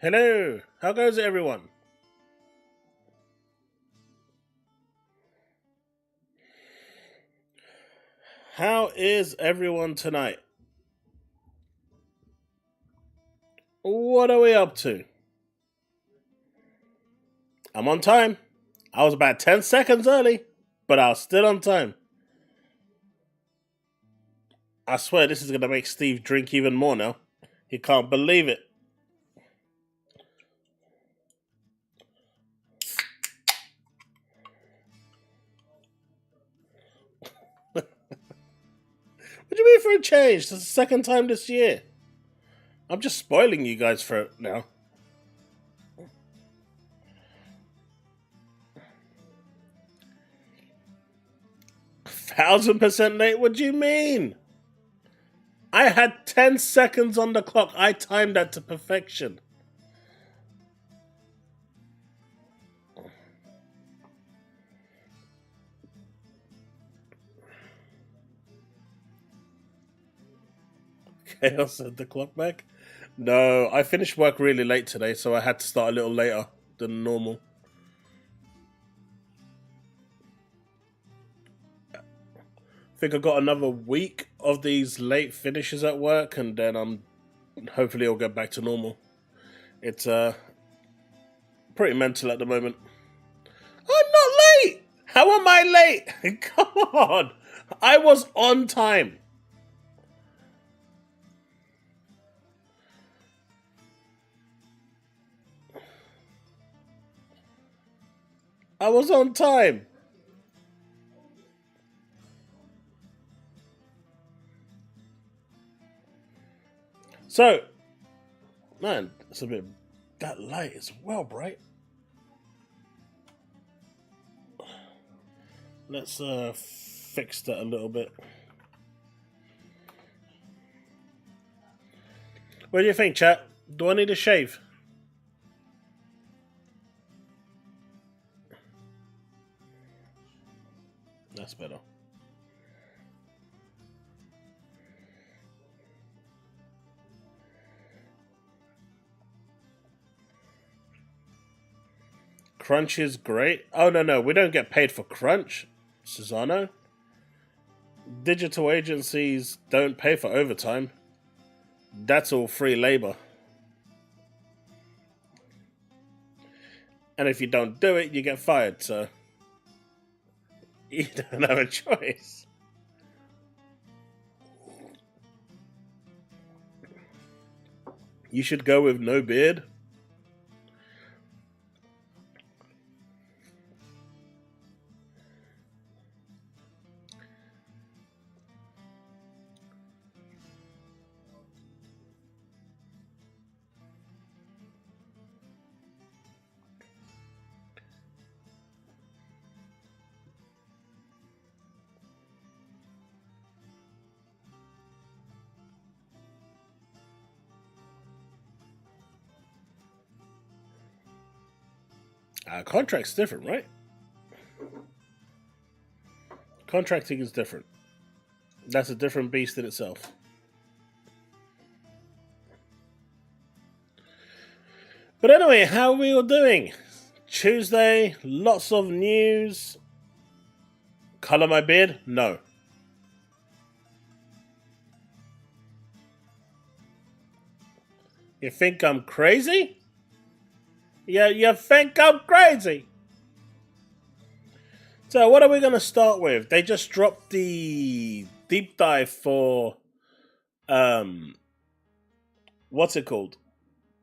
Hello, how goes it, everyone? How is everyone tonight? What are we up to? I'm on time. I was about 10 seconds early, but I was still on time. I swear this is going to make Steve drink even more now. He can't believe it. What do you mean for a change? It's the second time this year. I'm just spoiling you guys for it now. 1000% late? What do you mean? I had 10 seconds on the clock. I timed that to perfection. Chaos set the clock back? No, I finished work really late today, so I had to start a little later than normal. I think I got another week of these late finishes at work, and then hopefully I'll get back to normal. It's pretty mental at the moment. I'm not late. How am I late? Come on, I was on time. I was on time. So, man, it's a bit. That light is well bright. Let's fix that a little bit. What do you think, chat? Do I need a shave? That's better. Crunch is great. Oh, no, we don't get paid for Crunch, Susano. Digital agencies don't pay for overtime. That's all free labor. And if you don't do it, you get fired, so you don't have a choice. You should go with no beard. Contract's different, right? Contracting is different. That's a different beast in itself. But anyway, how are we all doing? Tuesday, lots of news. Color my beard? No. You think I'm crazy? Yeah, you think I'm crazy? So what are we going to start with? They just dropped the deep dive for what's it called?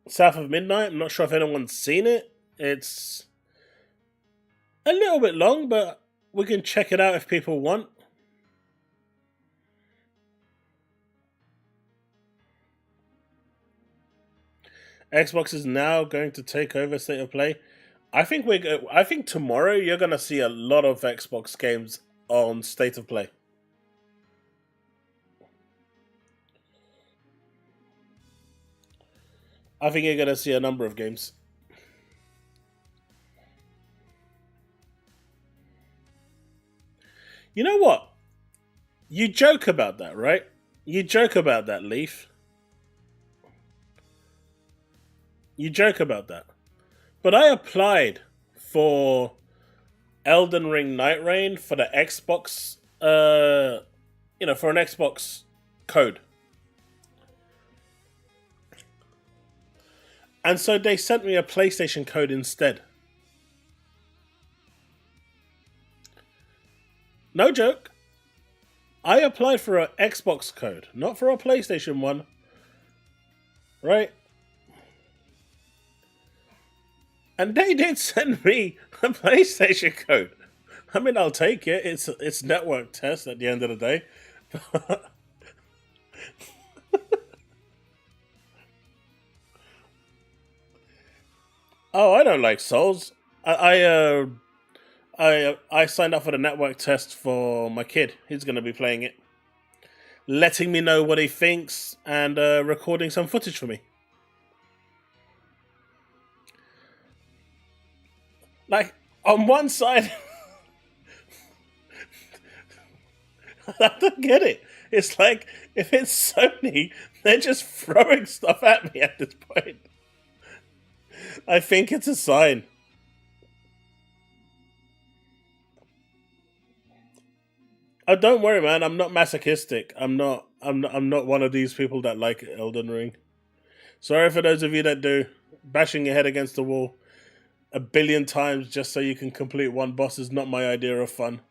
South of Midnight. I'm not sure if anyone's seen it. It's a little bit long, but we can check it out if people want. Xbox is now going to take over State of Play. I think tomorrow you're gonna see a lot of Xbox games on State of Play. I think you're gonna see a number of games. You know what? You joke about that, right? You joke about that, Leaf. You joke about that. But I applied for Elden Ring Night Rain for the Xbox, for an Xbox code. And so they sent me a PlayStation code instead. No joke. I applied for an Xbox code, not for a PlayStation one. Right? And they did send me a PlayStation code. I mean, I'll take it. It's network test at the end of the day. Oh, I don't like Souls. I signed up for the network test for my kid. He's going to be playing it, letting me know what he thinks and recording some footage for me. Like, on one side, I don't get it. It's like, if it's Sony, they're just throwing stuff at me at this point. I think it's a sign. Oh, don't worry, man. I'm not masochistic. I'm not one of these people that like Elden Ring. Sorry for those of you that do. Bashing your head against the wall a billion times just so you can complete one boss is not my idea of fun.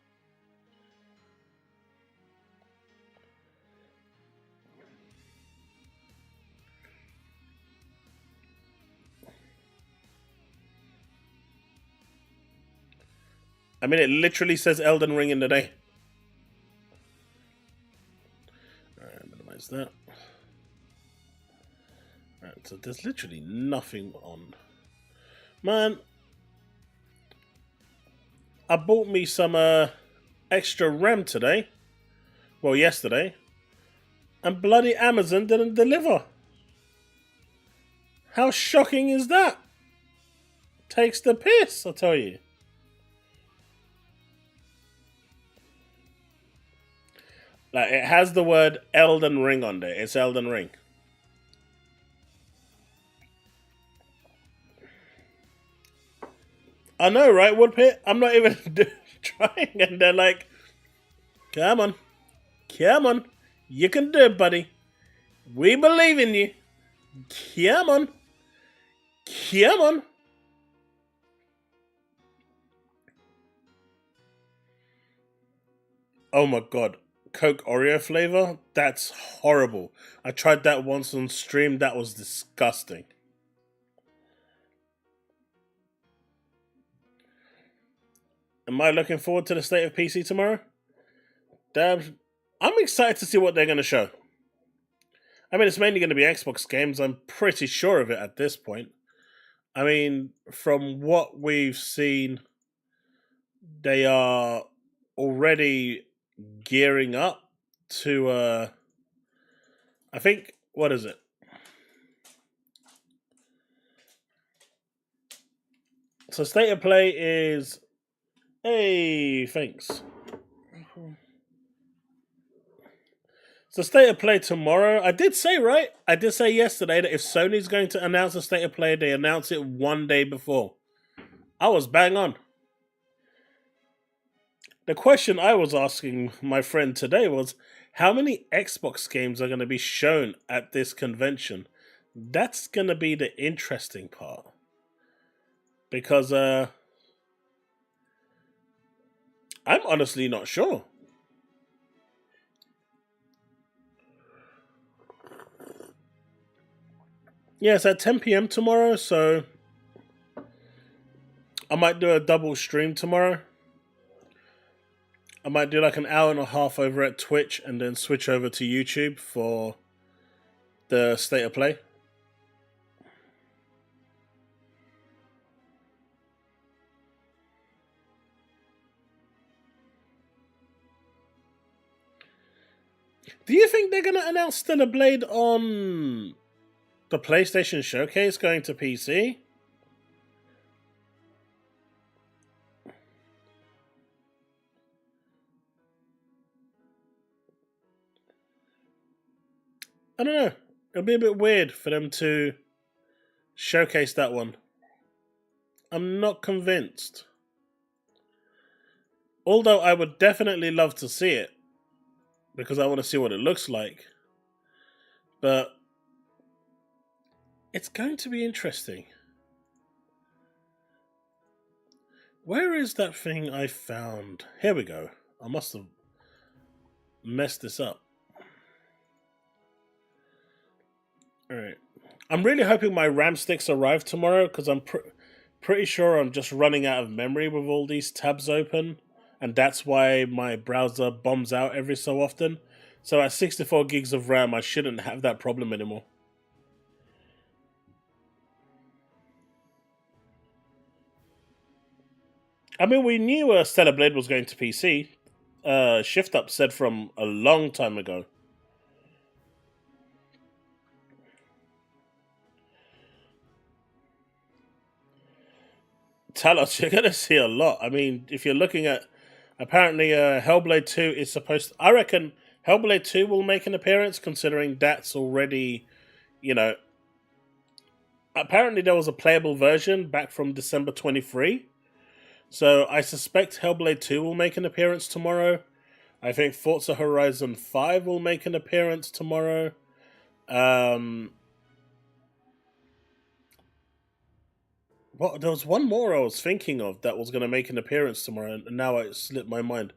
I mean, it literally says Elden Ring in the name. Alright, minimize that. Alright, so there's literally nothing on. Man, I bought me some extra RAM today. Well, yesterday. And bloody Amazon didn't deliver. How shocking is that? Takes the piss, I tell you. Like, it has the word Elden Ring on there. It's Elden Ring. I know, right, Woodpit? I'm not even trying, and they're like, come on. Come on. You can do it, buddy. We believe in you. Come on. Come on. Oh my god. Coke Oreo flavor? That's horrible. I tried that once on stream. That was disgusting. Am I looking forward to the state of PC tomorrow? Damn. I'm excited to see what they're going to show. I mean, it's mainly going to be Xbox games. I'm pretty sure of it at this point. I mean, from what we've seen, they are already gearing up to, I think, what is it? So state of play is, hey, thanks. So state of play tomorrow. I did say, right? I did say yesterday that if Sony's going to announce a state of play, they announce it one day before. I was bang on. The question I was asking my friend today was, how many Xbox games are going to be shown at this convention? That's going to be the interesting part. Because I'm honestly not sure. Yeah, it's at 10 p.m. tomorrow, so I might do a double stream tomorrow. I might do like an hour and a half over at Twitch and then switch over to YouTube for the state of play. Do you think they're going to announce Stellar Blade on the PlayStation Showcase going to PC? I don't know. It'll be a bit weird for them to Showcase that one. I'm not convinced. Although I would definitely love to see it. Because I want to see what it looks like. But it's going to be interesting. Where is that thing I found? Here we go. I must have messed this up. Alright. I'm really hoping my RAM sticks arrive tomorrow because I'm pretty sure I'm just running out of memory with all these tabs open. And that's why my browser bombs out every so often. So at 64 gigs of RAM, I shouldn't have that problem anymore. I mean, we knew Stellar Blade was going to PC. Shift Up said from a long time ago. Tell us, you're going to see a lot. I mean, if you're looking at... Apparently, Hellblade 2 is supposed to... I reckon Hellblade 2 will make an appearance, considering that's already, you know... Apparently, there was a playable version back from December 23. So, I suspect Hellblade 2 will make an appearance tomorrow. I think Forza Horizon 5 will make an appearance tomorrow. Well, there was one more I was thinking of that was going to make an appearance tomorrow, and now it slipped my mind.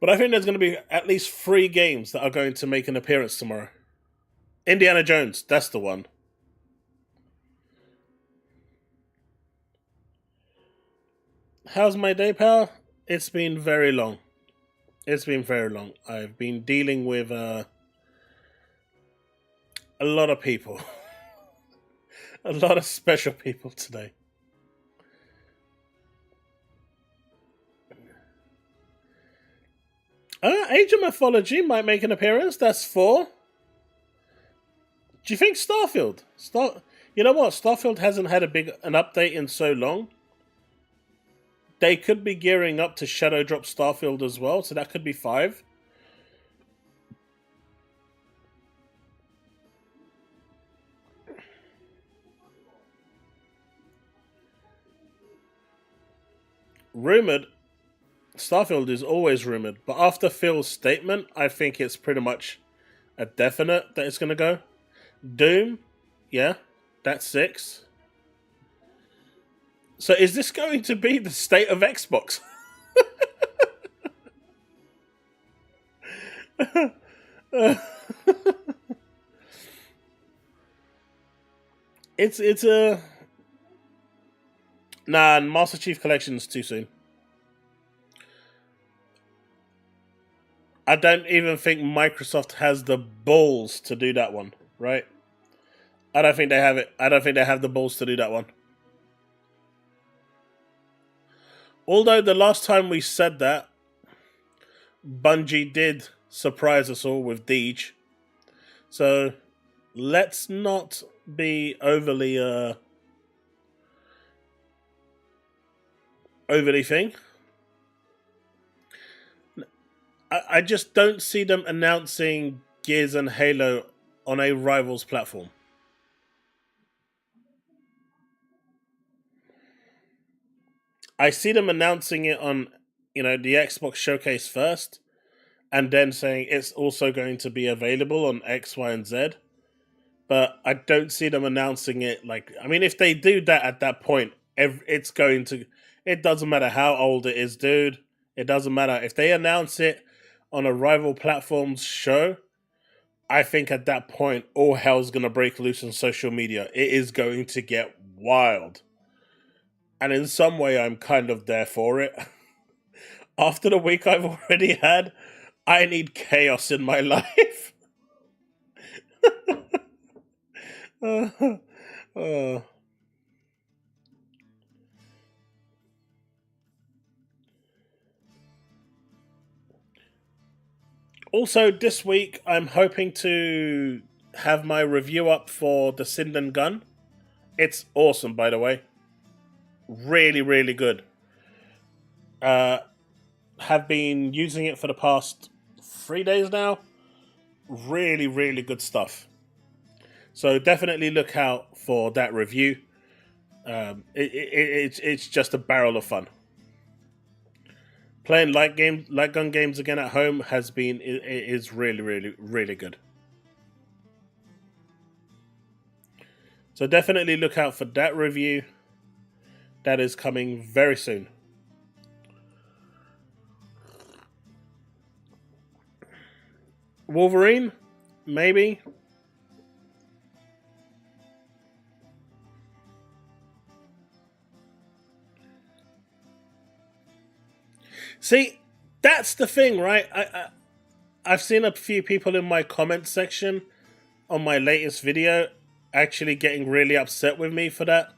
But I think there's going to be at least 3 games that are going to make an appearance tomorrow. Indiana Jones, that's the one. How's my day, pal? It's been very long. It's been very long. I've been dealing with a lot of people. A lot of special people today. Age of Mythology might make an appearance. That's 4. Do you think Starfield? You know what? Starfield hasn't had an update in so long. They could be gearing up to Shadow Drop Starfield as well, so that could be 5. Rumored, Starfield is always rumored, but after Phil's statement, I think it's pretty much a definite that it's going to go. Doom, yeah, that's 6. So is this going to be the state of Xbox? It's a... Nah, Master Chief Collection's too soon. I don't even think Microsoft has the balls to do that one, right? I don't think they have it. I don't think they have the balls to do that one. Although the last time we said that, Bungie did surprise us all with Deej. So, let's not be overly thing. I just don't see them announcing Gears and Halo on a rival's platform. I see them announcing it on, the Xbox Showcase first, and then saying it's also going to be available on X, Y, and Z. But I don't see them announcing it if they do that at that point, it's going to... It doesn't matter how old it is, dude. It doesn't matter. If they announce it on a rival platform's show, I think at that point, all hell's going to break loose on social media. It is going to get wild. And in some way, I'm kind of there for it. After the week I've already had, I need chaos in my life. Also, this week, I'm hoping to have my review up for the Sinden gun. It's awesome, by the way. Really, really good. Have been using it for the past 3 days now. Really, really good stuff. So definitely look out for that review. It's just a barrel of fun. Playing light gun games again at home is really good. So definitely look out for that review. That is coming very soon. Wolverine, maybe. See, that's the thing, right? I've seen a few people in my comment section on my latest video actually getting really upset with me for that.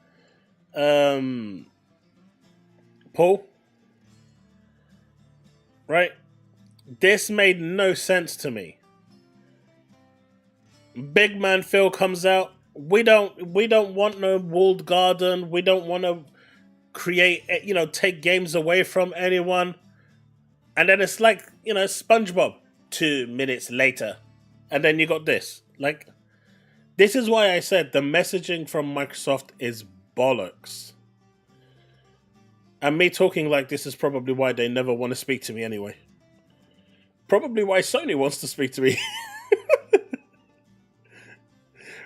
Paul, right? This made no sense to me. Big Man Phil comes out. We don't want no walled garden. We don't want to create, take games away from anyone. And then it's like, SpongeBob 2 minutes later. And then you got this. Like, this is why I said the messaging from Microsoft is bollocks. And me talking like this is probably why they never want to speak to me anyway. Probably why Sony wants to speak to me.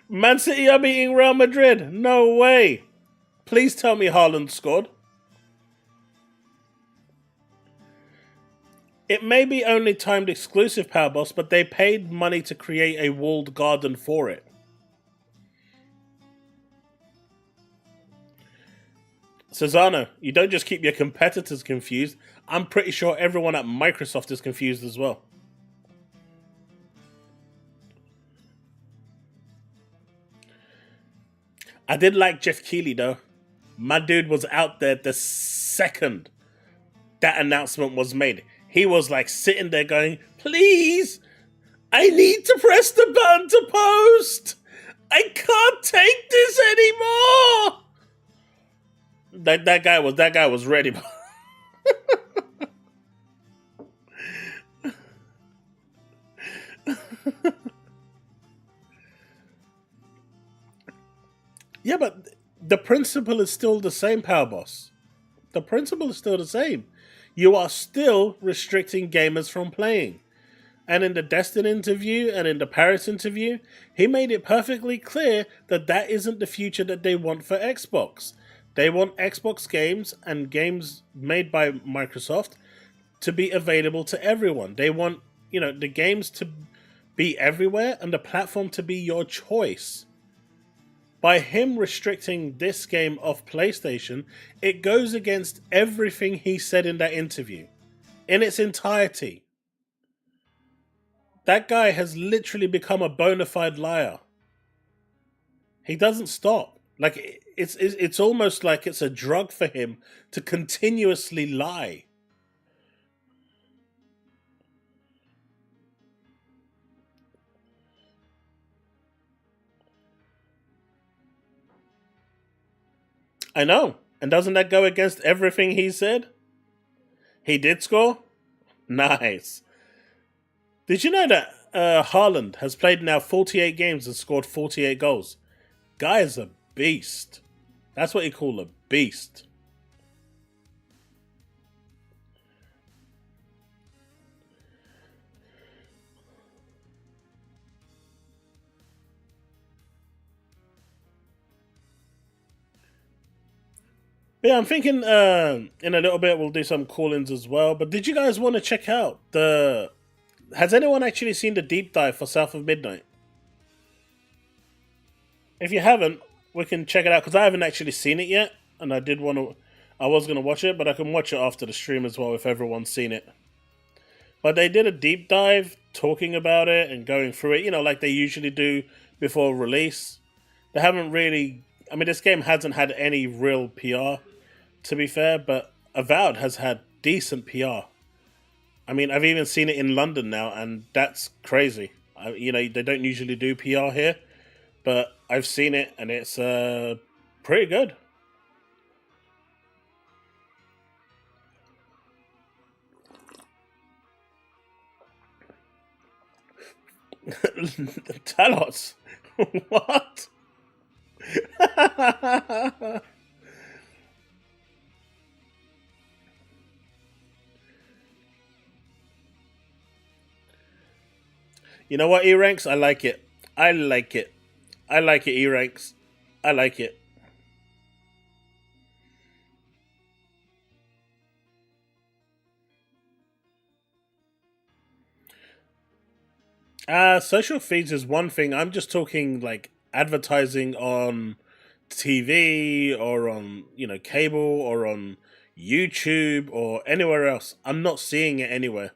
Man City are beating Real Madrid. No way. Please tell me Haaland scored. It may be only timed exclusive, Powerboss, but they paid money to create a walled garden for it. Cesano, you don't just keep your competitors confused. I'm pretty sure everyone at Microsoft is confused as well. I did like Jeff Keighley though. My dude was out there the second that announcement was made. He was like sitting there going, please, I need to press the button to post. I can't take this anymore. That guy was ready. Yeah, but the principle is still the same, Powerboss. The principle is still the same. You are still restricting gamers from playing. And in the Destin interview and in the Paris interview, he made it perfectly clear that that isn't the future that they want for Xbox. They want Xbox games and games made by Microsoft to be available to everyone. They want, the games to be everywhere and the platform to be your choice. By him restricting this game off PlayStation, it goes against everything he said in that interview, in its entirety. That guy has literally become a bona fide liar. He doesn't stop. Like, it's almost like it's a drug for him to continuously lie. I know. And doesn't that go against everything he said? He did score? Nice. Did you know that Haaland has played now 48 games and scored 48 goals? Guy is a beast. That's what you call a beast. Yeah, I'm thinking in a little bit we'll do some call-ins as well. But did you guys want to check out the... Has anyone actually seen the deep dive for South of Midnight? If you haven't, we can check it out because I haven't actually seen it yet. And I was going to watch it, but I can watch it after the stream as well if everyone's seen it. But they did a deep dive talking about it and going through it, like they usually do before release. They haven't really... I mean, this game hasn't had any real PR, to be fair, but Avowed has had decent PR. I mean, I've even seen it in London now, and that's crazy. They don't usually do PR here, but I've seen it, and it's pretty good. Talos. What? You know what, E-Ranks? I like it. I like it. I like it, E-Ranks. I like it. Social feeds is one thing. I'm just talking like advertising on TV or on, cable or on YouTube or anywhere else. I'm not seeing it anywhere.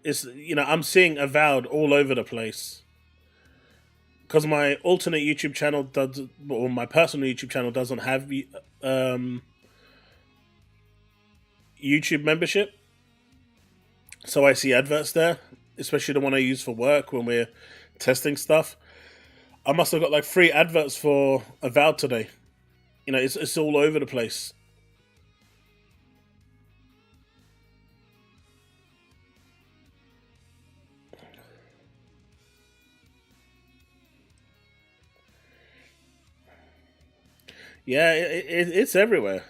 I'm seeing Avowed all over the place. Because my alternate YouTube channel does, or my personal YouTube channel doesn't have um, YouTube membership. So I see adverts there, especially the one I use for work when we're testing stuff. I must have got like 3 adverts for Avowed today. It's all over the place. Yeah, it's everywhere.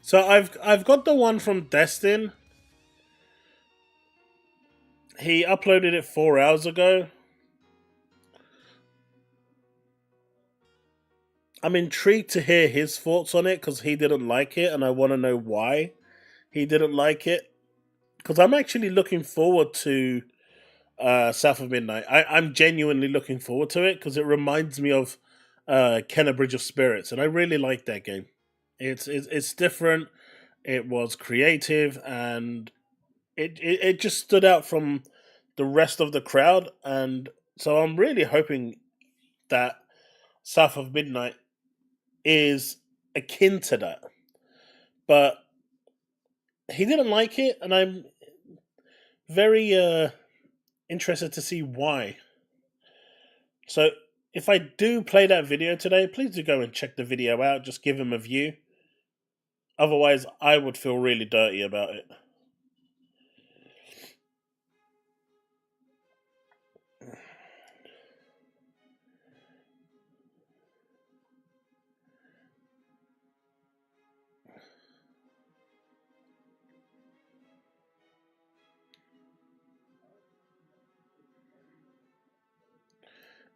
So I've got the one from Destin. He uploaded it 4 hours ago. I'm intrigued to hear his thoughts on it because he didn't like it, and I want to know why he didn't like it. Because I'm actually looking forward to South of Midnight. I'm genuinely looking forward to it because it reminds me of Kenna Bridge of Spirits, and I really like that game. It's different. It was creative, and it just stood out from the rest of the crowd. And so I'm really hoping that South of Midnight is akin to that. But he didn't like it, and I'm very interested to see why. So if I do play that video today, please do go and check the video out. Just give him a view. Otherwise, I would feel really dirty about it.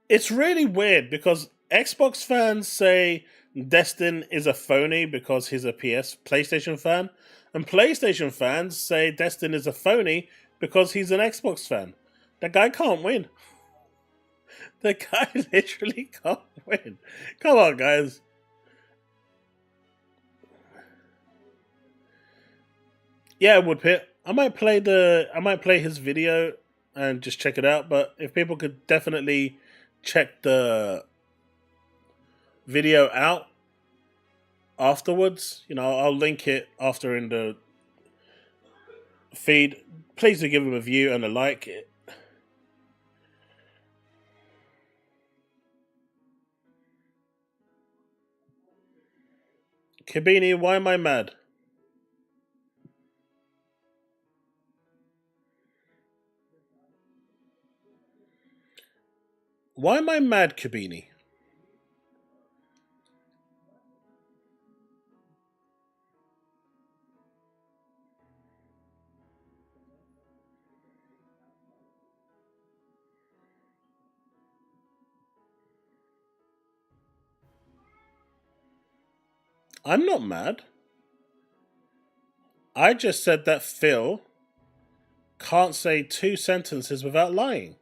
It's really weird because Xbox fans say Destin is a phony because he's a PlayStation fan, and PlayStation fans say Destin is a phony because he's an Xbox fan. The guy can't win. The guy literally can't win. Come on, guys. Yeah, Woodpit. I might play his video and just check it out. But if people could definitely check the video out afterwards, I'll link it after in the feed. Please do give him a view and a like. Kabini, why am I mad? Why am I mad, Kabini? I'm not mad. I just said that Phil can't say 2 sentences without lying.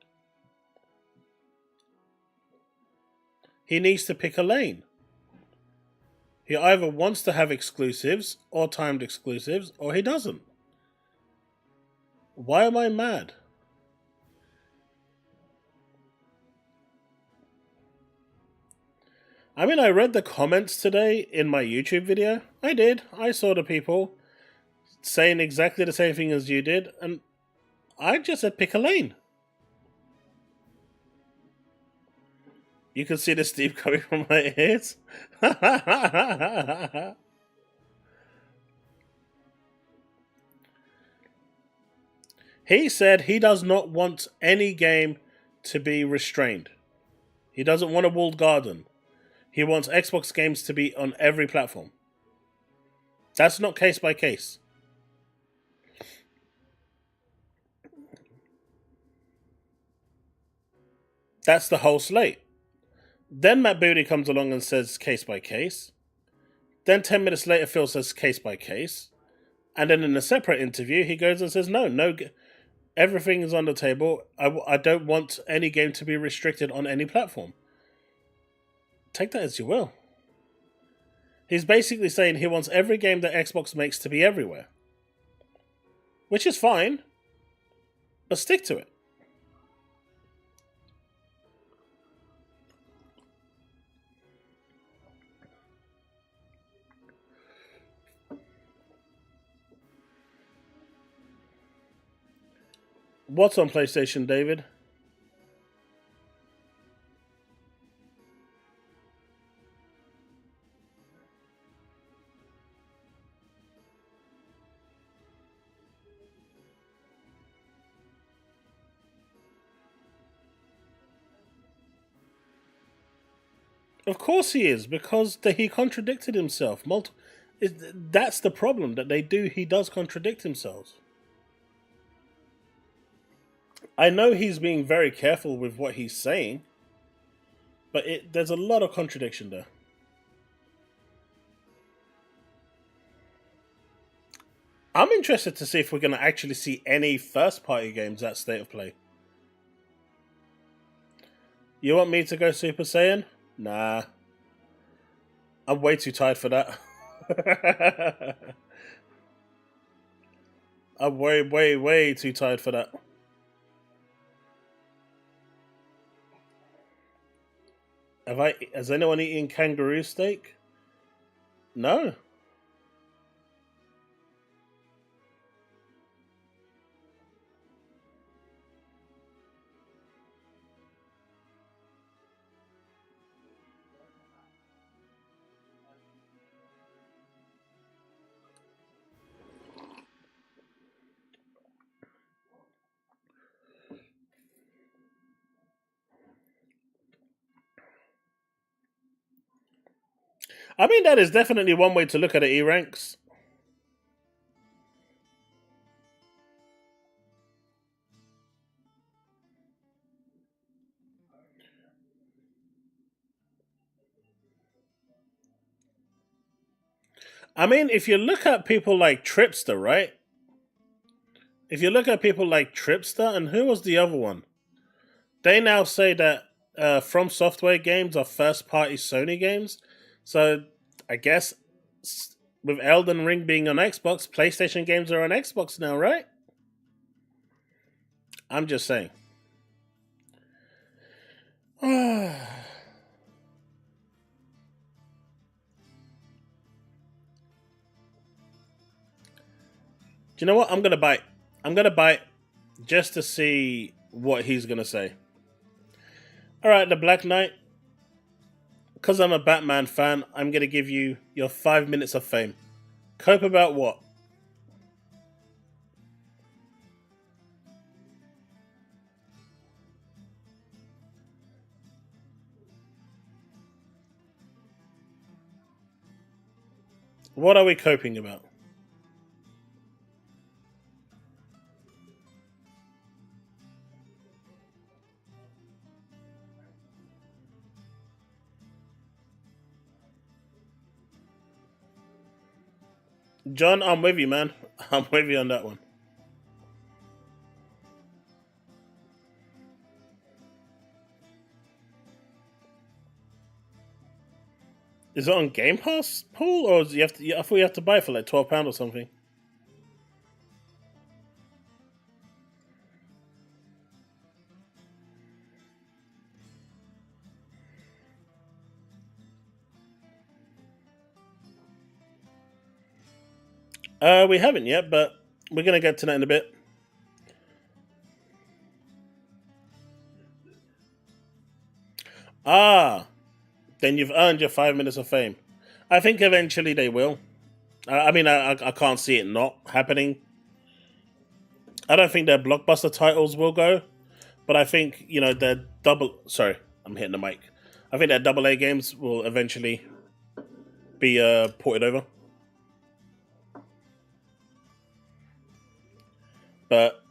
He needs to pick a lane. He either wants to have exclusives or timed exclusives, or he doesn't. Why am I mad? I mean, I read the comments today in my YouTube video. I did. I saw the people saying exactly the same thing as you did, and I just said pick a lane. You can see the steam coming from my ears. He said he does not want any game to be restrained. He doesn't want a walled garden. He wants Xbox games to be on every platform. That's not case by case. That's the whole slate. Then Matt Booty comes along and says case by case. Then 10 minutes later, Phil says case by case. And then in a separate interview, he goes and says, no, everything is on the table. I don't want any game to be restricted on any platform. Take that as you will. He's basically saying he wants every game that Xbox makes to be everywhere. Which is fine, but stick to it. What's on PlayStation, David? Of course he is, because he contradicted himself. That's the problem that they do. He does contradict himself. I know he's being very careful with what he's saying, but there's a lot of contradiction there. I'm interested to see if we're going to actually see any first-party games at State of Play. You want me to go Super Saiyan? Nah. I'm way too tired for that. I'm way too tired for that. Has anyone eaten kangaroo steak? No. I mean, that is definitely one way to look at the E ranks. I mean, if you look at people like Tripster, right? If you look at people like Tripster, and who was the other one? They now say that From Software games are first-party Sony games. So, I guess with Elden Ring being on Xbox, PlayStation games are on Xbox now, right? I'm just saying. Do you know what? I'm gonna bite. I'm gonna bite just to see what he's gonna say. Alright, the Black Knight. Because I'm a Batman fan, I'm gonna give you your 5 minutes of fame. Cope about what? What are we coping about? John, I'm with you, man. I'm with you on that one. Is it on Game Pass, Paul, or you have to? I thought you have to buy it for like £12 or something. We haven't yet, but we're going to get to that in a bit. Ah, then you've earned your 5 minutes of fame. I think eventually they will. I mean, I can't see it not happening. I don't think their blockbuster titles will go, but I think, you know, their double... Sorry, I'm hitting the mic. I think their AA games will eventually be ported over. But,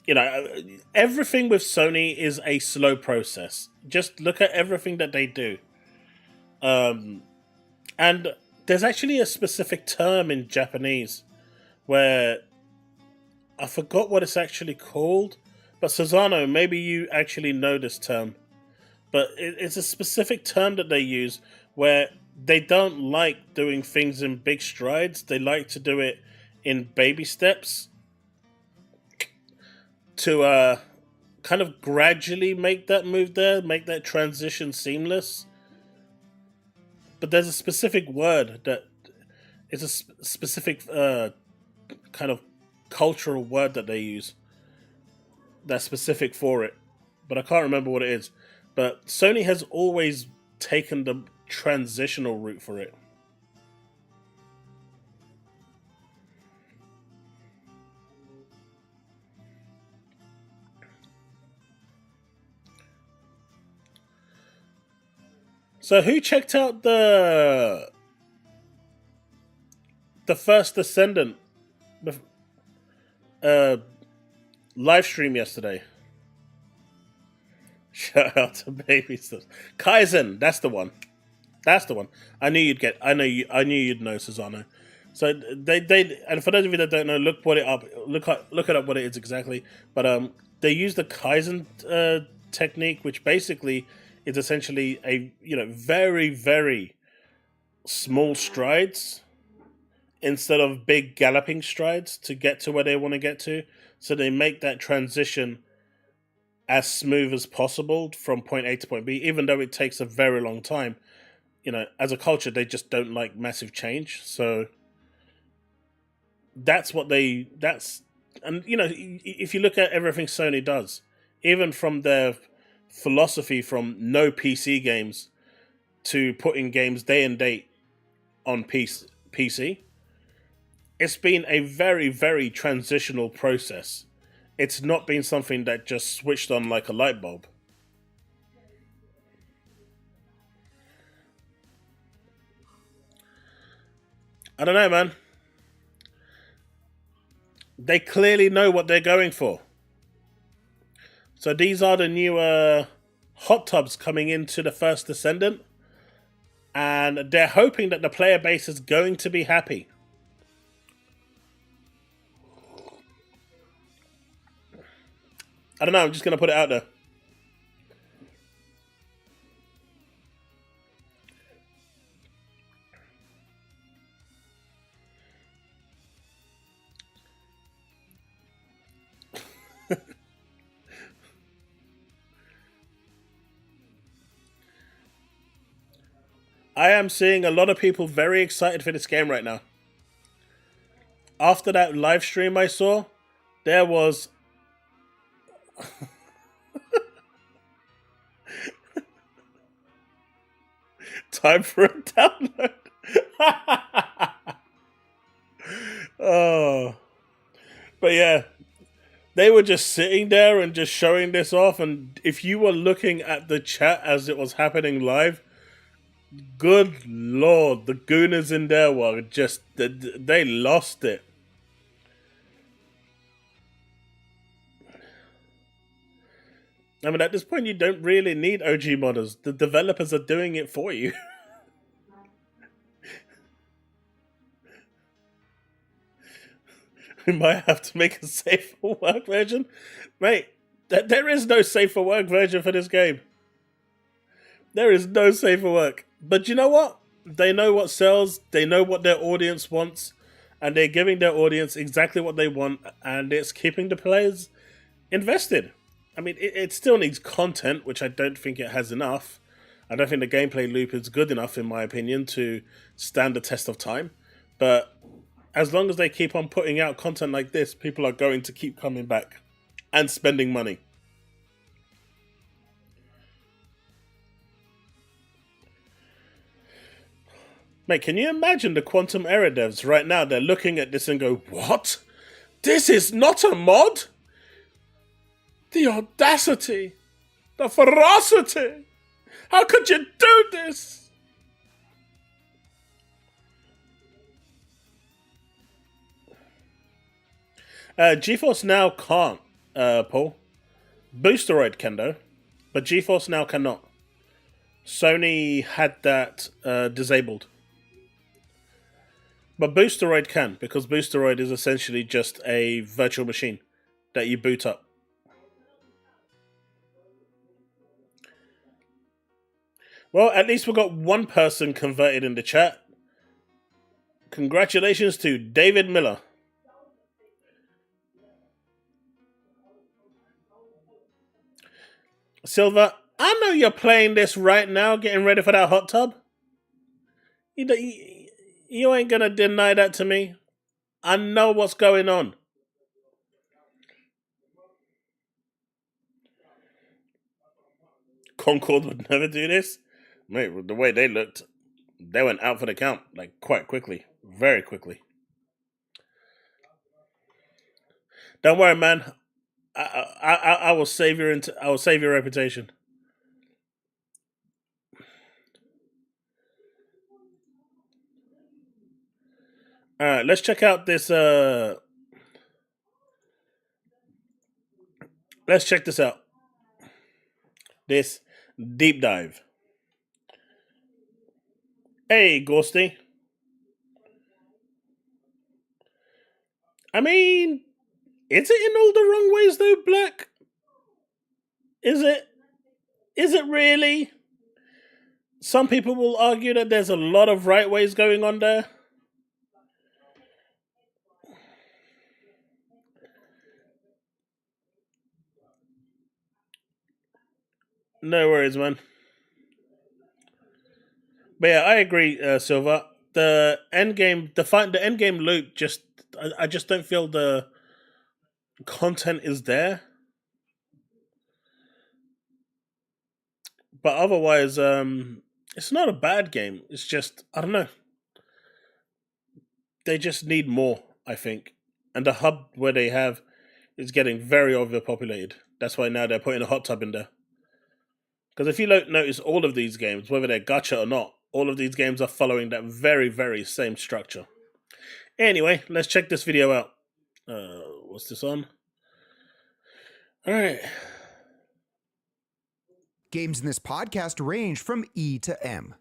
you know, everything with Sony is a slow process. Just look at everything that they do. And there's actually a specific term in Japanese where I forgot what it's actually called. But Susano, maybe you actually know this term. But it's a specific term that they use where they don't like doing things in big strides. They like to do it in baby steps to kind of gradually make that move there, make that transition seamless. But there's a specific word that is a specific kind of cultural word that they use that's specific for it. But I can't remember what it is. But Sony has always taken the transitional route for it. So who checked out the First Descendant live stream yesterday? Shout out to baby stuff. Kaizen, that's the one. That's the one. I knew you'd know, Susano. So they and for those of you that don't know, look it up what it is exactly. But they use the Kaizen technique, which basically is essentially a very, very small strides instead of big galloping strides to get to where they want to get to. So they make that transition as smooth as possible from point A to point B, even though it takes a very long time. You know, as a culture, they just don't like massive change. So and you know, if you look at everything Sony does, even from their philosophy from no PC games to putting games day and date on PC, it's been a very, very transitional process. It's not been something that just switched on like a light bulb. I don't know, man. They clearly know what they're going for. So these are the new hot tubs coming into the First Descendant. And they're hoping that the player base is going to be happy. I don't know, I'm just going to put it out there. I am seeing a lot of people very excited for this game right now. After that live stream I saw, there was... time for a download. Oh. But yeah, they were just sitting there and just showing this off, and if you were looking at the chat as it was happening live, good lord, the gooners in there were just, they lost it. I mean, at this point, you don't really need OG modders. The developers are doing it for you. We might have to make a safe for work version. Mate, there is no safe for work version for this game. There is no safe for work. But you know what? They know what sells, they know what their audience wants, and they're giving their audience exactly what they want, and it's keeping the players invested. I mean, it still needs content, which I don't think it has enough. I don't think the gameplay loop is good enough, in my opinion, to stand the test of time. But as long as they keep on putting out content like this, people are going to keep coming back and spending money. Mate, can you imagine the Quantum Error devs right now? They're looking at this and go, what? This is not a mod? The audacity! The ferocity! How could you do this? GeForce Now can't, Paul. Boosteroid can though, but GeForce Now cannot. Sony had that disabled. But Boosteroid can, because Boosteroid is essentially just a virtual machine that you boot up. Well, at least we got one person converted in the chat. Congratulations to David Miller. Silver, I know you're playing this right now, getting ready for that hot tub. You ain't gonna deny that to me. I know what's going on. Concord would never do this. Mate, the way they looked, they went out for the count, like, quite quickly. Very quickly. Don't worry, man. I will save your reputation. Alright, let's check out this let's check this out. This deep dive. Hey, Gorsty. I mean, is it in all the wrong ways though, Black? Is it? Is it really? Some people will argue that there's a lot of right ways going on there. No worries, man. But yeah, I agree, Silva. The end game loop, I just don't feel the content is there. But otherwise, it's not a bad game. It's just, I don't know. They just need more, I think. And the hub where they have is getting very overpopulated. That's why now they're putting a hot tub in there. Because if you notice all of these games, whether they're gacha or not, all of these games are following that very, very same structure. Anyway, let's check this video out. What's this on? Alright. Games in this podcast range from E to M.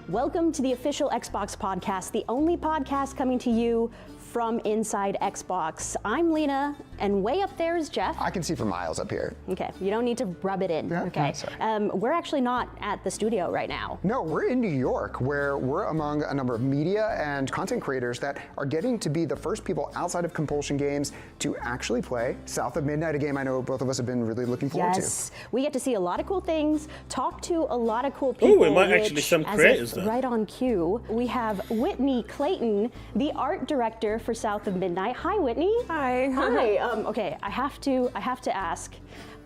Welcome to the official Xbox podcast, the only podcast coming to you from inside Xbox. I'm Lena, and way up there is Jeff. I can see for miles up here. Okay, you don't need to rub it in. Yeah, okay. sorry. We're actually not at the studio right now. No, we're in New York, where we're among a number of media and content creators that are getting to be the first people outside of Compulsion Games to actually play South of Midnight, a game I know both of us have been really looking forward to. Yes, we get to see a lot of cool things, talk to a lot of cool people. Ooh, we might actually some creators there. Right on cue, we have Whitney Clayton, the art director for South of Midnight. Hi, Whitney. Hi. Hi. Okay, I have to ask.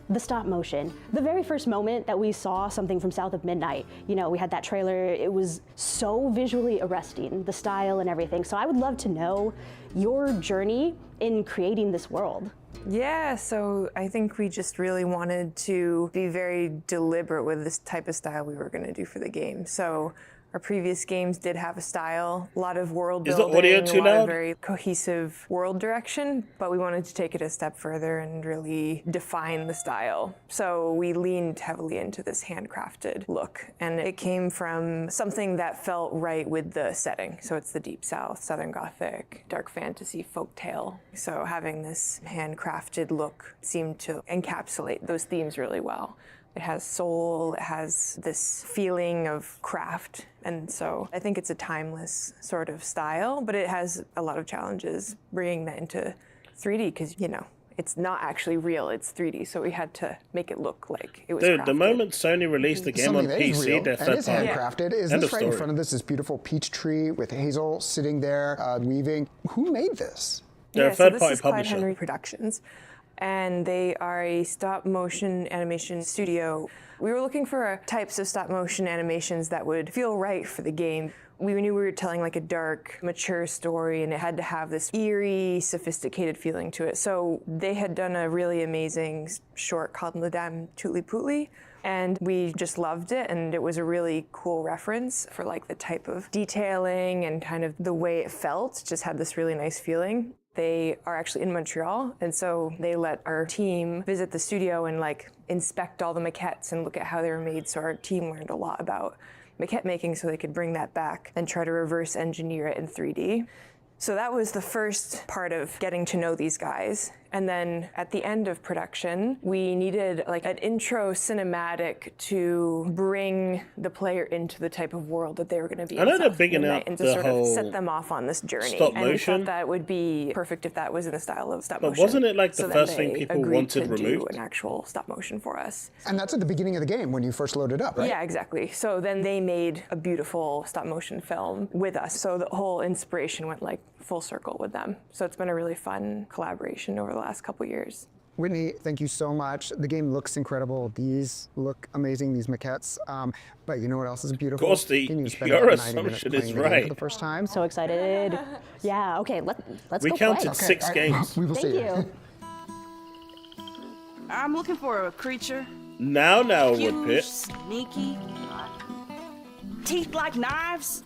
The stop motion. The very first moment that we saw something from South of Midnight, you know, we had that trailer, it was so visually arresting, the style and everything. So I would love to know your journey in creating this world. Yeah, so I think we just really wanted to be very deliberate with this type of style we were going to do for the game. So our previous games did have a style, a lot of world building, Is the audio too a lot loud? of very cohesive world direction, but we wanted to take it a step further and really define the style. So we leaned heavily into this handcrafted look, and it came from something that felt right with the setting. So it's the Deep South, Southern Gothic, dark fantasy, folktale. So having this handcrafted look seemed to encapsulate those themes really well. It has soul, it has this feeling of craft, and so I think it's a timeless sort of style, but it has a lot of challenges bringing that into 3D because, you know, it's not actually real, it's 3D, so we had to make it look like it was Dude, crafted. the moment Sony released the game on Something that is PC, real they're and third is party. handcrafted. Is End this of right in story. front of this beautiful peach tree with Hazel sitting there weaving? Who made this? They're a so third this party is Clyde publisher. Henry Productions, and they are a stop motion animation studio. We were looking for types of stop motion animations that would feel right for the game. We knew we were telling like a dark, mature story, and it had to have this eerie, sophisticated feeling to it. So they had done a really amazing short called Madame Tootly Pootly, and we just loved it, and it was a really cool reference for like the type of detailing and kind of the way it felt. Just had this really nice feeling. They are actually in Montreal, and so they let our team visit the studio and like inspect all the maquettes and look at how they were made. So our team learned a lot about maquette making so they could bring that back and try to reverse engineer it in 3D. So that was the first part of getting to know these guys. And then at the end of production, we needed like an intro cinematic to bring the player into the type of world that they were going to be I know in they're South bigging Midnight, up and to the sort of whole set them off on this journey. stop And we motion. thought that would be perfect if that was in the style of stop But motion. wasn't it like the So then first thing they people agreed wanted to do removed? an actual stop motion for us. And that's at the beginning of the game when you first load it up, right? Yeah, exactly. So then they made a beautiful stop motion film with us. So the whole inspiration went like full circle with them. So it's been a really fun collaboration over the last couple years. Whitney, thank you so much. The game looks incredible. These look amazing, these maquettes. But you know what else is beautiful? Gorsty, Can you spend your about 90 minutes assumption is playing the game right. for the first time? So excited. Yeah, okay, let's We go counted play. 6 games. We will Thank see. you. I'm looking for a creature. Now, Huge, Woodpit. sneaky, teeth like knives.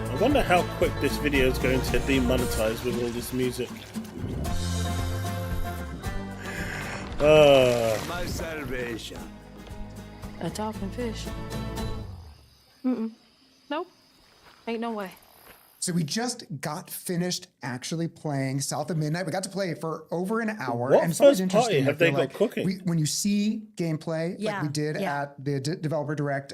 I wonder how quick this video is going to demonetize with all this music. My salvation. A talking fish. Nope. Ain't no way. So we just got finished actually playing South of Midnight. We got to play for over an hour. What and it's always first party interesting. have I feel they got cooking? when you see gameplay, like Yeah, we did yeah. at the Developer Direct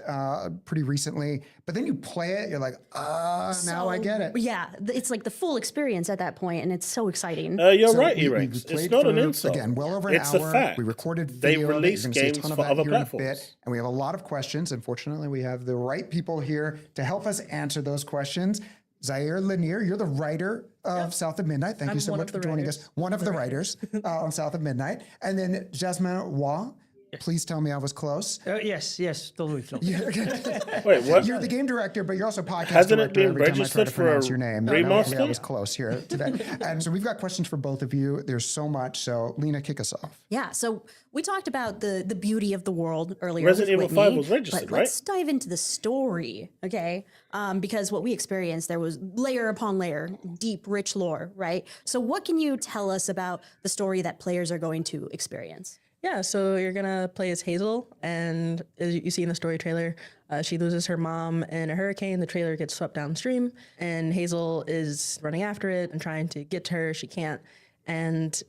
pretty recently, but then you play it, you're like, now I get it. Yeah, it's like the full experience at that point, and it's so exciting. You're So right, we E-Rex. It's played not an for, insult. Again, well over an it's hour. a fact. We recorded They video. release You're gonna see a games ton of for that other here in a platforms. bit. And we have a lot of questions. Unfortunately, we have the right people here to help us answer those questions. Zaire Lanier, you're the writer of South of Midnight. Thank you so much for joining us. One of the writers on South of Midnight. And then Jasmine Waugh. Please tell me I was close. Yes, totally close. Wait, what? You're the game director, but you're also podcast Hasn't it director been every time I try registered to for a pronounce your name. remaster? I was close here today. And so we've got questions for both of you. There's so much. So Lena, kick us off. Yeah, so we talked about the beauty of the world earlier. Resident with Evil 5 Whitney, was registered, but let's dive into the story, okay? Because what we experienced, there was layer upon layer, deep, rich lore, right? So what can you tell us about the story that players are going to experience? Yeah, so you're gonna play as Hazel, and as you see in the story trailer, she loses her mom in a hurricane. The trailer gets swept downstream, and Hazel is running after it and trying to get to her. She can't, and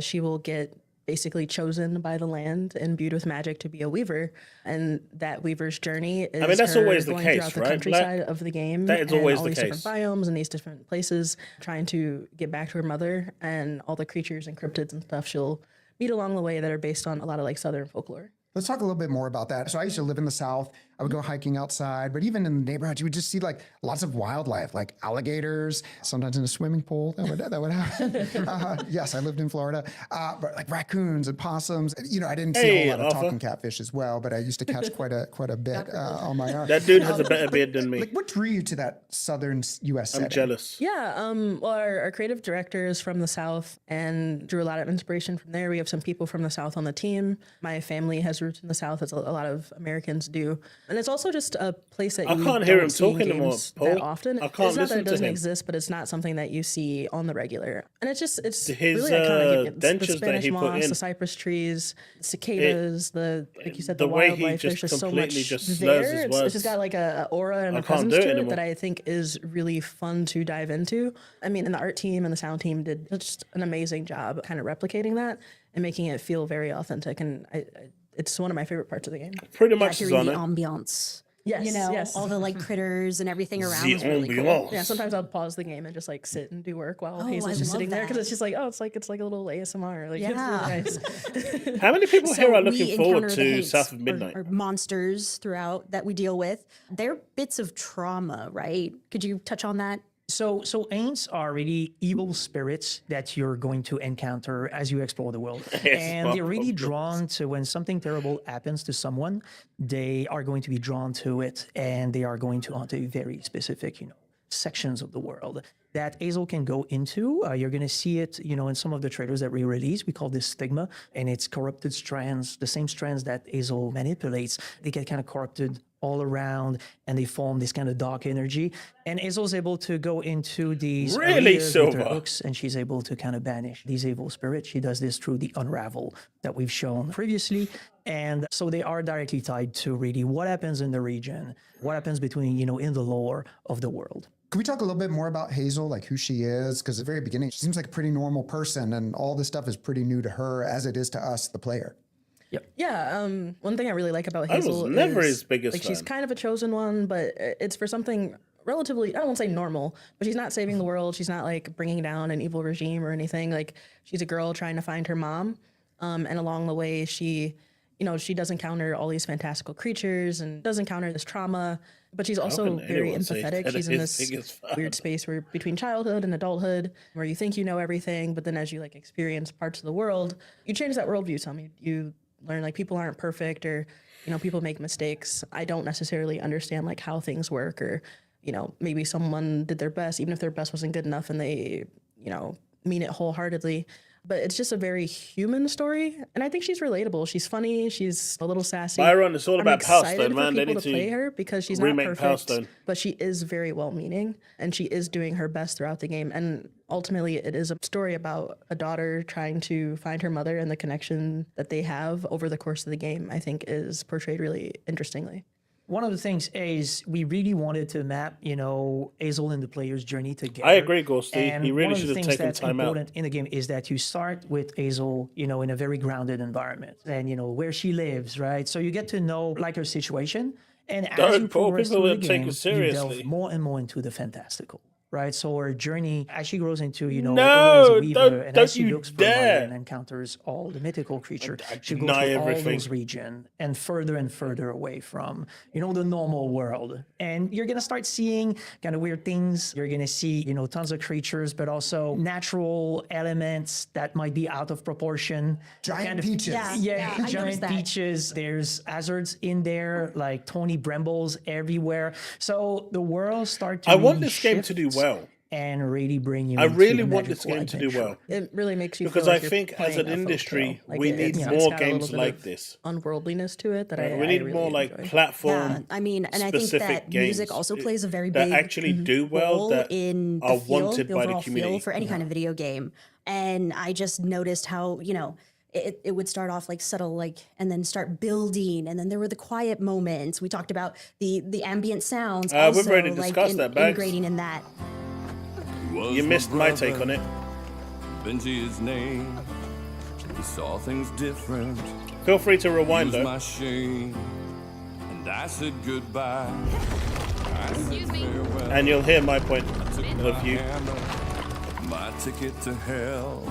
she will get basically chosen by the land and imbued with magic to be a weaver. And that weaver's journey is that's her always the going case, throughout the right? countryside of the game. That is and always all the these case. different biomes and these different places, trying to get back to her mother and all the creatures and cryptids and stuff she'll meet along the way that are based on a lot of like Southern folklore. Let's talk a little bit more about that. So I used to live in the South. I would go hiking outside, but even in the neighborhoods, you would just see like lots of wildlife, like alligators, sometimes in a swimming pool. That would happen. Yes, I lived in Florida, but like raccoons and possums. You know, I didn't see a whole lot of Arthur. talking catfish as well, but I used to catch quite a bit on my own. That dude has a better beard than me. Like, what drew you to that Southern U.S. setting? I'm jealous. Yeah, well, our creative director is from the South and drew a lot of inspiration from there. We have some people from the South on the team. My family has roots in the South, as a lot of Americans do. And it's also just a place that I you can't hear don't him see in talking anymore, games Paul. that often. I can't it's not that listen it to doesn't him. exist, but it's not something that you see on the regular. And it's just it's His, really iconic. It's the dentures that Spanish he put moss, in. the cypress trees, cicadas, like you said, the the way wildlife. he There's just just so much completely just slurs there. his It's words. just got like a aura and I a can't presence do it to it anymore. that I think is really fun to dive into. I mean, and the art team and the sound team did just an amazing job kind of replicating that and making it feel very authentic. And it's one of my favorite parts of the game. Pretty much is Hearing on the it. ambiance. Yes, You know, yes. all the like critters and everything around The is really cool. ambiance. Yeah, sometimes I'll pause the game and just like sit and do work while Oh, Hazel's I just sitting love there because that. it's just like, oh, it's like a little ASMR. Like, Yeah. it's really nice. How many people here are we looking forward encounter the to hates South of Midnight? or monsters throughout that we deal with. They're bits of trauma, right? Could you touch on that? So Aints are really evil spirits that you're going to encounter as you explore the world. And they're really drawn to when something terrible happens to someone, they are going to be drawn to it and they are going to haunt a very specific, sections of the world that Hazel can go into. You're going to see it, in some of the trailers that we release. We call this stigma, and it's corrupted strands, the same strands that Hazel manipulates. They get kind of corrupted all around and they form this kind of dark energy. And Hazel's able to go into these Really, areas with her Silva? hooks, and she's able to kind of banish these evil spirits. She does this through the unravel that we've shown previously. And so they are directly tied to really what happens in the region, what happens between, in the lore of the world. Can we talk a little bit more about Hazel, like who she is? Because at the very beginning, she seems like a pretty normal person, and all this stuff is pretty new to her as it is to us, the player. Yeah, one thing I really like about I was Hazel never is his biggest like she's fan. kind of a chosen one, but it's for something relatively, I won't say normal, but she's not saving the world. She's not like bringing down an evil regime or anything. Like she's a girl trying to find her mom, and along the way she does encounter all these fantastical creatures and does encounter this trauma, but she's also can very anyone say empathetic. that She's in his this biggest fan? weird space where between childhood and adulthood, where you think you know everything, but then as you like experience parts of the world, you change that worldview some. You learn like people aren't perfect, or people make mistakes. I don't necessarily understand like how things work, or maybe someone did their best even if their best wasn't good enough and they mean it wholeheartedly. But it's just a very human story, and I think she's relatable. She's funny. She's a little sassy. Byron, it's all I'm about Power excited Stone, for man. They people need to play to her because she's not remake Power perfect, Stone. but she is very well-meaning, and she is doing her best throughout the game. And ultimately, it is a story about a daughter trying to find her mother, and the connection that they have over the course of the game, I think, is portrayed really interestingly. One of the things is we really wanted to map, Hazel and the player's journey together. I agree, Gorsty. And He really one of should the have things taken that's time out. important in the game is that you start with Hazel, in a very grounded environment, and where she lives, right? So you get to know like her situation, and as Don't you poor progress people through the that take game, it you seriously. delve more and more into the fantastical. Right, so her journey as she grows into, her No, role as a weaver, don't- and don't as she you looks for her mother dare. and encounters all the mythical creature, I she goes deny through all everything. those regions and further away from, the normal world. And you're gonna start seeing kind of weird things. You're gonna see, tons of creatures, but also natural elements that might be out of proportion. Giant peaches. Yeah. Yeah, I noticed giant that. peaches. There's hazards in there, like Tony Brambles everywhere. So the world starts to I want really this game to do shift well. and really bring you I into really the want this magical game to do adventure. well. It really makes you Because feel I like you're think as playing an a industry, folktale. Like, we it- need it's more got a little games bit like of this. unworldliness to it that I We need really more like enjoy. platform. Yeah, I mean, and I think specific that music games also plays a very that big actually do well, role that in the are feel, wanted the by the overall community. feel for any kind of video game. And I just noticed how it would start off like subtle, like, and then start building, and then there were the quiet moments. We talked about the ambient sounds. We've Also, already like discussed that, Bags. integrating in that. You missed my take on it. Benji his name. He saw things different. Feel free to rewind Used though. my shame. And I said goodbye. I said farewell. And you'll hear my point Took of my view. hammer, my ticket to hell.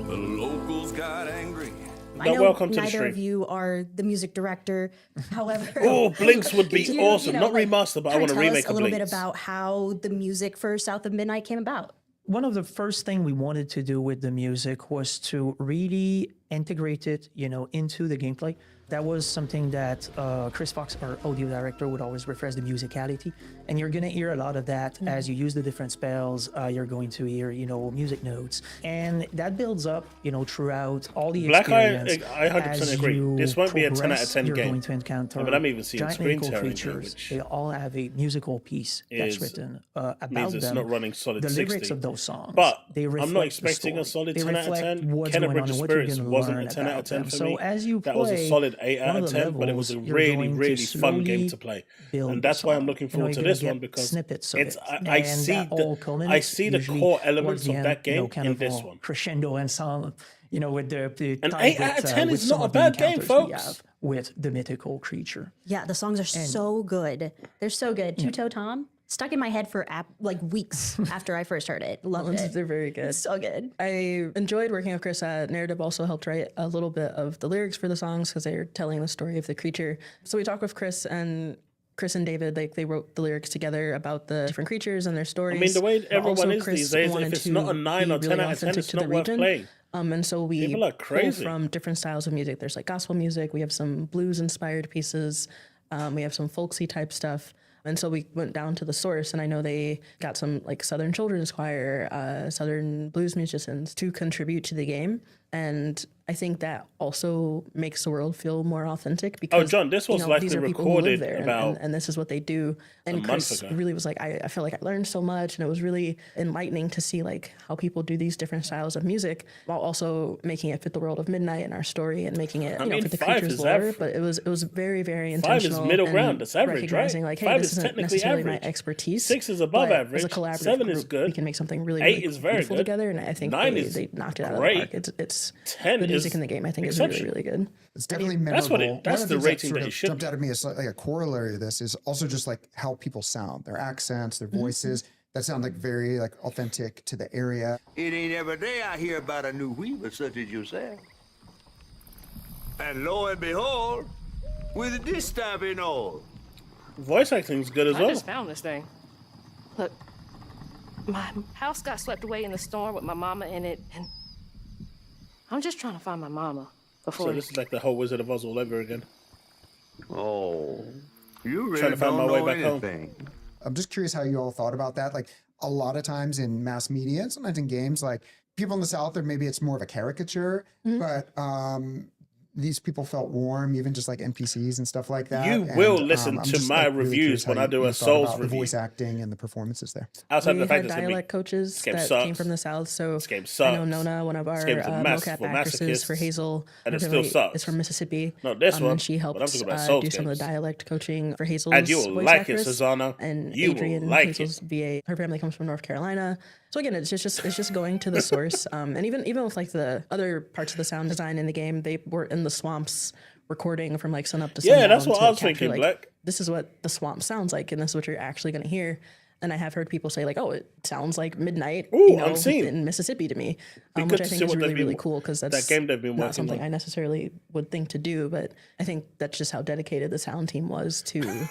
The locals got angry. I But know welcome to the neither stream. of you are the music director. However, Oh, Blinks would be could you, awesome. Not like, remastered, but I kinda want to tell remake us a little bit Blinks. about how the music for South of Midnight came about. One of the first thing we wanted to do with the music was to really integrate it, into the gameplay. That was something that Chris Fox, our audio director, would always refer as the musicality. And you're going to hear a lot of that as you use the different spells. You're going to hear, music notes. And that builds up, throughout all the experience. I 100% agree. This won't be a 10 out of 10 you're game. going to encounter I'm even seeing giant screen mythical tearing creatures. which They all have a musical piece that's written about means it's them. not running solid the 60. lyrics of those songs. But they I'm not reflect the expecting a story. solid They 10 out of reflect 10. what's Kenna going on Bridge of and what you're Spirits gonna wasn't a learn 10 out of about 10 them. for So me. as you That was a play solid 8 out one of of the 10, but it was a levels, you're really, going to really fun game slowly to play. build And the that's why I'm song. looking forward to you're this gonna one get because snippets of it's it. I And see that all the culminates the usually core towards elements the of end, that game kind in of this a one. crescendo and sound, with the An time 8 out of with, 10 with is some not a of the bad game, encounters we folks. have with the mythical creature. Yeah, the songs are so good. They're so good. Two-Toe Tom stuck in my head for weeks after I first heard it. Loved it. They're very good. It's so good. I enjoyed working with Chris. Narrative also helped write a little bit of the lyrics for the songs because they're telling the story of the creature. So we talked with Chris and David, they wrote the lyrics together about the different creatures and their stories. I mean, the way everyone also, is Chris these days, wanted if it's to not a 9 or be 10 really out of 10, authentic it's to not the worth region. playing. And so we People are pull crazy. from different styles of music. There's like gospel music. We have some blues-inspired pieces. We have some folksy type stuff. And so we went down to the source, and I know they got some like Southern Children's Choir, Southern blues musicians to contribute to the game. And I think that also makes the world feel more authentic because John, this was likely these are people who live recorded there, about and this is what they do. And Chris really was like, I feel like I learned so much, and it was really enlightening to see like how people do these different styles of music while also making it fit the world of Midnight and our story and making it fit the creature's lore. But it was very, very intentional. 5 is middle ground. That's average, recognizing right? like, hey, 5 this is isn't technically necessarily average. my expertise. 6 is above but average. As a collaborative 7 group, is good. we can make something really, 8 really is very beautiful good. together, and I think 9 they, is they knocked it out great. of the park. It's 10 the music is in the game. I think is exceptional. really, really good. It's definitely memorable. That's One the of things rating that that sort it of should jumped be. out at me as like a corollary of this is also just like how people sound, their accents, their voices that sound like very like authentic to the area. It ain't every day I hear about a new weaver such as yourself. And lo and behold, with this type and all. Voice acting's good as I well. just found this thing. Look, my house got swept away in the storm with my mama in it, and I'm just trying to find my mama before. So this is like the whole Wizard of Oz all over again. Oh, you really Trying to find my don't way know back home. anything. I'm just curious how you all thought about that. Like a lot of times in mass media and sometimes in games, like people in the South, or maybe it's more of a caricature, but these people felt warm, even just like NPCs and stuff like that. You will And, listen I'm to just, my like, really reviews curious how when I do you a thought Souls about the review. voice acting and the performances there. Outside We the fact had that it's gonna be dialect coaches game that sucks. came from the South. So This game I know sucks. Nona, one of our This game's a mess mocap for actresses for masochists, Hazel, and it her still family sucks. is from Mississippi. Not this one, And she but helped I'm talking about Souls do some of the games. dialect coaching for Hazel's And you will voice like it, actress. Susanna. And You will Adrian, like Hazel's VA, her family comes from North Carolina. So again, it's just going to the source. And even with like the other parts of the sound design in the game, they were in the swamps recording from like sun up to sundown. Yeah, that's what to I was capture, thinking, like, Black. This is what the swamp sounds like, and this is what you're actually going to hear. And I have heard people say like, "Oh, it sounds like Midnight, in Mississippi to me," which I think is really, really cool because that's that game they've been not working something on. I necessarily would think to do. But I think that's just how dedicated the sound team was to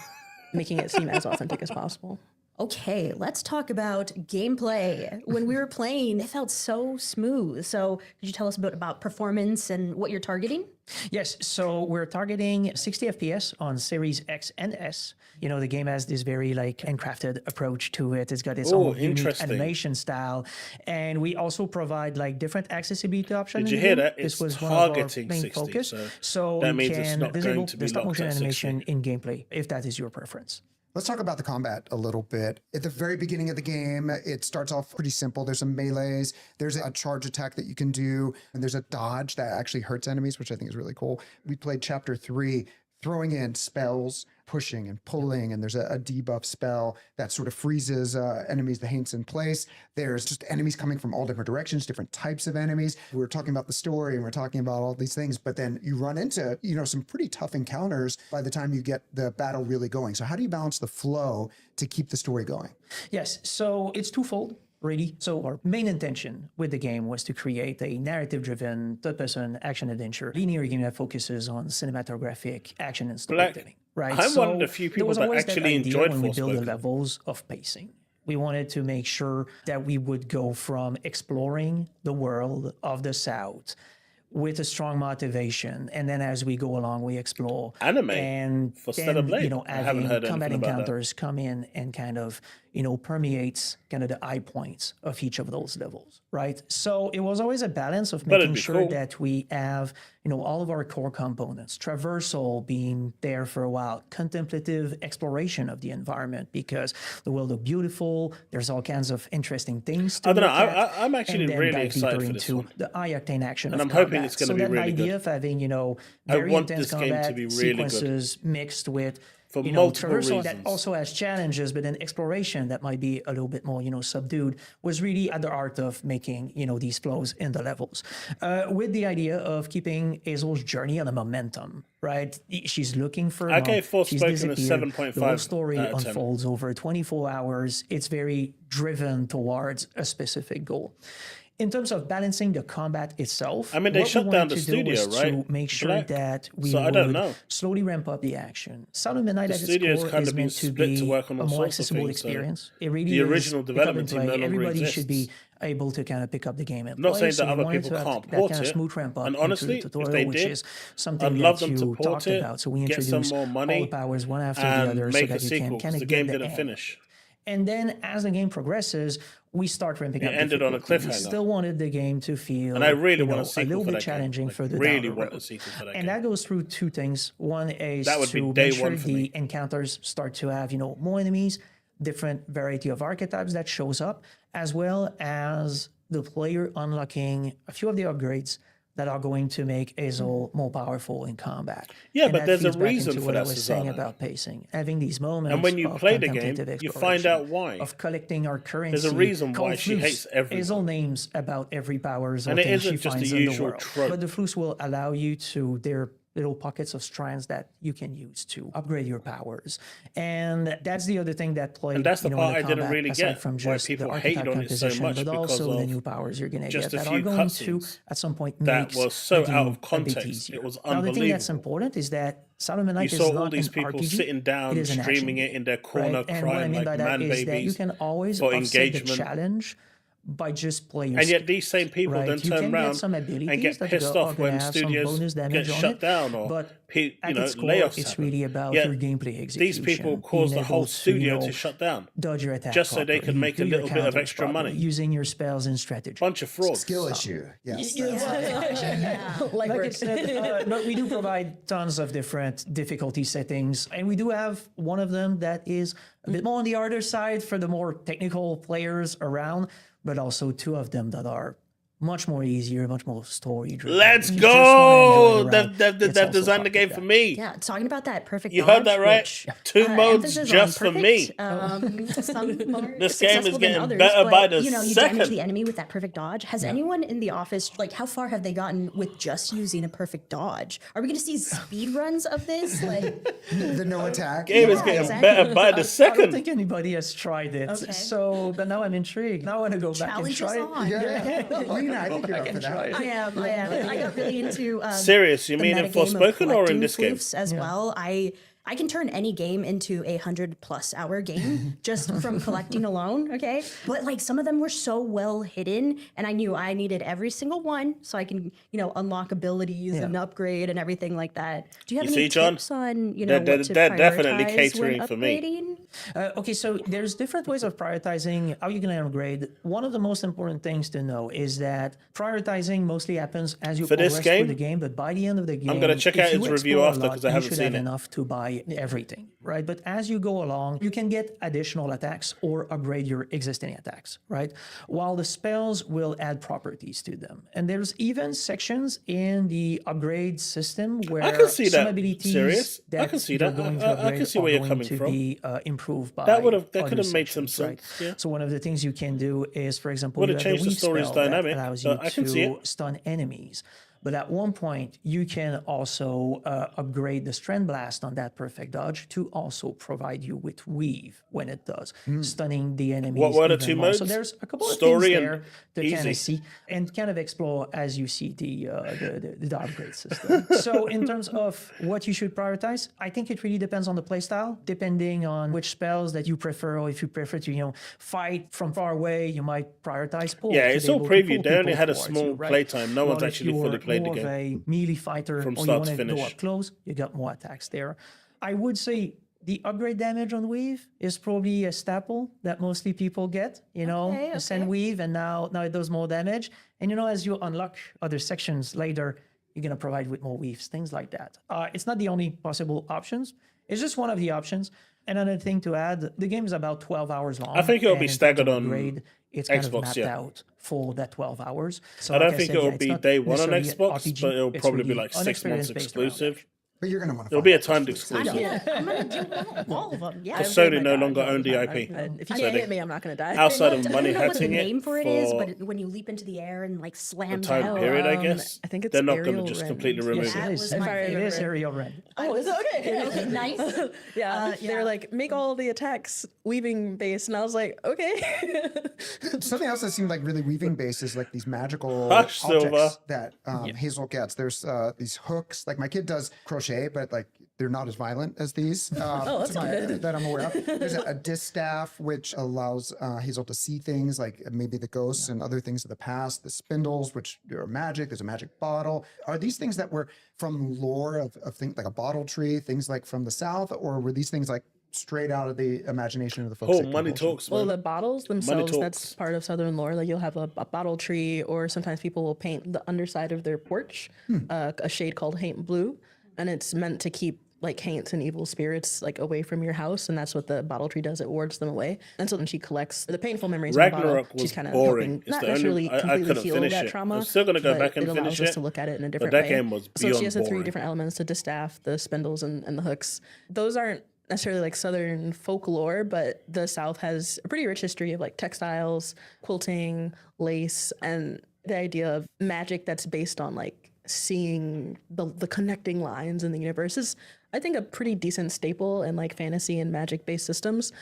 making it seem as authentic as possible. Okay, let's talk about gameplay. When we were playing, it felt so smooth. So could you tell us a bit about performance and what you're targeting? Yes, so we're targeting 60 FPS on Series X and S. You know, the game has this very like handcrafted approach to it. It's got its own unique interesting. animation style. And we also provide like different accessibility options. Did you in the hear game. that? This It's was one of our targeting main 60, focus. so that we means it's can not going disable to be the stop locked motion at 60. animation in gameplay, if that is your preference. Let's talk about the combat a little bit. At the very beginning of the game, it starts off pretty simple. There's some melees, there's a charge attack that you can do, and there's a dodge that actually hurts enemies, which I think is really cool. We played Chapter 3, throwing in spells, pushing and pulling, and there's a debuff spell that sort of freezes enemies, the hints in place. There's just enemies coming from all different directions, different types of enemies. We were talking about the story and we're talking about all these things, but then you run into, some pretty tough encounters by the time you get the battle really going. So how do you balance the flow to keep the story going? Yes, so it's twofold, really. So our main intention with the game was to create a narrative-driven, third-person action adventure, linear game that focuses on cinematographic action and storytelling. Right? I'm so one of the few there people was that always actually idea enjoyed when we built the Forspoken. levels of pacing. We wanted to make sure that we would go from exploring the world of the South with a strong motivation, and then as we go along, we explore. Anime and for then, Stellar Blade. you know, I haven't having heard combat anything about that. encounters come in and kind of, you know, permeates kind of the high points of each of those levels, right? So it was always a balance of making sure that we have, you know, all of our core components, traversal being there for a while, contemplative exploration of the environment because the world look beautiful. There's all kinds of interesting things to I don't know. look at, I'm actually and then really dive excited deeper for this into one. the high octane action And of I'm hoping combat. it's gonna so be that really idea good. of having, you know, I very want intense this game to combat be really good. sequences mixed with For you know, multiple traversal that reasons. also has challenges, but then exploration that might be a little bit more, you know, subdued was really at the heart of making, you know, these flows in the levels. With the idea of keeping Hazel's journey on a momentum, right? She's looking for I gave she's Forspoken a disappeared. 7.5 The whole story out of 10. unfolds over 24 hours. It's very driven towards a specific goal. In terms of balancing the combat itself, I mean, they what shut we down wanted the to do studio, was right? to make sure Black. that we So I would don't know. slowly ramp up the action. Sound of Midnight The at its studio's core kind is of been meant to split be to work on a all more sorts of accessible things, so experience. It really the is original pick up development and team no play. longer Everybody should be exists. able to kind of pick up the game and I'm not play. saying So that we other wanted people to have can't that port kind of it. smooth ramp up And into honestly, the if tutorial, they which did, is something I'd love that them to you port talked it, about. So we get some introduced more all money, the powers one after the and other so make a that you can sequel kind because of the get game the didn't hang. finish. And then as the game progresses, we start ramping up. It ended on a difficulty. We cliffhanger. still wanted the game to feel, And I really you want know, a sequel little for bit that game. challenging Like, for the really down the want a road. sequel for that And game. that goes through two things. One is That would be to day make sure one for the me. encounters start to have, you know, more enemies, different variety of archetypes that shows up, as well as the player unlocking a few of the upgrades that are going to make Hazel more powerful in combat. Yeah, And but that there's a feeds back reason into for what I that, was saying Susanna. about pacing, having these moments. And when you of play the game, contemplative you find exploration, out why. of collecting our currency. There's a reason why called she flus. hates everyone. Hazel names about every powers or And it thing isn't she just finds the in the usual world. trope. But the flus will allow you to, they're little pockets of strands that you can use to upgrade your powers. And that's the other thing that played, And that's the you know, in part I didn't combat, really aside get, from why just people the hated archetype on it so composition, much but because also the of new powers you're going to just get a that few are going to, cutscenes at some point, that makes was so the out game of a bit context. easier. It was Now, the thing that's unbelievable. important is that Sound of Midnight You is saw not all these an people RPG, sitting down, it is an streaming action it in their game, corner, right? And what I crying mean like by that man is that you babies can always for offset the engagement. challenge by just playing your And yet skill, these same people right? then You turn can get around some and abilities get that pissed are off gonna when have some studios bonus get damage on shut it, down or but you at know its core, layoffs it's happen. really about Yet your gameplay execution. these people caused the being whole able to, studio you know, to shut down dodge your attack just so they could properly, make a do your little bit of counters extra properly, money. using your spells and strategy. Bunch of frauds. Skill issue. Yes. Like I said, but we do provide tons of different difficulty settings, and we do have one of them that is a bit more on the harder side for the more technical players around, but also two of them that are much more easier, much more story driven. Let's If you just wanna go! enjoy the ride, They've it's also designed the fucking game that. for me. Yeah, talking about that perfect You dodge, heard that right? which, 2 modes emphasis just on for me. perfect, some more This game is successful than getting others, better but, by the you damage second. the enemy with that perfect dodge. Has anyone in the office, like, how far have they gotten with just using a perfect dodge? Are we going to see speed runs of this? Like, The no attack. Game is getting better by the I don't second. think anybody has tried it. Okay. So, but now I'm intrigued. Now I want to go back and challenge try is it. on. Yeah. Lena, I think you're up for that. I am. I got really into Serious? You the mean in metagame of Forspoken or in collecting this game? floofs as well. I can turn any game into a 100+ hour game just from collecting alone, okay? But like some of them were so well hidden, and I knew I needed every single one so I can, unlock abilities and upgrade and everything like that. Do you have You any see, John? tips on, They're- what to they're definitely prioritize catering when for me. upgrading? Okay, so there's different ways of prioritizing how you're going to upgrade. One of the most important things to know is that prioritizing mostly happens as you For this progress game, through the game, but by the end of the game, I'm gonna check if out you its review explore a after, lot, 'cause I you haven't should seen have it. enough to buy everything, right? But as you go along, you can get additional attacks or upgrade your existing attacks, right? While the spells will add properties to them. And there's even sections in the upgrade system where I can see some that. abilities Serious? I that can see you're that. going to I upgrade can see where are you're going coming to from. be improved by That could other have made some sections, right? sense. Yeah. So one of the things you can do is, for example, Would you have have changed the weave story's spell that dynamic, allows you but I can see to it. stun enemies. But at one point, you can also upgrade the Strand Blast on that perfect dodge to also provide you with weave when it does, stunning the enemies. What were the even two more. So modes? there's a couple of Story things and there to kind easy. of see and kind of explore as you see the upgrade system. So in terms of what you should prioritize, I think it really depends on the playstyle, depending on which spells that you prefer, or if you prefer to, fight from far away, you might prioritize pull. Yeah, to it's be all able to preview. pull They only people had a towards small you, right? playtime. No one's While if actually you're fully played the more of game. a melee fighter From or you start want to to go finish. up close, you got more attacks there. I would say the upgrade damage on Weave is probably a staple that mostly people get. You know, you send Weave and now it does more damage. And you know, as you unlock other sections later, you're gonna provide with more Weaves, things like that. It's not the only possible options. It's just one of the options. And another thing to add, the game is about 12 hours long. I think it'll be and in terms staggered of on upgrade, it's kind Xbox, of mapped yeah. out for that 12 hours. So I don't like think said, it'll it's be not day one on necessarily an Xbox, RPG, but it'll it's probably be really like an 6 months experience based around exclusive. But you're going to want to It'll be a timed exclusive. Yeah, I'm gonna do all of them. Yeah. Because Sony no longer own the IP. If you So can't they- hit me, I'm not gonna die. Outside of I money don't know what the hacking it name for it is, for but when you leap into the air and like the slam time down. period, I guess, I think it's they're not going to aerial just rend. completely remove Yes, it. That it is. was If my I It is remember. aerial red. Oh, is it okay? Okay, nice. Yeah, yeah. they're like, make all the attacks weaving based, and I was like, okay. Something else that seemed like really weaving based is like these magical Hush, Silva. objects that Hazel gets. There's these hooks. Like my kid does crochet, but like they're not as violent as these. that's good. That I'm aware of. There's a distaff which allows Hazel to see things like maybe the ghosts and other things of the past. The spindles, which are magic. There's a magic bottle. Are these things that were from lore of things like a bottle tree, things like from the South, or were these things like straight out of the imagination of the folks? Oh, at money Compulsion? talks, Well, man. the bottles themselves, talks. that's part of Southern lore. Like you'll have a bottle tree, or sometimes people will paint the underside of their porch a shade called haint blue, and it's meant to keep like haints and evil spirits like away from your house, and that's what the bottle tree does. It wards them away. And so when she collects the painful memories in the bottle, Ragnarok was she's kind of boring. helping It's not the only- necessarily I completely couldn't heal finish that it. trauma. I'm still gonna go but back and it allows finish us it, to look at it in a but different that way. game was So she beyond has the three boring. different elements: the distaff, the spindles, and the hooks. Those aren't necessarily like Southern folklore, but the South has a pretty rich history of like textiles, quilting, lace, and the idea of magic that's based on like seeing the connecting lines in the universe is, I think, a pretty decent staple in like fantasy and magic based systems.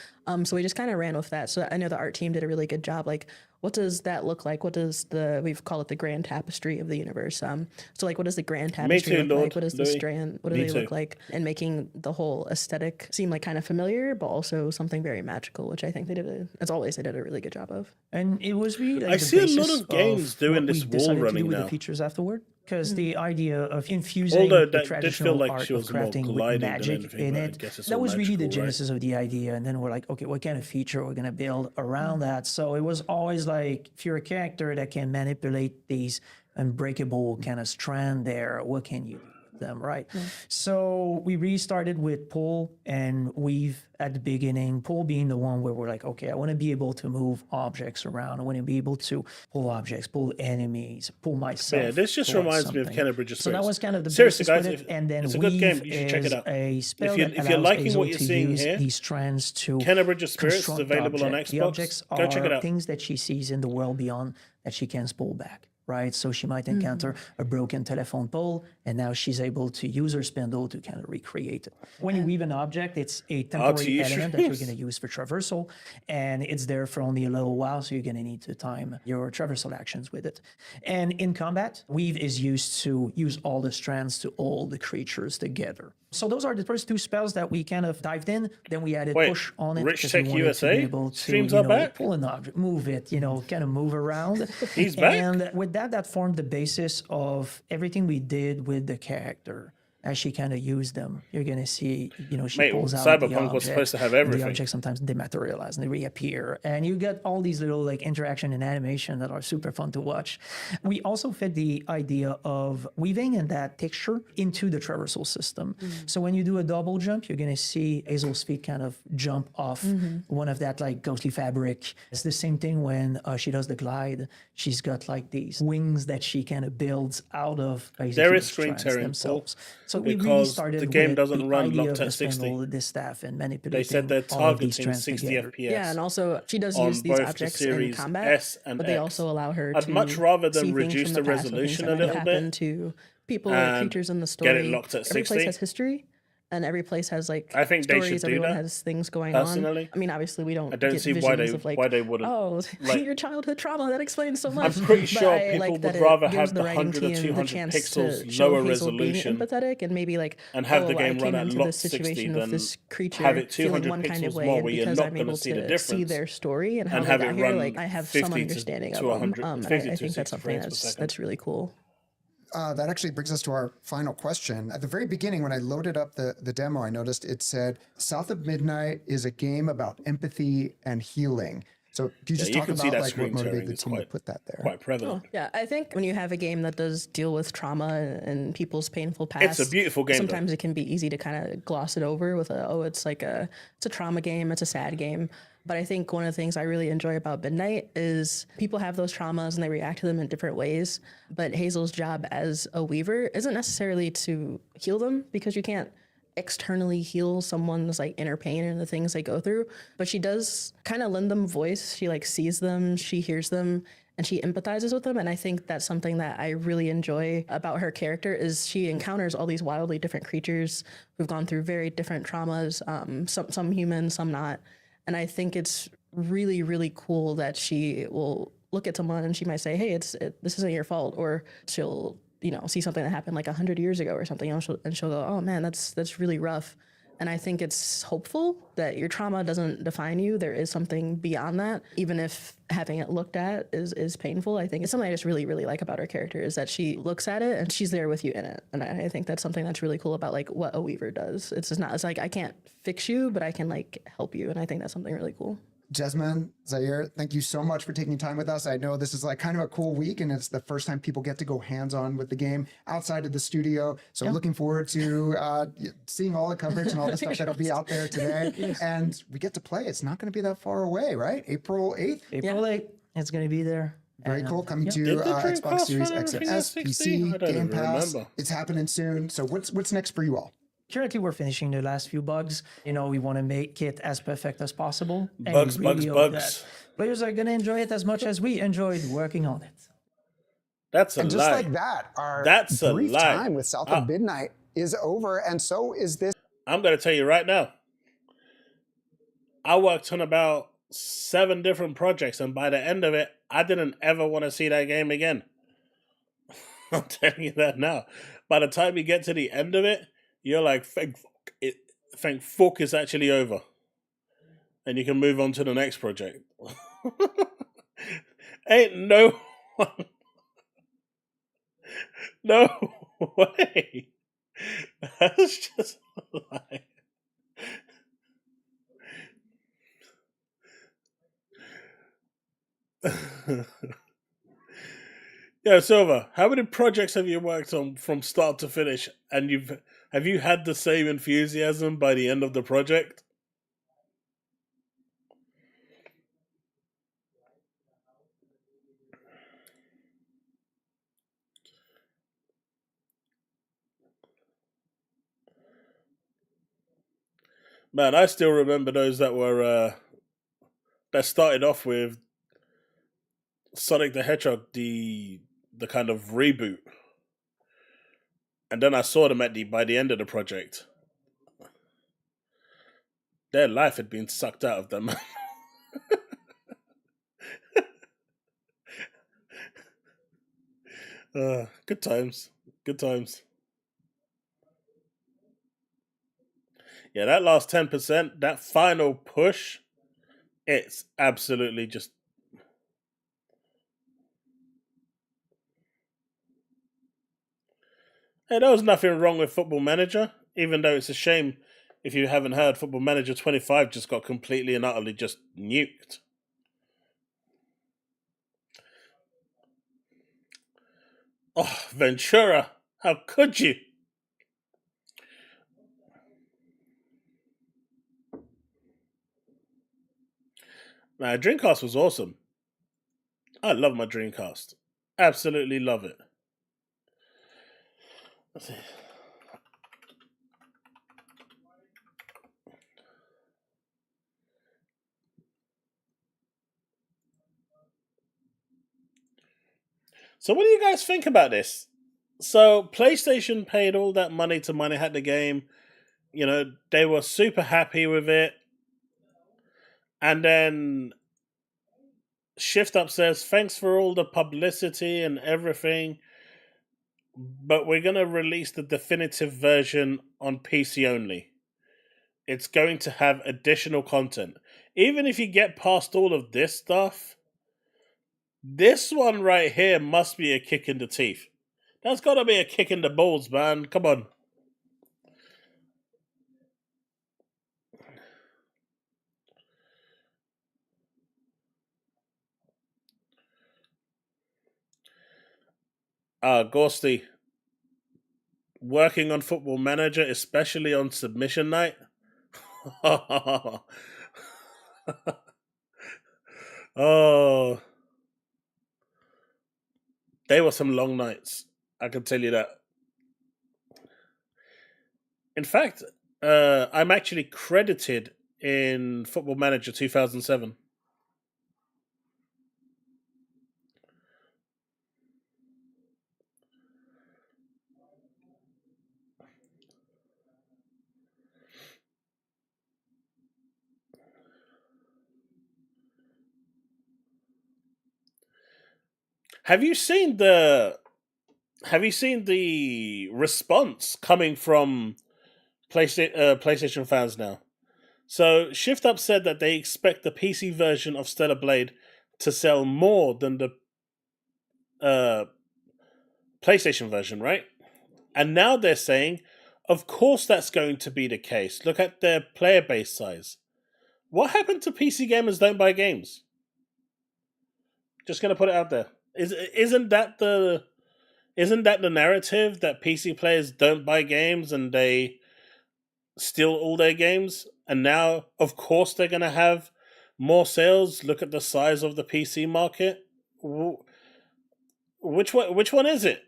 So we just kind of ran with that. So I know the art team did a really good job. Like, what does that look like? What does we've called it the grand tapestry of the universe. So like, what does the grand tapestry too, look Lord like? What does the Louis. strand, what do Me they too. look like? And making the whole aesthetic seem like kind of familiar, but also something very magical, which I think they did, as always, they did a really good job of. And it was really like I the see a lot basis of games doing what this we wall decided to running do with now. the features afterward. Because the idea of infusing Although the that did traditional feel like art she of was more crafting with gliding than magic anything, in but I it, guess it's that all was really the magical, right? genesis of the idea. And then we're like, okay, what kind of feature we're going to build around that? So it was always like, if you're a character that can manipulate these unbreakable kind of strand there, what can you do with them, right? So we really started with pull and weave at the beginning, pull being the one where we're like, okay, I want to be able to move objects around. I want to be able to pull objects, pull enemies, pull myself. Yeah, this just towards reminds me of something. Kenna Bridges So that Spirits. was kind of the Seriously, basis guys, with it. And then it's a good weave game. You should check is it out. a spell If you're that allows liking Hazel what you're to seeing use here, these strands to Kenna Bridges Spirits is construct available on object. The Xbox. objects Go check it are out. things that she sees in the world beyond that she can pull back. Right, so she might encounter a broken telephone pole, and now she's able to use her spindle to kind of recreate it. When you weave an object, it's a temporary use element that you're yours. going to use for traversal, and it's there for only a little while, so you're going to need to time your traversal actions with it. And in combat, weave is used to use all the strands to hold the creatures together. So those are the first two spells that we kind of dived in. Then we added Wait, push on it Rich because Tech we wanted to USA? be able to Streams are back? pull an object, move it, kind of move around. He's back? And with that formed the basis of everything we did with the character. As she kind of used them, you're going to see, she Mate, pulls out Cyberpunk the was object, supposed to have and everything. the objects sometimes dematerialize and they reappear. And you get all these little like interaction and animation that are super fun to watch. We also fit the idea of weaving and that texture into the traversal system. So when you do a double jump, you're going to see Hazel's feet kind of jump off one of that like ghostly fabric. It's the same thing when she does the glide. She's got like these wings that she kind of builds out of basically There is the screen strands tearing, themselves. So we really because started the game with doesn't the run idea locked of at 60. spindle, the distaff, and manipulating They said they're all of these targeting strands 60 together. FPS. Yeah, and also she does on use these both the objects in Series combat, S and but they X. also allow her I'd to much rather them see things reduce from the past, or things resolution that a might little have bit happened to people or and creatures in the story. get it locked at Every 60. place has history. And every place has like I think they should stories. do Everyone that, has things going personally. on. I mean, obviously, we don't. I don't get see why visions they of, like, why they wouldn't. Oh, Like, your childhood trauma that explains so much. I'm pretty But sure I people like would that rather it gives have the the writing 100 or team the 200 chance pixels to show lower Hazel being resolution empathetic and maybe like, and have the oh, game I run came at into locked this 60 situation than of this creature have it feeling 200 one kind of pixels way, more and where you're because not I'm gonna able see the to see difference their story and how and they have got it here, run like I have 50 some to understanding of 200 them. 50 I to think that's 60 something frames per that's second. really cool. that actually brings us to our final question. At the very beginning, when I loaded up the demo, I noticed it said, South of Midnight is a game about empathy and healing. So can you just talk about like what motivated the team to put that there? Quite prevalent. Yeah, I think when you have a game that does deal with trauma and people's painful past, it's a beautiful game. Sometimes it can be easy to kind of gloss it over with it's a trauma game, it's a sad game. But I think one of the things I really enjoy about Midnight is people have those traumas and they react to them in different ways. But Hazel's job as a weaver isn't necessarily to heal them, because you can't externally heal someone's like inner pain and the things they go through, but she does kind of lend them voice. She like sees them, she hears them, and she empathizes with them. And I think that's something that I really enjoy about her character is she encounters all these wildly different creatures who've gone through very different traumas, some human, some not. And I think it's really, really cool that she will look at someone and she might say, hey, this isn't your fault, or she'll see something that happened like 100 years ago or something, and she'll go, oh man, that's really rough. And I think it's hopeful that your trauma doesn't define you. There is something beyond that, even if having it looked at is painful. I think it's something I just really, really like about her character is that she looks at it and she's there with you in it. And I think that's something that's really cool about like what a weaver does. It's like, I can't fix you, but I can like help you. And I think that's something really cool. Jessamine, Zaire, thank you so much for taking time with us. I know this is like kind of a cool week, and it's the first time people get to go hands-on with the game outside of the studio. So looking forward to seeing all the coverage and all the stuff that'll be out there today. Yes. And we get to play. It's not going to be that far away, right? April 8th? April 8th. It's going to be there. Very cool. Coming to Xbox Series X and S, PC, Game Pass. Remember. It's happening soon. So what's next for you all? Currently, we're finishing the last few bugs. We want to make it as perfect as possible. Bugs. Players are going to enjoy it as much as we enjoyed working on it. That's a and lie. just like that, our brief time with South of Midnight is over, and so is this. I'm going to tell you right now. I worked on about 7 different projects, and by the end of it, I didn't ever want to see that game again. I'm telling you that now. By the time you get to the end of it, you're like, thank fuck it's actually over. And you can move on to the next project. Ain't no one. No way. That's just a lie. Yeah, Silva, how many projects have you worked on from start to finish, and have you had the same enthusiasm by the end of the project? Man, I still remember those that were that started off with Sonic the Hedgehog, the kind of reboot, and then I saw them by the end of the project. Their life had been sucked out of them. Good times. Good times. Yeah, that last 10%, that final push, it's absolutely just... Hey, there was nothing wrong with Football Manager, even though it's a shame if you haven't heard, Football Manager 25 just got completely and utterly just nuked. Oh, Ventura, how could you? My Dreamcast was awesome. I love my Dreamcast. Absolutely love it. Let's see. So what do you guys think about this? So PlayStation paid all that money to Money Hack the Game. You know, they were super happy with it. And then Shift Up says, thanks for all the publicity and everything, but we're going to release the definitive version on PC only. It's going to have additional content. Even if you get past all of this stuff, this one right here must be a kick in the teeth. That's got to be a kick in the balls, man. Come on. Gorsty. Working on Football Manager, especially on submission night. Oh. They were some long nights. I can tell you that. In fact, I'm actually credited in Football Manager 2007. Have you seen the response coming from PlayStation fans now? So Shift Up said that they expect the PC version of Stellar Blade to sell more than the PlayStation version, right? And now they're saying, of course that's going to be the case. Look at their player base size. What happened to PC gamers don't buy games? Just gonna put it out there. Isn't that the narrative that PC players don't buy games and they steal all their games? And now, of course, they're gonna have more sales. Look at the size of the PC market. Which one is it?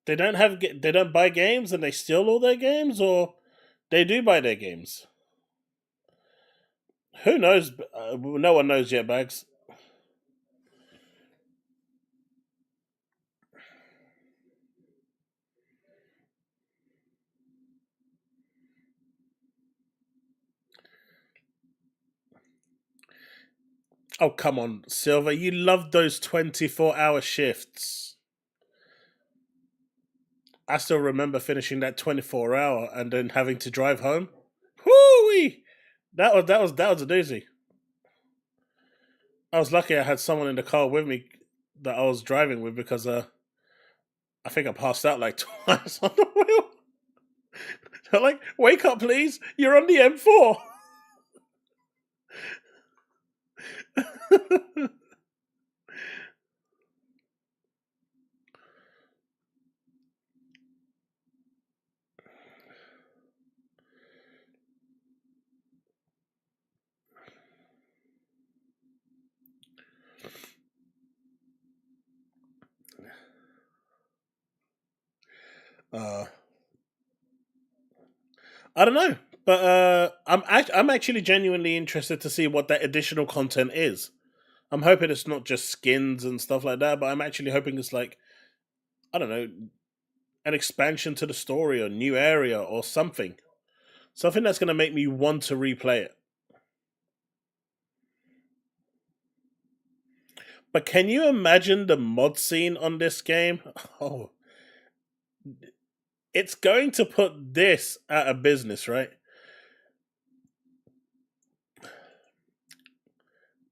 They don't buy games and they steal all their games, or they do buy their games? Who knows? No one knows yet, Bags. Oh, come on, Silver. You loved those 24-hour shifts. I still remember finishing that 24-hour and then having to drive home. Whoo-wee! That was a doozy. I was lucky I had someone in the car with me that I was driving with, because I think I passed out like twice on the wheel. They're like, wake up, please. You're on the M4. I don't know, but I'm actually genuinely interested to see what that additional content is. I'm hoping it's not just skins and stuff like that, but I'm actually hoping it's like, I don't know, an expansion to the story, or new area, or something. Something that's going to make me want to replay it. But can you imagine the mod scene on this game? Oh, it's going to put this out of business, right?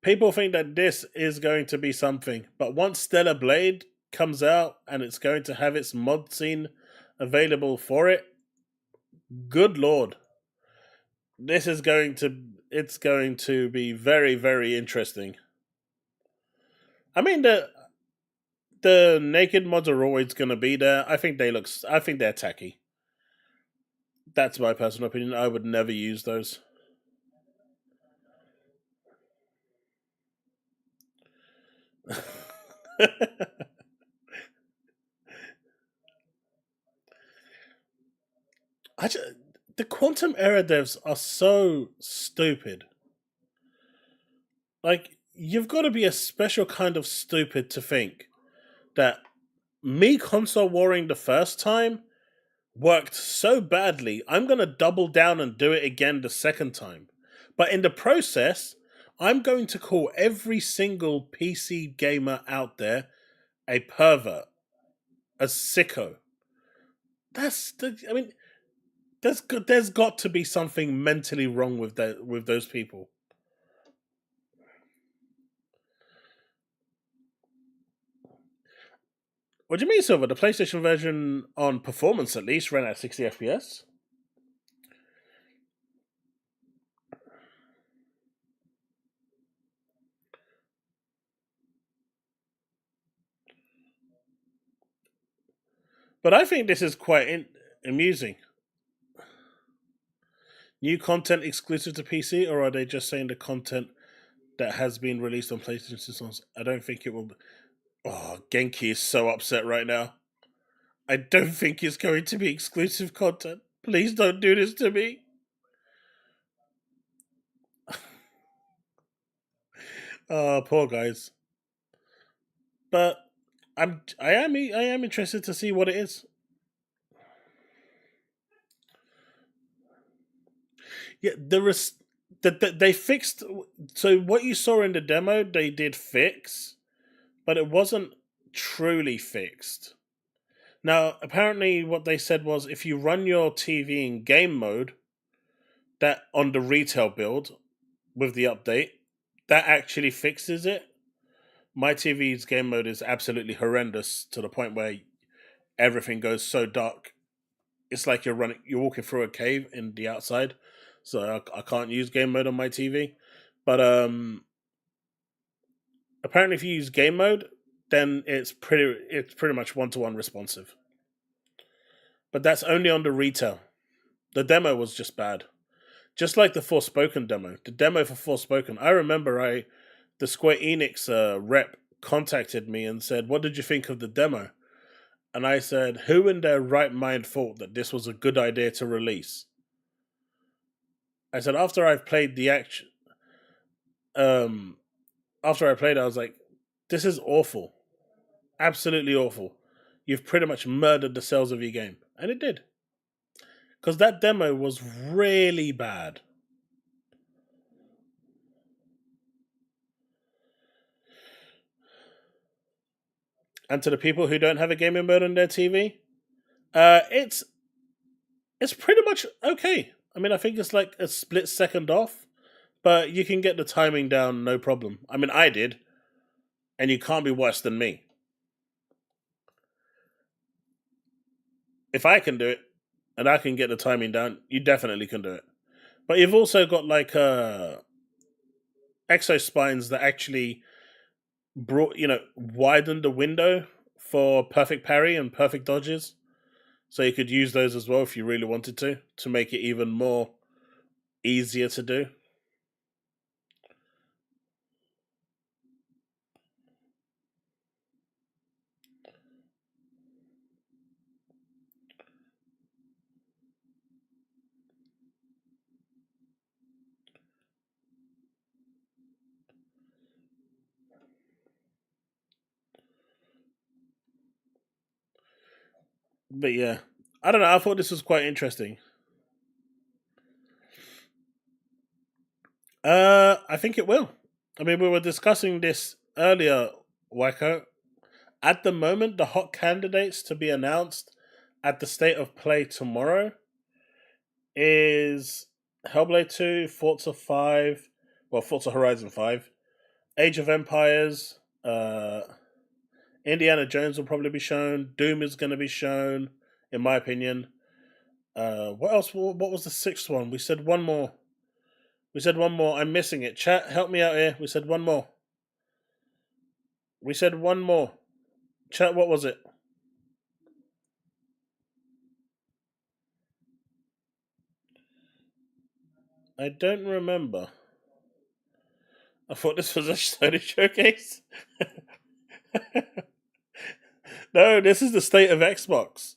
People think that this is going to be something, but once Stellar Blade comes out and it's going to have its mod scene available for it, good lord, it's going to be very, very interesting. I mean, the naked mods are always going to be there. I think they're tacky. That's my personal opinion. I would never use those. The Quantum Era devs are so stupid. Like, you've got to be a special kind of stupid to think that me console warring the first time worked so badly, I'm going to double down and do it again the second time. But in the process, I'm going to call every single PC gamer out there a pervert, a sicko. There's got to be something mentally wrong with those people. What do you mean, Silver? The PlayStation version on performance at least ran at 60 FPS. But I think this is quite amusing. New content exclusive to PC, or are they just saying the content that has been released on PlayStation systems? I don't think it will. Oh, Genki is so upset right now. I don't think it's going to be exclusive content. Please don't do this to me. Oh, poor guys. But I am interested to see what it is. Yeah, they fixed. So what you saw in the demo, they did fix, but it wasn't truly fixed. Now, apparently, what they said was if you run your TV in game mode, that on the retail build with the update, that actually fixes it. My TV's game mode is absolutely horrendous to the point where everything goes so dark. It's like you're walking through a cave in the outside. So I can't use game mode on my TV. But apparently if you use game mode, then it's pretty much one-to-one responsive. But that's only on the retail. The demo was just bad. Just like the Forspoken demo. The demo for Forspoken. I remember the Square Enix rep contacted me and said, "What did you think of the demo?" And I said, who in their right mind thought that this was a good idea to release? I said, after I've played the action, after I played it, I was like, this is awful. Absolutely awful. You've pretty much murdered the sales of your game. And it did. Because that demo was really bad. And to the people who don't have a gaming mode on their TV, it's pretty much okay. I mean, I think it's like a split second off, but you can get the timing down no problem. I mean, I did, and you can't be worse than me. If I can do it, and I can get the timing down, you definitely can do it. But you've also got like exo spines that actually widened the window for perfect parry and perfect dodges. So you could use those as well if you really wanted to make it even more easier to do. But yeah, I don't know. I thought this was quite interesting. I think it will. I mean, we were discussing this earlier, Wacko. At the moment, the hot candidates to be announced at the State of Play tomorrow is Hellblade 2, Forza 5, Forza Horizon 5, Age of Empires, Indiana Jones will probably be shown. Doom is going to be shown, in my opinion. What else? What was the sixth one? We said one more. I'm missing it. Chat, help me out here. We said one more. Chat, what was it? I don't remember. I thought this was a Sony showcase. No, this is the state of Xbox.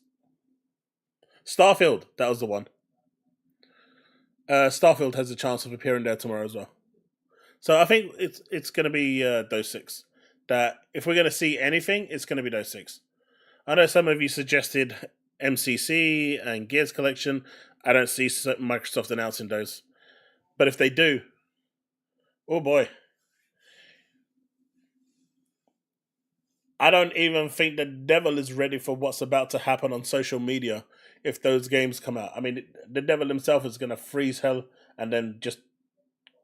Starfield, that was the one. Starfield has a chance of appearing there tomorrow as well. So I think it's going to be those six. That if we're going to see anything, it's going to be those six. I know some of you suggested MCC and Gears Collection. I don't see Microsoft announcing those. But if they do, oh boy. I don't even think the devil is ready for what's about to happen on social media if those games come out. I mean, the devil himself is going to freeze hell and then just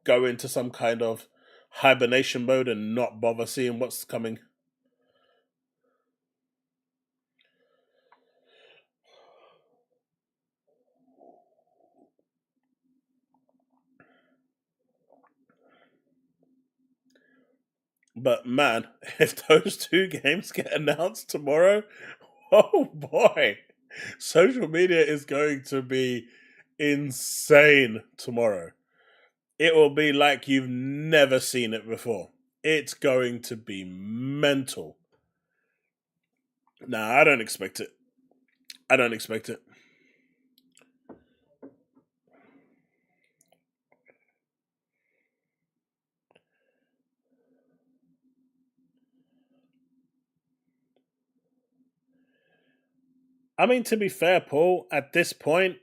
go into some kind of hibernation mode and not bother seeing what's coming. But man, if those two games get announced tomorrow, oh boy, social media is going to be insane tomorrow. It will be like you've never seen it before. It's going to be mental. Nah, I don't expect it. I don't expect it. I mean, to be fair, Paul, at this point,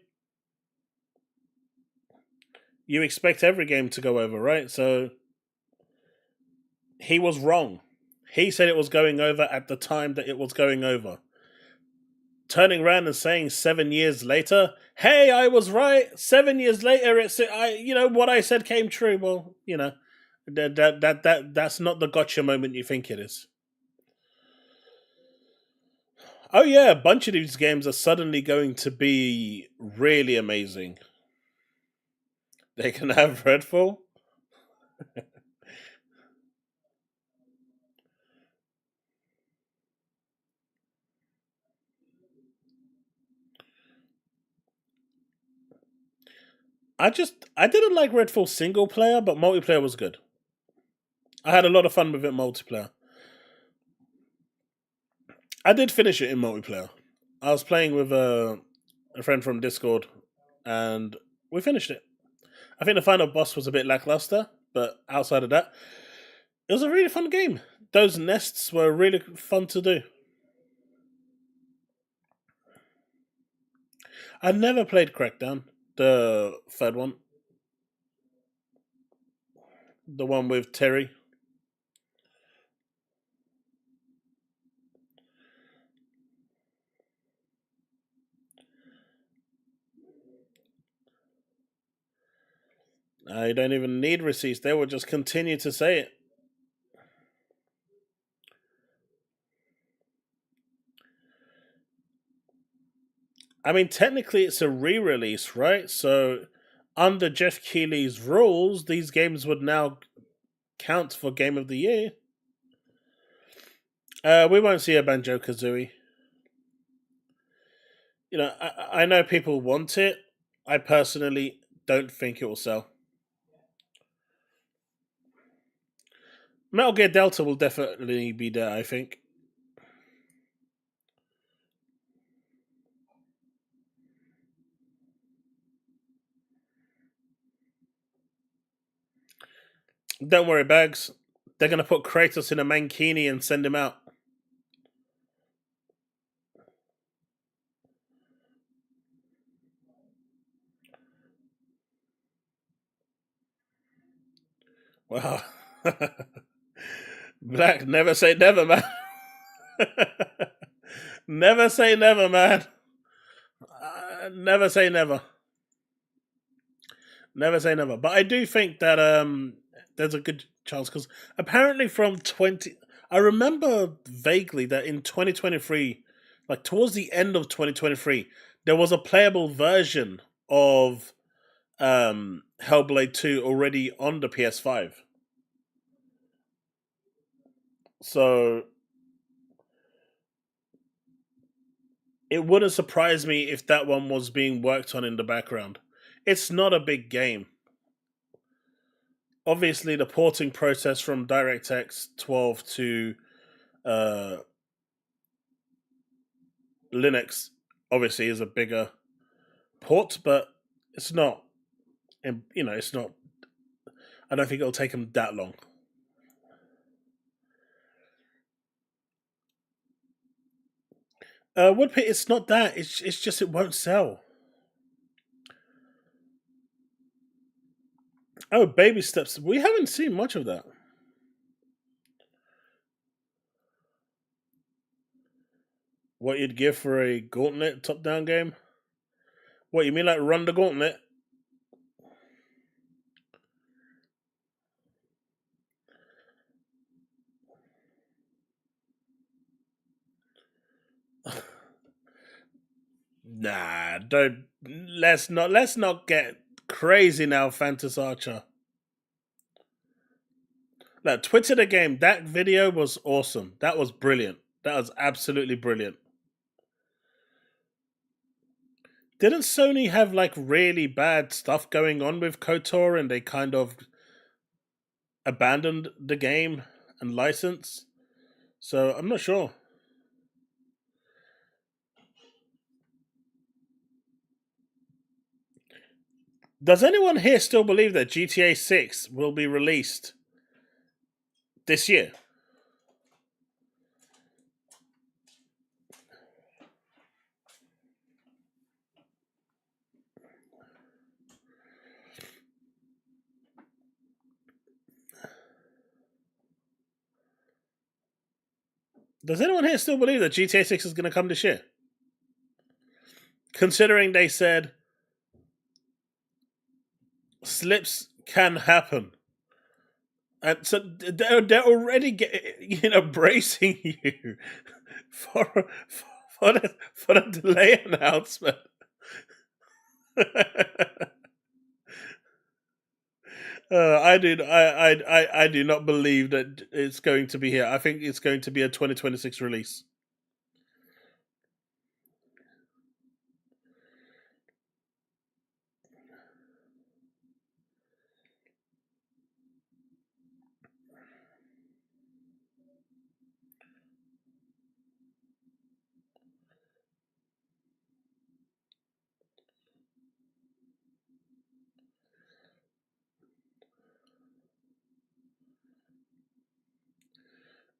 you expect every game to go over, right? So he was wrong. He said it was going over at the time that it was going over. Turning around and saying 7 years later, hey, I was right. 7 years later, what I said came true. Well, that's not the gotcha moment you think it is. Oh yeah, a bunch of these games are suddenly going to be really amazing. They can have Redfall. I didn't like Redfall single player, but multiplayer was good. I had a lot of fun with it multiplayer. I did finish it in multiplayer. I was playing with a friend from Discord, and we finished it. I think the final boss was a bit lackluster, but outside of that, it was a really fun game. Those nests were really fun to do. I never played Crackdown, the third one. The one with Terry. I don't even need receipts. They will just continue to say it. I mean, technically it's a re-release, right? So under Jeff Keighley's rules, these games would now count for Game of the Year. We won't see a Banjo-Kazooie. I know people want it. I personally don't think it will sell. Metal Gear Delta will definitely be there, I think. Don't worry, Bags. They're going to put Kratos in a mankini and send him out. Wow. Black, never say never, man. Never say never, man. Never say never. Never say never. But I do think that there's a good chance, because apparently I remember vaguely that in 2023, like towards the end of 2023, there was a playable version of Hellblade 2 already on the PS5. So it wouldn't surprise me if that one was being worked on in the background. It's not a big game. Obviously, the porting process from DirectX 12 to Linux obviously is a bigger port, but it's not. It's not. I don't think it'll take them that long. Woodpit, it's not that. It's just it won't sell. Oh, baby steps. We haven't seen much of that. What you'd give for a Gauntlet top-down game? What, you mean like Run the Gauntlet? Nah, don't. Let's not get crazy now, Phantas Archer. Like, Twitter the game, that video was awesome. That was brilliant. That was absolutely brilliant. Didn't Sony have like really bad stuff going on with KOTOR and they kind of abandoned the game and license? So I'm not sure. Does anyone here still believe that GTA 6 will be released this year? Does anyone here still believe that GTA 6 is going to come this year? Considering they said slips can happen. And so they're already bracing you for the delay announcement. I do not believe that it's going to be here. I think it's going to be a 2026 release.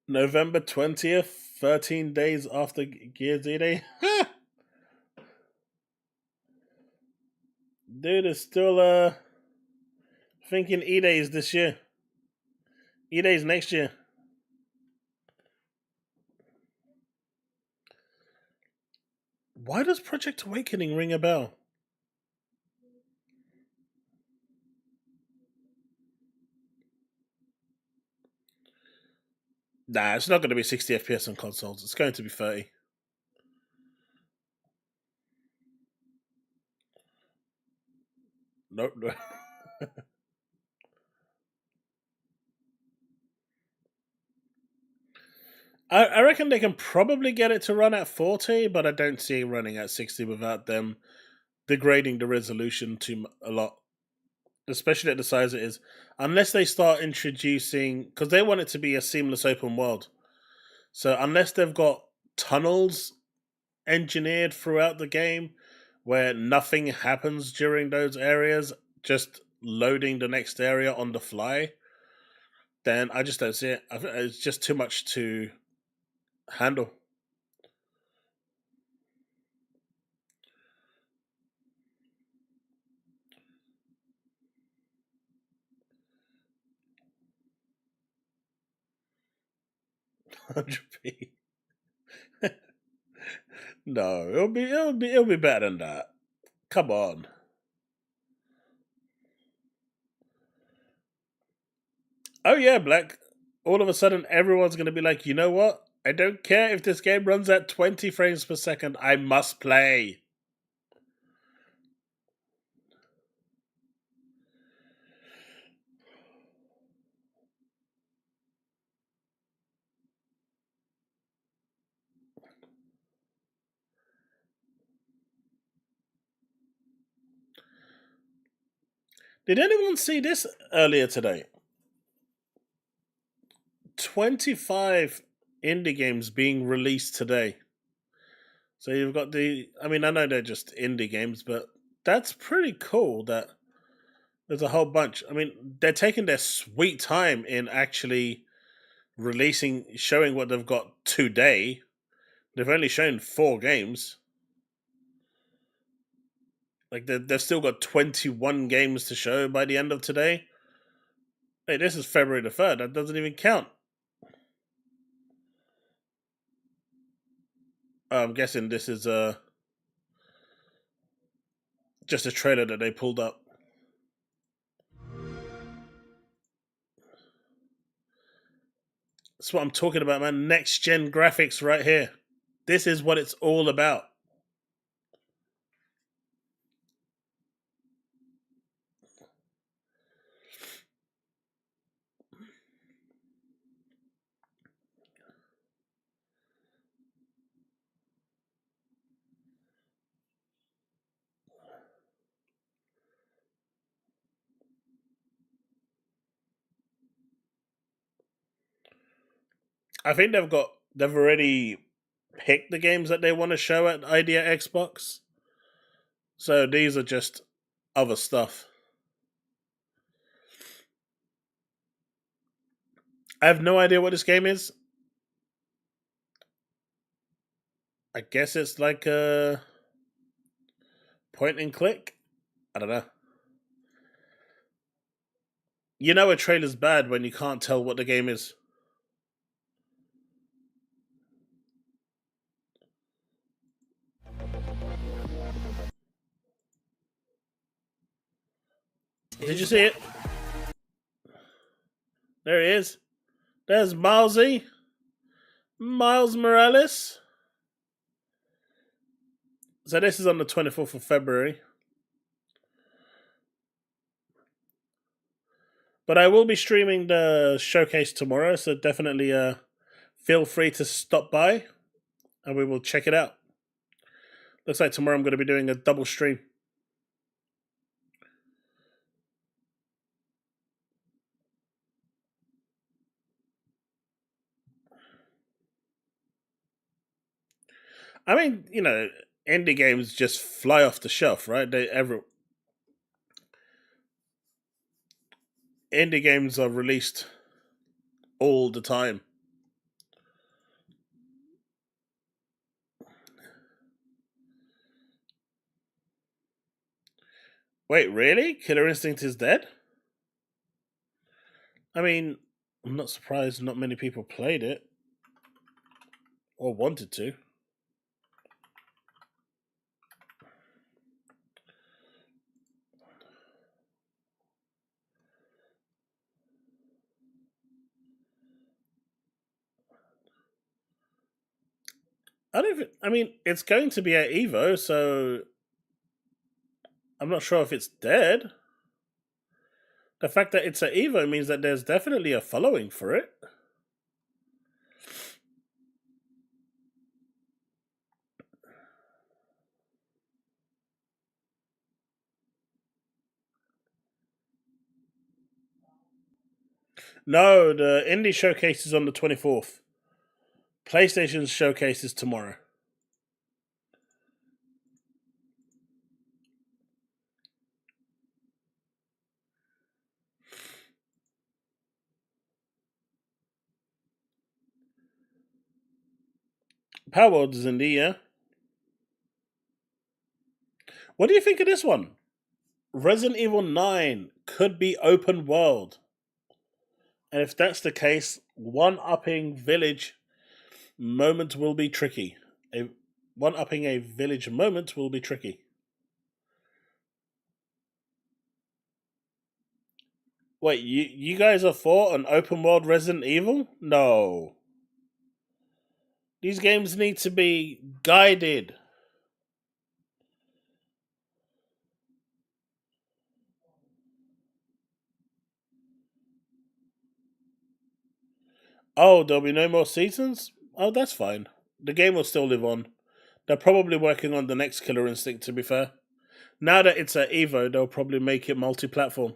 November 20th, 13 days after Gears E-Day. Dude is still thinking E-Day is this year. E-Day is next year. Why does Project Awakening ring a bell? Nah, it's not going to be 60 FPS on consoles. It's going to be 30. Nope. I reckon they can probably get it to run at 40, but I don't see it running at 60 without them degrading the resolution a lot. Especially at the size it is. Unless they start introducing... Because they want it to be a seamless open world. So unless they've got tunnels engineered throughout the game where nothing happens during those areas, just loading the next area on the fly, then I just don't see it. It's just too much to handle. $100p. No, it'll be better than that. Come on. Oh yeah, Black. All of a sudden, everyone's going to be like, you know what? I don't care if this game runs at 20 frames per second. I must play. Did anyone see this earlier today? 25 indie games being released today. So you've got I know they're just indie games, but that's pretty cool that there's a whole bunch. I mean, they're taking their sweet time in actually showing what they've got today. They've only shown 4 games. Like, they've still got 21 games to show by the end of today. Hey, this is February the 3rd. That doesn't even count. I'm guessing this is just a trailer that they pulled up. That's what I'm talking about, man. Next gen graphics right here. This is what it's all about. I think they've already picked the games that they want to show at Idea Xbox. So these are just other stuff. I have no idea what this game is. I guess it's like a point and click. I don't know. You know a trailer's bad when you can't tell what the game is. Did you see it? There he is. There's Milesy. Miles Morales. So this is on the 24th of February. But I will be streaming the showcase tomorrow, so definitely feel free to stop by and we will check it out. Looks like tomorrow I'm going to be doing a double stream. I mean, you know, indie games just fly off the shelf, right? Indie games are released all the time. Wait, really? Killer Instinct is dead? I mean, I'm not surprised not many people played it. Or wanted to. I mean, it's going to be at Evo, so I'm not sure if it's dead. The fact that it's at Evo means that there's definitely a following for it. No, the indie showcase is on the 24th. PlayStation's showcase is tomorrow. Powerboss is indie, yeah. What do you think of this one? Resident Evil 9 could be open world. And if that's the case, one-upping village moment will be tricky. One-upping a village moment will be tricky. Wait, you guys are for an open world Resident Evil? No. These games need to be guided. Oh, there'll be no more seasons? Oh, that's fine. The game will still live on. They're probably working on the next Killer Instinct, to be fair. Now that it's at Evo, they'll probably make it multi-platform.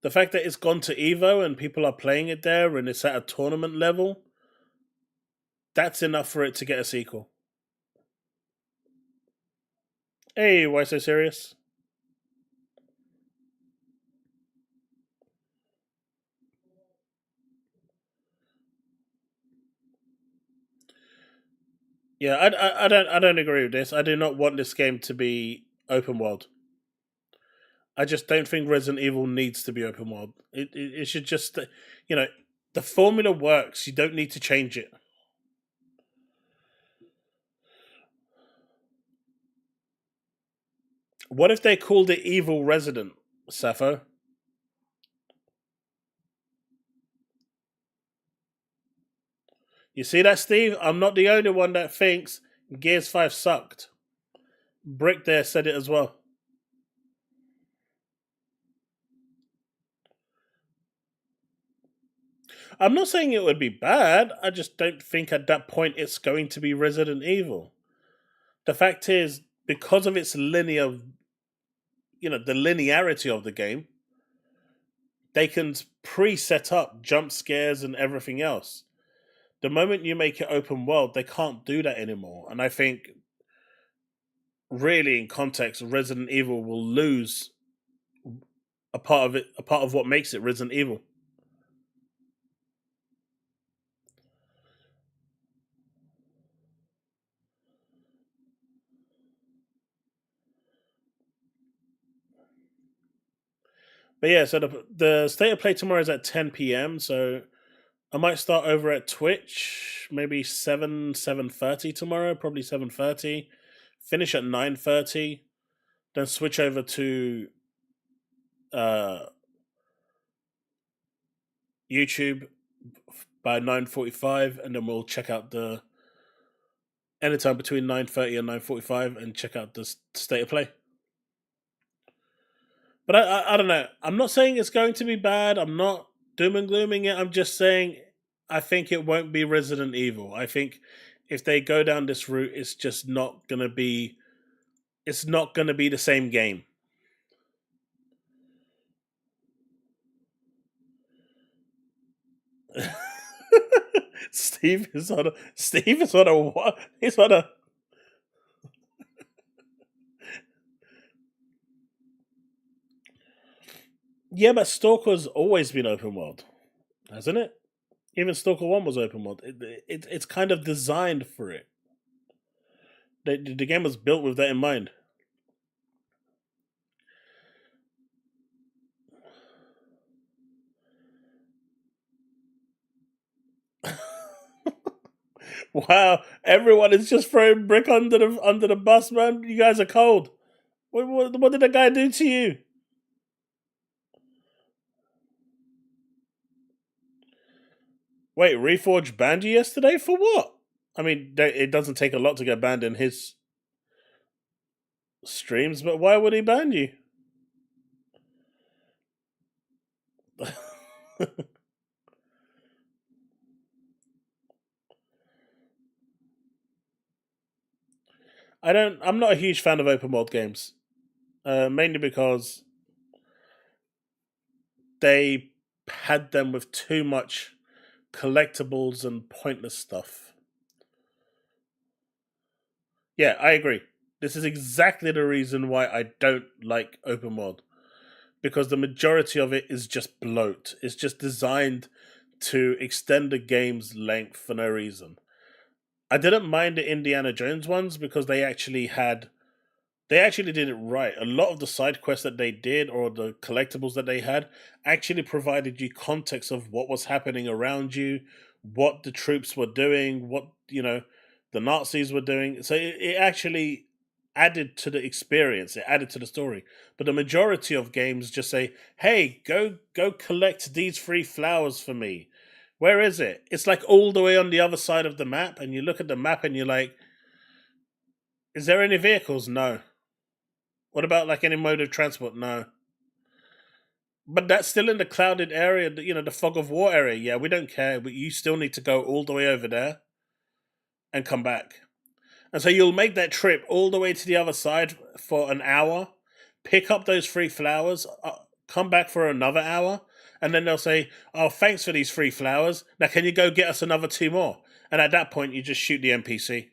The fact that it's gone to Evo and people are playing it there and it's at a tournament level, that's enough for it to get a sequel. Hey, why so serious? Yeah, I don't agree with this. I do not want this game to be open world. I just don't think Resident Evil needs to be open world. It should just, you know, the formula works. You don't need to change it. What if they called it Evil Resident, Sappho? You see that, Steve? I'm not the only one that thinks Gears 5 sucked. Brick there said it as well. I'm not saying it would be bad. I just don't think at that point it's going to be Resident Evil. The fact is, because of its linear, you know, the linearity of the game, they can pre-set up jump scares and everything else. The moment you make it open world, they can't do that anymore. And I think, really, in context, Resident Evil will lose a part of it, a part of what makes it Resident Evil. But yeah, so the state of play tomorrow is at 10 p.m. So I might start over at Twitch, maybe 7:30 tomorrow, probably 7:30. Finish at 9:30, then switch over to YouTube by 9:45, and then we'll check out the anytime between 9:30 and 9:45 and check out the state of play. But I don't know. I'm not saying it's going to be bad. I'm not doom and glooming it. I'm just saying I think it won't be Resident Evil. I think if they go down this route, it's just not gonna be. It's not gonna be the same game. Steve is on a what? He's on a. Yeah, but Stalker's always been open world, hasn't it? Even Stalker 1 was open world. It's kind of designed for it. The game was built with that in mind. Wow, everyone is just throwing brick under the bus, man. You guys are cold. What did the guy do to you? Wait, Reforge banned you yesterday for what? I mean, it doesn't take a lot to get banned in his streams, but why would he ban you? I'm not a huge fan of open world games. Mainly because they had them with too much collectibles and pointless stuff. Yeah, I agree. This is exactly the reason why I don't like open world. Because the majority of it is just bloat. It's just designed to extend the game's length for no reason. I didn't mind the Indiana Jones ones because they actually did it right. A lot of the side quests that they did or the collectibles that they had actually provided you context of what was happening around you, what the troops were doing, what, the Nazis were doing. So it actually added to the experience. It added to the story. But the majority of games just say, hey, go collect these 3 flowers for me. Where is it? It's like all the way on the other side of the map, and you look at the map and you're like, is there any vehicles? No. What about like any mode of transport? No. But that's still in the clouded area, the fog of war area. Yeah, we don't care, but you still need to go all the way over there and come back. And so you'll make that trip all the way to the other side for an hour, pick up those 3 flowers, come back for another hour, and then they'll say, oh, thanks for these 3 flowers. Now can you go get us another 2 more? And at that point, you just shoot the NPC.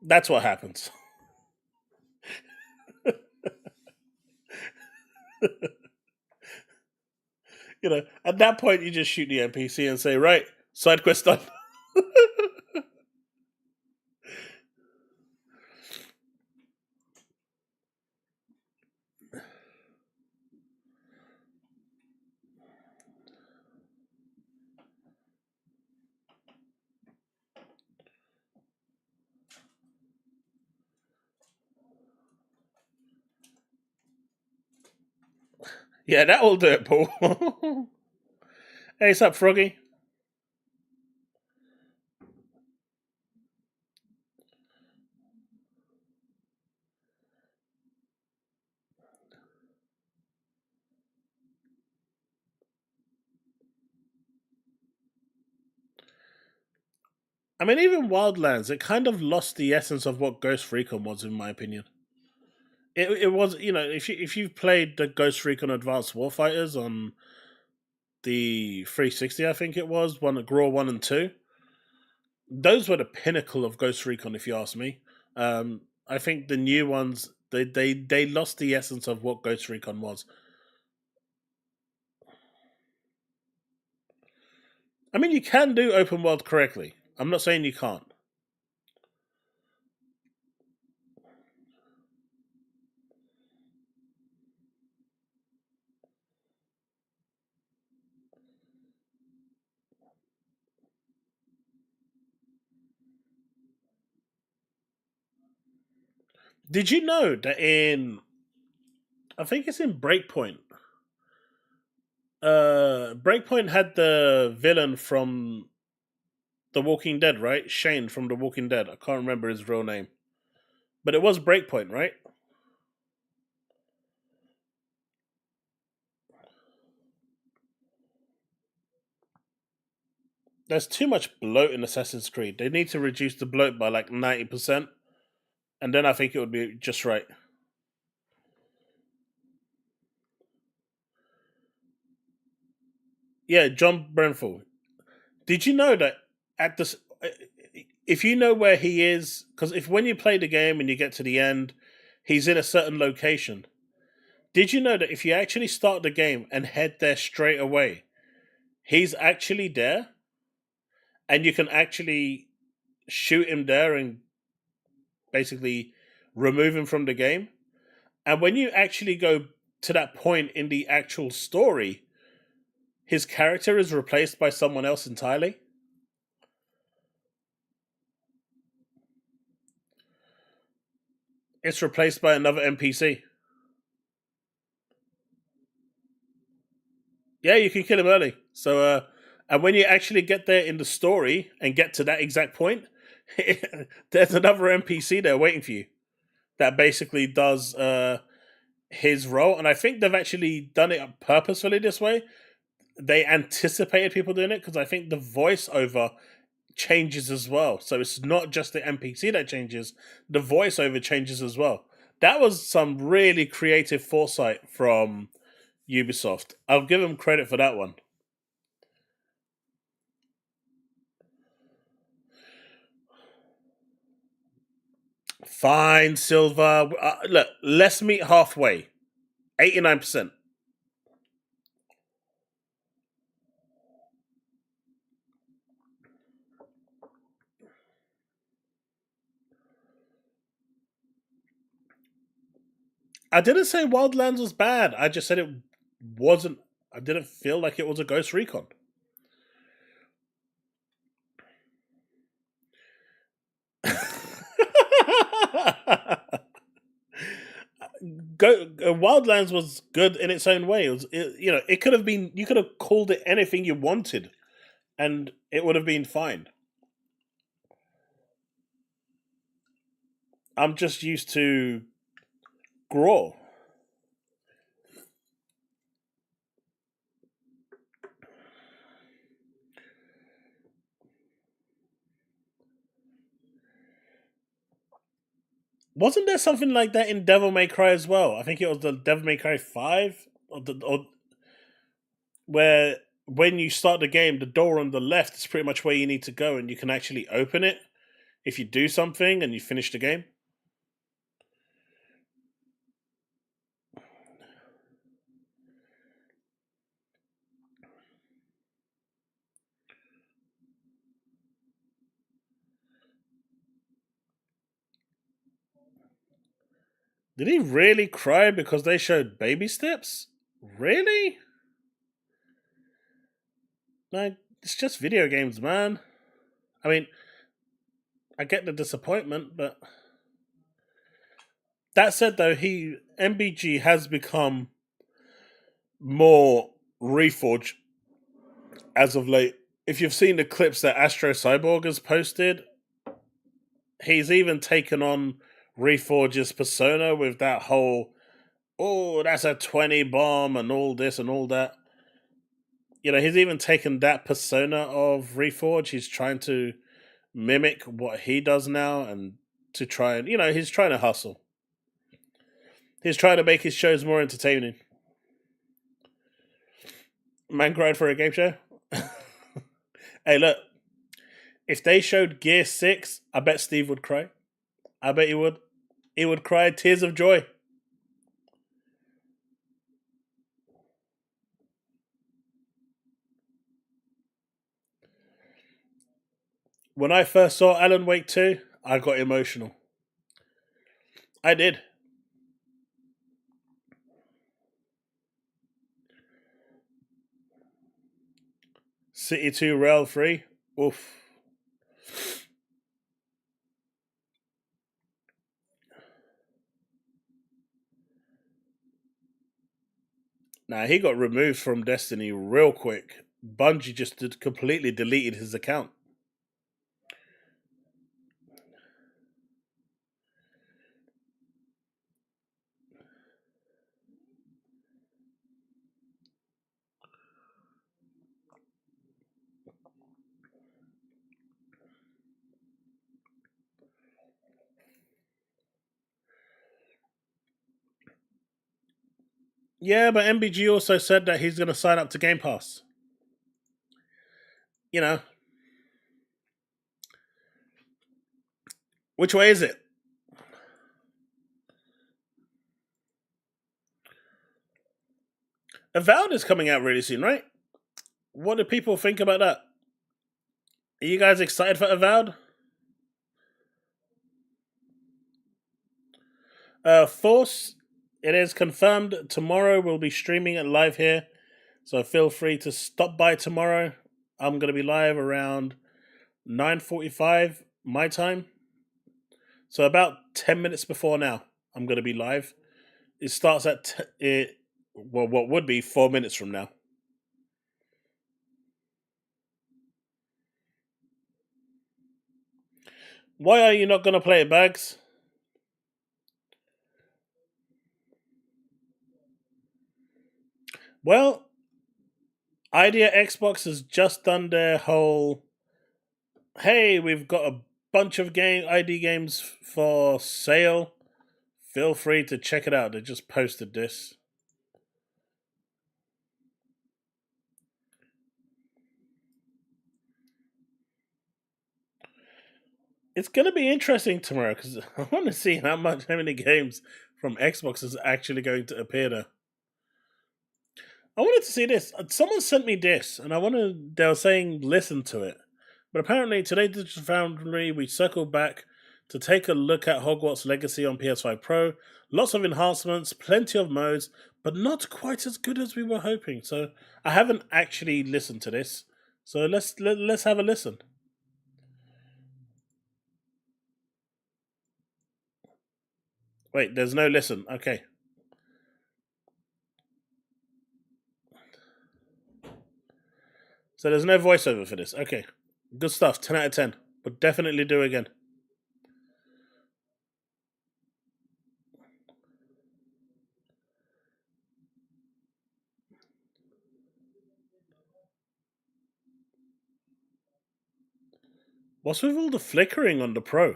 That's what happens. At that point, you just shoot the NPC and say, right, side quest done. Yeah, that will do it, Paul. Hey, what's up, Froggy? I mean, even Wildlands, it kind of lost the essence of what Ghost Recon was, in my opinion. It was, if you've played the Ghost Recon Advanced Warfighters on the 360, I think it was, GRAW 1 and 2, those were the pinnacle of Ghost Recon, if you ask me. I think the new ones, they lost the essence of what Ghost Recon was. I mean, you can do open world correctly. I'm not saying you can't. Did you know that I think it's in Breakpoint. Breakpoint had the villain from The Walking Dead, right? Shane from The Walking Dead. I can't remember his real name. But it was Breakpoint, right? There's too much bloat in Assassin's Creed. They need to reduce the bloat by like 90%. And then I think it would be just right. Yeah, John Brenthal. Did you know that at this, if you know where he is, because if when you play the game and you get to the end, he's in a certain location. Did you know that if you actually start the game and head there straight away, he's actually there, and you can actually shoot him there and basically remove him from the game? And when you actually go to that point in the actual story, his character is replaced by someone else entirely. It's replaced by another NPC. Yeah, you can kill him early. So, and when you actually get there in the story and get to that exact point, there's another NPC there waiting for you that basically does his role. And I think they've actually done it purposefully this way. They anticipated people doing it because I think the voiceover changes as well. So it's not just the NPC that changes, the voiceover changes as well. That was some really creative foresight from Ubisoft. I'll give them credit for that one. Fine, Silver. Look, let's meet halfway. 89%. I didn't say Wildlands was bad. I just said it wasn't. I didn't feel like it was a Ghost Recon. Wildlands was good in its own way. It could have been. You could have called it anything you wanted, and it would have been fine. I'm just used to GRAW. Wasn't there something like that in Devil May Cry as well? I think it was the Devil May Cry 5, where when you start the game, the door on the left is pretty much where you need to go, and you can actually open it if you do something and you finish the game. Did he really cry because they showed baby steps? Really? Like, it's just video games, man. I mean, I get the disappointment, but that said, though, MBG has become more Reforge as of late. If you've seen the clips that Astro Cyborg has posted, he's even taken on Reforge's persona with that whole, oh, that's a 20 bomb and all this and all that. He's even taken that persona of Reforge. He's trying to mimic what he does now and to try and, he's trying to hustle. He's trying to make his shows more entertaining. Man cried for a game show? Hey, look. If they showed Gear 6, I bet Steve would cry. I bet he would. He would cry tears of joy. When I first saw Alan Wake 2, I got emotional. I did. City 2 Rail 3. Oof. Nah, he got removed from Destiny real quick. Bungie just completely deleted his account. Yeah, but MBG also said that he's going to sign up to Game Pass. You know. Which way is it? Avowed is coming out really soon, right? What do people think about that? Are you guys excited for Avowed? Force, it is confirmed tomorrow we'll be streaming it live here. So feel free to stop by tomorrow. I'm going to be live around 9:45 my time. So about 10 minutes before now, I'm going to be live. It starts at, what would be 4 minutes from now. Why are you not going to play it, Bags? Well, Idea Xbox has just done their whole, hey, we've got a bunch of ID games for sale. Feel free to check it out. They just posted this. It's going to be interesting tomorrow because I want to see how many games from Xbox is actually going to appear there. I wanted to see this. Someone sent me this, and they were saying listen to it. But apparently today, Digital Foundry, we circled back to take a look at Hogwarts Legacy on PS5 Pro. Lots of enhancements, plenty of modes, but not quite as good as we were hoping. So I haven't actually listened to this. So let's have a listen. Wait, there's no listen. Okay. So there's no voiceover for this. Okay. Good stuff. 10 out of 10. Would definitely do again. What's with all the flickering on the Pro?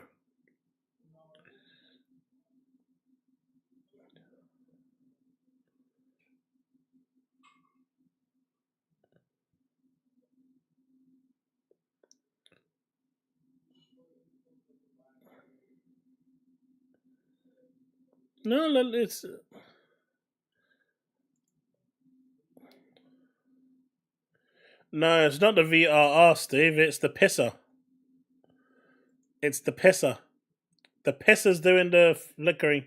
No, it's... No, it's not the VRR, Steve. It's the pisser. It's the pisser. The pisser's doing the flickering.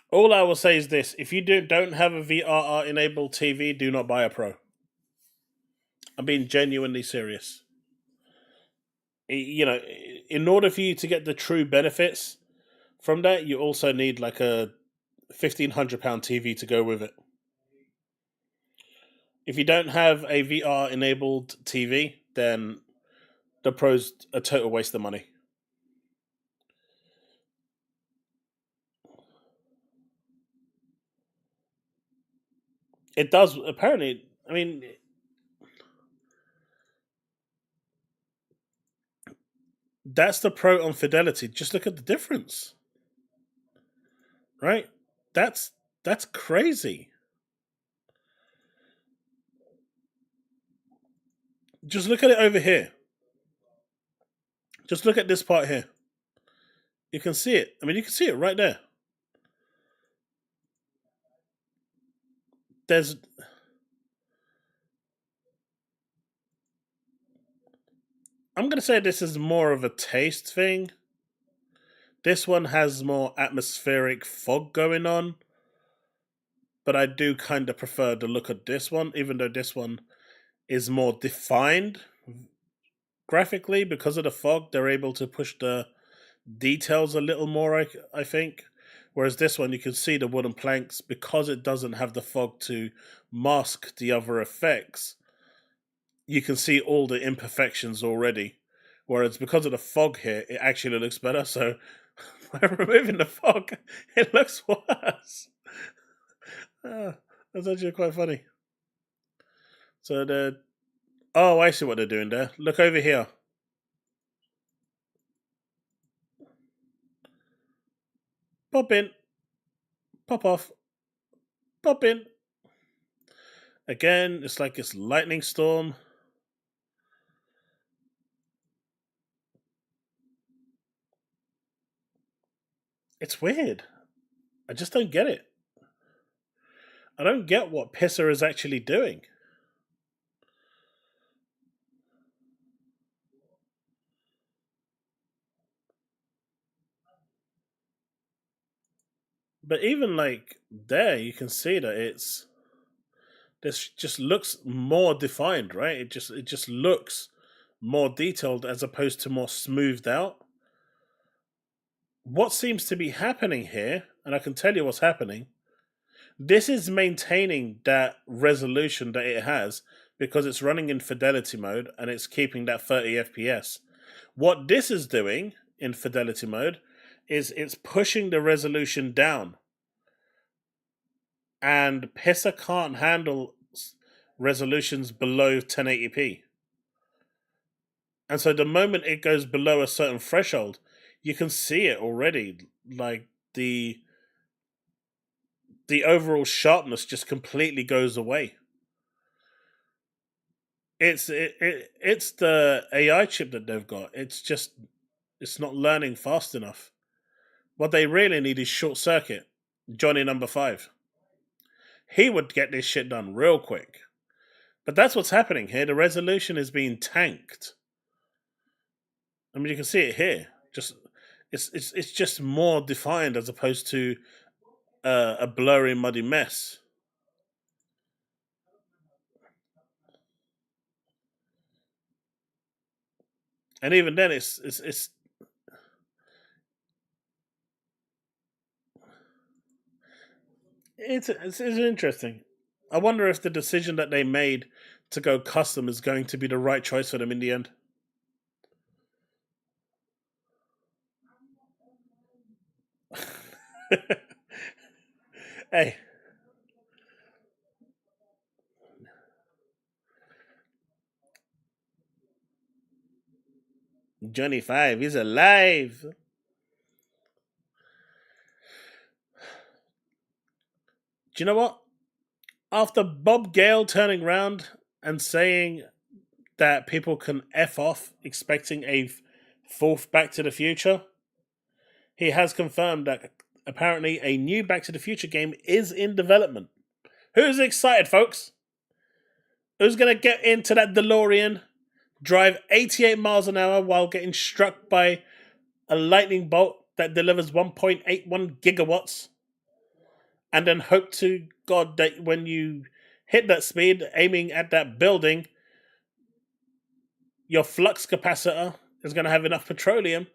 All I will say is this. If you don't have a VRR-enabled TV, do not buy a Pro. I'm being genuinely serious. You know, in order for you to get the true benefits from that, you also need like a £1,500 TV to go with it. If you don't have a VR-enabled TV, then the Pro's a total waste of money. It does, apparently, I mean... That's the Pro on fidelity. Just look at the difference. Right? That's crazy. Just look at it over here. Just look at this part here. You can see it. I mean, you can see it right there. I'm going to say this is more of a taste thing. This one has more atmospheric fog going on. But I do kind of prefer the look of this one, even though this one is more defined graphically. Because of the fog, they're able to push the details a little more, I think. Whereas this one, you can see the wooden planks because it doesn't have the fog to mask the other effects. You can see all the imperfections already. Whereas because of the fog here, it actually looks better. So by removing the fog, it looks worse. That's actually quite funny. So oh, I see what they're doing there. Look over here. Pop in. Pop off. Pop in. Again, it's like this lightning storm. It's weird. I just don't get it. I don't get what Pisser is actually doing. But even like there, you can see that this just looks more defined, right? It just looks more detailed as opposed to more smoothed out. What seems to be happening here, and I can tell you what's happening, this is maintaining that resolution that it has because it's running in fidelity mode and it's keeping that 30 FPS. What this is doing in fidelity mode is it's pushing the resolution down. And Pisser can't handle resolutions below 1080p. And so the moment it goes below a certain threshold, you can see it already. Like the overall sharpness just completely goes away. It's the AI chip that they've got. It's not learning fast enough. What they really need is short circuit. Johnny number 5. He would get this shit done real quick. But that's what's happening here. The resolution is being tanked. I mean, you can see it here. It's just more defined as opposed to a blurry, muddy mess. And even then, it's interesting. I wonder if the decision that they made to go custom is going to be the right choice for them in the end. Hey. Johnny 5 is alive. Do you know what? After Bob Gale turning around and saying that people can F off expecting a fourth Back to the Future, he has confirmed that apparently a new Back to the Future game is in development. Who's excited, folks? Who's going to get into that DeLorean, drive 88 miles an hour while getting struck by a lightning bolt that delivers 1.81 gigawatts, and then hope to God that when you hit that speed, aiming at that building, your flux capacitor is going to have enough petroleum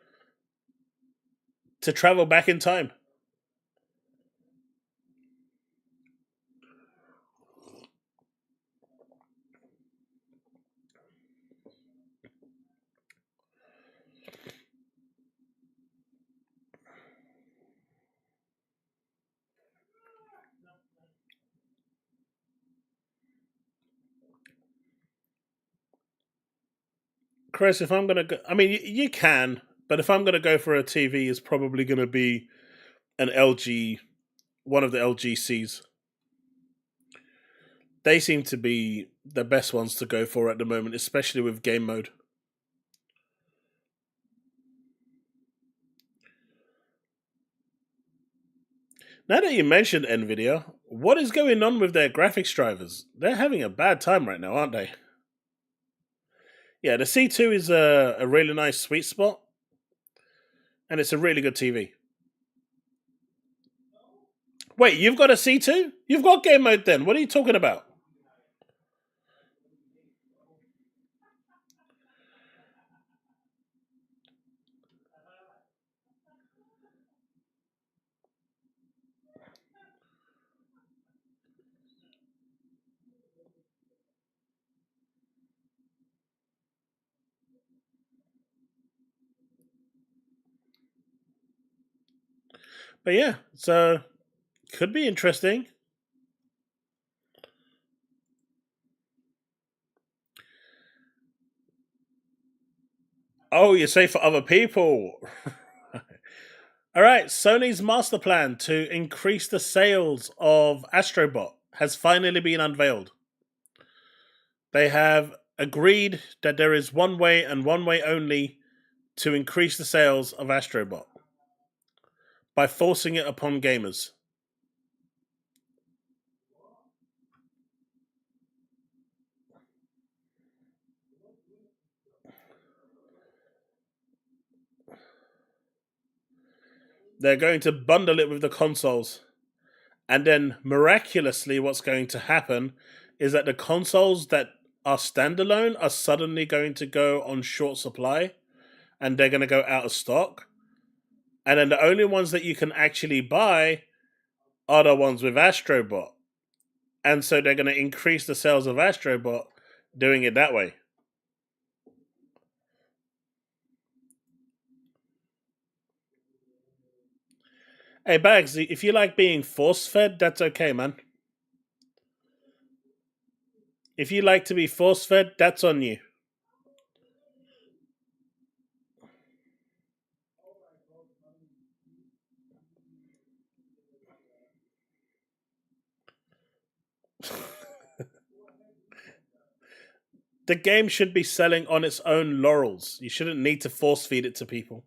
to travel back in time? Chris, if I'm gonna go, I mean, you can, but if I'm gonna go for a TV, it's probably gonna be an LG, one of the LGCs. They seem to be the best ones to go for at the moment, especially with game mode. Now that you mentioned Nvidia, what is going on with their graphics drivers? They're having a bad time right now, aren't they? Yeah, the C2 is a really nice sweet spot, and it's a really good TV. Wait, you've got a C2? You've got game mode then. What are you talking about? But yeah, so could be interesting. Oh, you say for other people. All right, Sony's master plan to increase the sales of Astrobot has finally been unveiled. They have agreed that there is one way and one way only to increase the sales of Astrobot by forcing it upon gamers. They're going to bundle it with the consoles. And then miraculously what's going to happen is that the consoles that are standalone are suddenly going to go on short supply and they're going to go out of stock. And then the only ones that you can actually buy are the ones with Astrobot. And so they're going to increase the sales of Astrobot doing it that way. Hey, Bags, if you like being force-fed, that's okay, man. If you like to be force-fed, that's on you. The game should be selling on its own laurels. You shouldn't need to force feed it to people.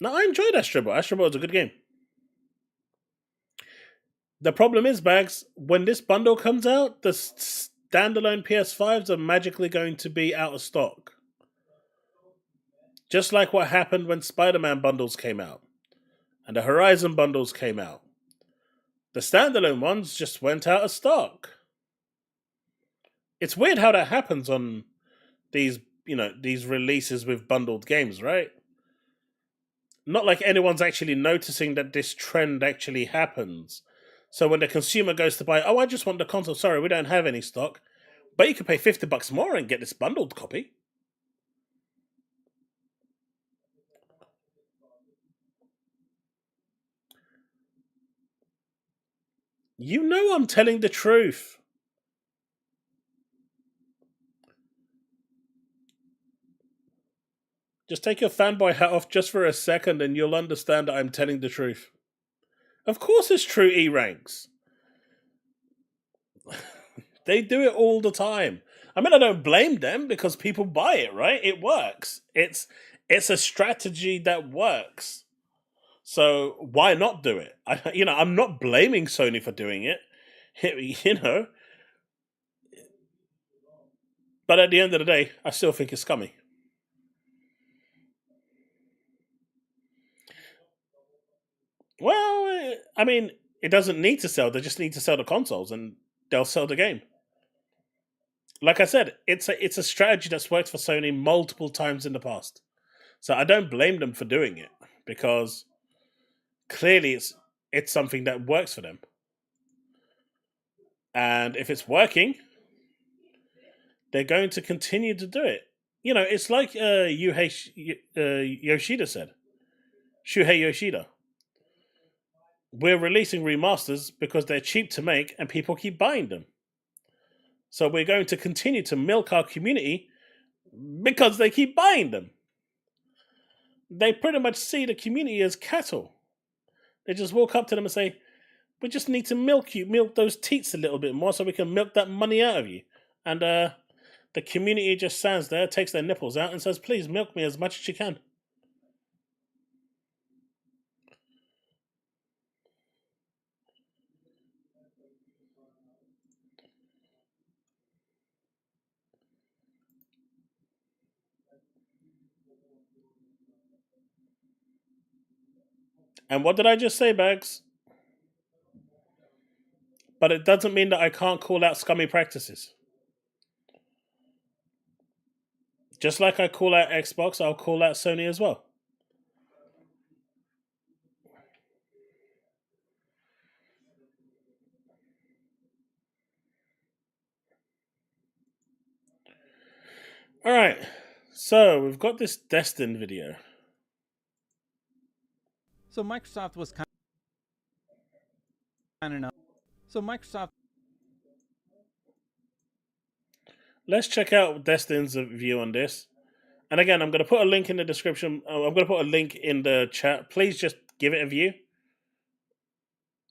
No, I enjoyed Astrobot. Astrobot is a good game. The problem is, Bags, when this bundle comes out, the standalone PS5s are magically going to be out of stock. Just like what happened when Spider-Man bundles came out and the Horizon bundles came out. The standalone ones just went out of stock. It's weird how that happens on these, these releases with bundled games, right? Not like anyone's actually noticing that this trend actually happens. So when the consumer goes to buy, I just want the console. Sorry, we don't have any stock. But you could pay $50 more and get this bundled copy. You know I'm telling the truth. Just take your fanboy hat off just for a second and you'll understand that I'm telling the truth. Of course it's true, E-Ranks. They do it all the time. I mean, I don't blame them because people buy it, right? It works. It's a strategy that works. So why not do it? I'm not blaming Sony for doing it. But at the end of the day, I still think it's scummy. Well, I mean, it doesn't need to sell. They just need to sell the consoles and they'll sell the game. Like I said, it's a strategy that's worked for Sony multiple times in the past. So I don't blame them for doing it because clearly it's something that works for them. And if it's working, they're going to continue to do it. You know, it's like Yoshida said. Shuhei Yoshida. We're releasing remasters because they're cheap to make and people keep buying them. So we're going to continue to milk our community because they keep buying them. They pretty much see the community as cattle. They just walk up to them and say, we just need to milk those teats a little bit more so we can milk that money out of you. And the community just stands there, takes their nipples out and says, please milk me as much as you can. And what did I just say, Bags? But it doesn't mean that I can't call out scummy practices. Just like I call out Xbox, I'll call out Sony as well. Alright, so we've got this Destin video. So Microsoft was kind enough. So Microsoft. Let's check out Destin's view on this. And again, I'm going to put a link in the description. I'm going to put a link in the chat. Please just give it a view.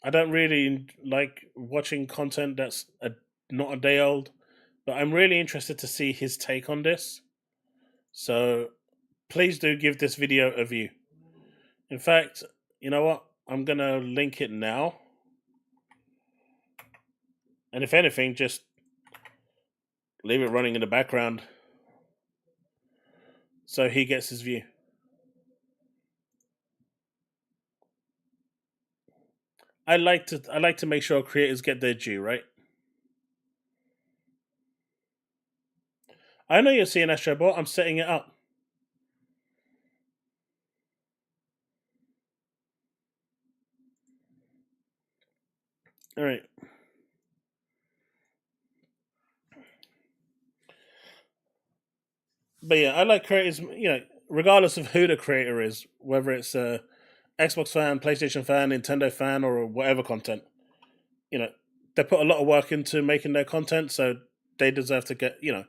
I don't really like watching content that's not a day old, but I'm really interested to see his take on this. So please do give this video a view. In fact, you know what? I'm going to link it now. And if anything, just leave it running in the background so he gets his view. I like to make sure creators get their due, right? I know you're seeing Astrobot. I'm setting it up. All right. But yeah, I like creators, you know, regardless of who the creator is, whether it's a Xbox fan, PlayStation fan, Nintendo fan, or whatever content. You know, they put a lot of work into making their content, so they deserve to get, you know,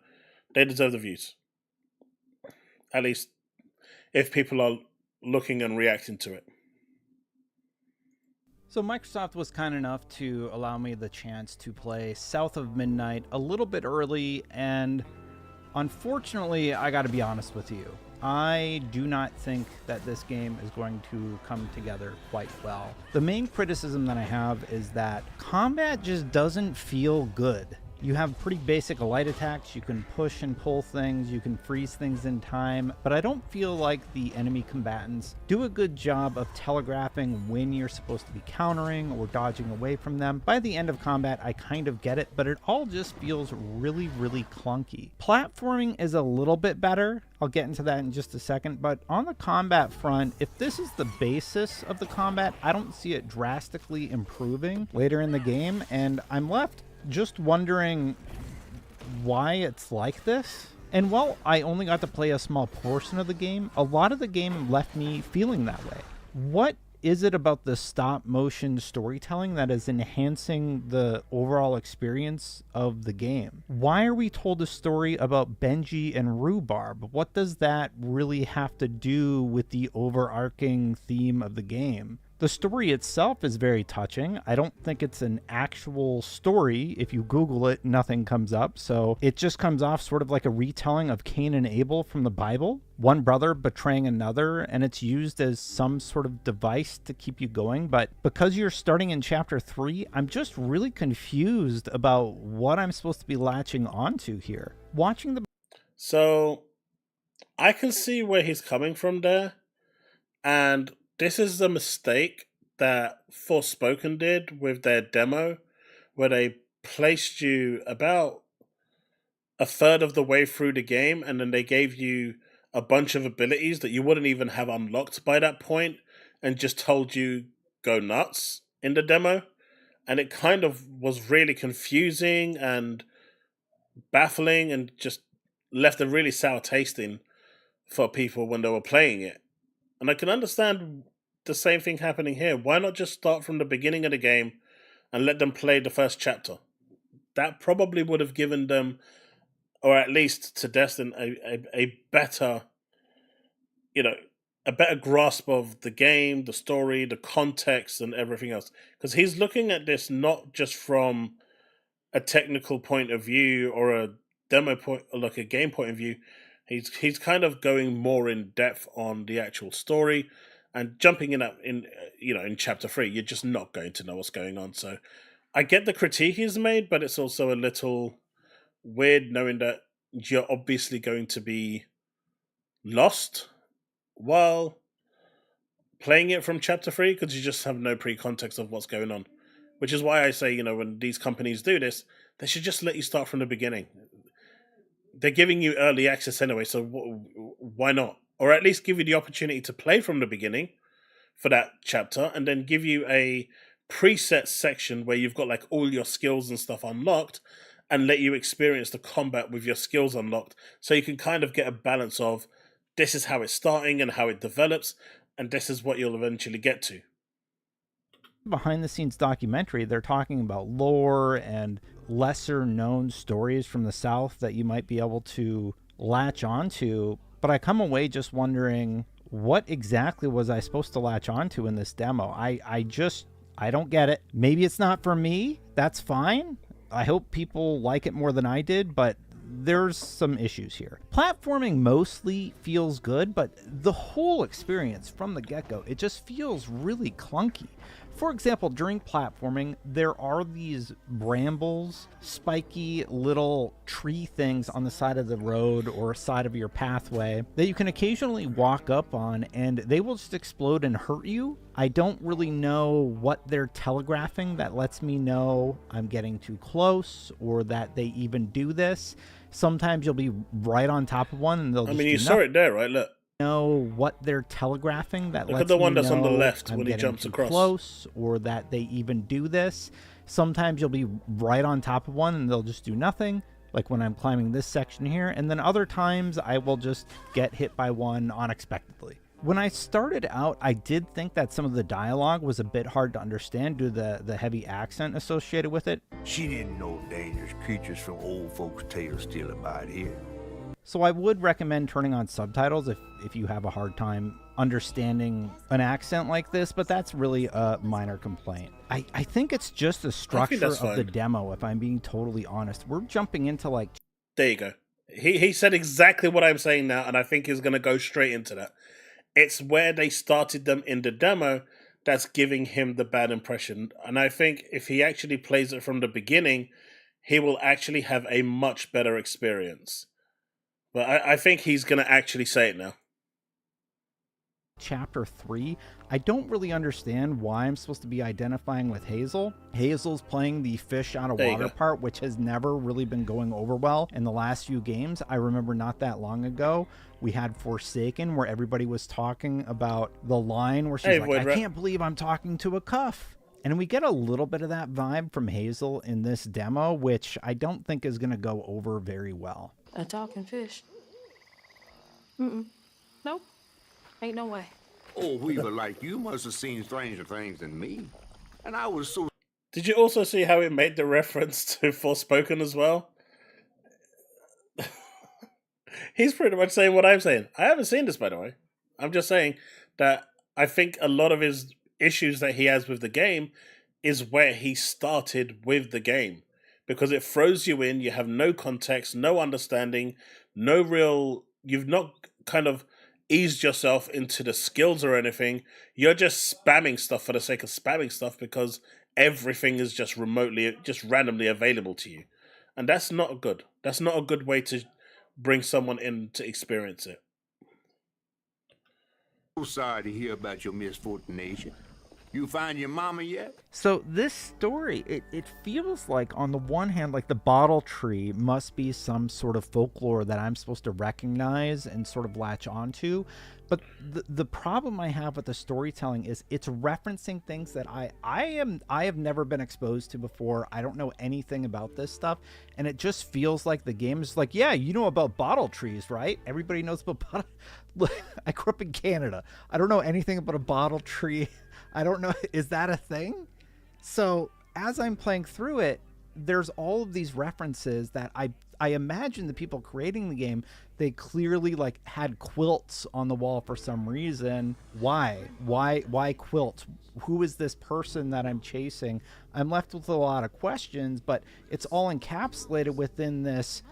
they deserve the views. At least if people are looking and reacting to it. So Microsoft was kind enough to allow me the chance to play South of Midnight a little bit early, and unfortunately, I gotta be honest with you. I do not think that this game is going to come together quite well. The main criticism that I have is that combat just doesn't feel good. You have pretty basic light attacks, you can push and pull things, you can freeze things in time, but I don't feel like the enemy combatants do a good job of telegraphing when you're supposed to be countering or dodging away from them. By the end of combat, I kind of get it, but it all just feels really, really clunky. Platforming is a little bit better. I'll get into that in just a second, but on the combat front, if this is the basis of the combat, I don't see it drastically improving later in the game, and I'm left just wondering why it's like this. And while I only got to play a small portion of the game, a lot of the game left me feeling that way. What is it about the stop motion storytelling that is enhancing the overall experience of the game? Why are we told a story about Benji and Rhubarb? What does that really have to do with the overarching theme of the game? The story itself is very touching. I don't think it's an actual story. If you Google it, nothing comes up. So it just comes off sort of like a retelling of Cain and Abel from the Bible. One brother betraying another, and it's used as some sort of device to keep you going. But because you're starting in chapter 3, I'm just really confused about what I'm supposed to be latching onto here. Watching the... So I can see where he's coming from there. And this is a mistake that Forspoken did with their demo, where they placed you about a third of the way through the game, and then they gave you a bunch of abilities that you wouldn't even have unlocked by that point, and just told you go nuts in the demo. And it kind of was really confusing and baffling and just left a really sour tasting for people when they were playing it. And I can understand the same thing happening here. Why not just start from the beginning of the game and let them play the first chapter? That probably would have given them, or at least to Destin, a better, a better grasp of the game, the story, the context, and everything else. Because he's looking at this not just from a technical point of view or a demo point, or like a game point of view. He's kind of going more in depth on the actual story, and jumping in chapter 3, you're just not going to know what's going on. So I get the critique he's made, but it's also a little weird knowing that you're obviously going to be lost while playing it from chapter 3 because you just have no pre-context of what's going on. Which is why I say, when these companies do this, they should just let you start from the beginning. They're giving you early access anyway, so why not? Or at least give you the opportunity to play from the beginning for that chapter, and then give you a preset section where you've got like all your skills and stuff unlocked, and let you experience the combat with your skills unlocked, so you can kind of get a balance of this is how it's starting and how it develops, and this is what you'll eventually get to. Behind the scenes documentary, they're talking about lore and lesser known stories from the South that you might be able to latch onto. But I come away just wondering, what exactly was I supposed to latch onto in this demo? I don't get it. Maybe it's not for me. That's fine. I hope people like it more than I did, but there's some issues here. Platforming mostly feels good, but the whole experience from the get-go, it just feels really clunky. For example, during platforming, there are these brambles, spiky little tree things on the side of the road or side of your pathway that you can occasionally walk up on, and they will just explode and hurt you. I don't really know what they're telegraphing that lets me know I'm getting too close or that they even do this. Sometimes you'll be right on top of one and they'll just you saw it there, right? Look. Know what they're telegraphing that Look lets at the one me that's know on the left I'm when he getting jumps too across. close or that they even do this. Sometimes you'll be right on top of one and they'll just do nothing, like when I'm climbing this section here, and then other times I will just get hit by one unexpectedly. When I started out, I did think that some of the dialogue was a bit hard to understand due to the heavy accent associated with it. She didn't know dangerous creatures from old folks' tales still abide here. So I would recommend turning on subtitles if you have a hard time understanding an accent like this, but that's really a minor complaint. I think it's just the structure of the demo, if I'm being totally honest. We're jumping into like... There you go. He said exactly what I'm saying now, and I think he's going to go straight into that. It's where they started them in the demo that's giving him the bad impression. And I think if he actually plays it from the beginning, he will actually have a much better experience. But I think he's going to actually say it now. Chapter 3, I don't really understand why I'm supposed to be identifying with Hazel. Hazel's playing the fish out of water part, which has never really been going over well in the last few games. I remember not that long ago, we had Forsaken, where everybody was talking about the line where she's like, I can't believe I'm talking to a cuff. And we get a little bit of that vibe from Hazel in this demo, which I don't think is going to go over very well. A talking fish? Nope. Ain't no way. Oh, Weaver, like you must have seen stranger things than me. And I was so... Did you also see how it made the reference to Forspoken as well? He's pretty much saying what I'm saying. I haven't seen this, by the way. I'm just saying that I think a lot of his issues that he has with the game is where he started with the game. Because it throws you in, you have no context, no understanding, no real... You've not kind of eased yourself into the skills or anything. You're just spamming stuff for the sake of spamming stuff because everything is just randomly available to you. And that's not good. That's not a good way to bring someone in to experience it. So sorry to hear about your misfortune. You find your mama yet? So this story, it feels like, on the one hand, like the bottle tree must be some sort of folklore that I'm supposed to recognize and sort of latch onto. But the problem I have with the storytelling is it's referencing things that I have never been exposed to before. I don't know anything about this stuff, and it just feels like the game is like, yeah, you know about bottle trees, right? Everybody knows about bottle. I grew up in Canada. I don't know anything about a bottle tree. I don't know. Is that a thing? So as I'm playing through it, there's all of these references that I imagine the people creating the game, they clearly like had quilts on the wall for some reason. Why quilts? Who is this person that I'm chasing? I'm left with a lot of questions, but it's all encapsulated within this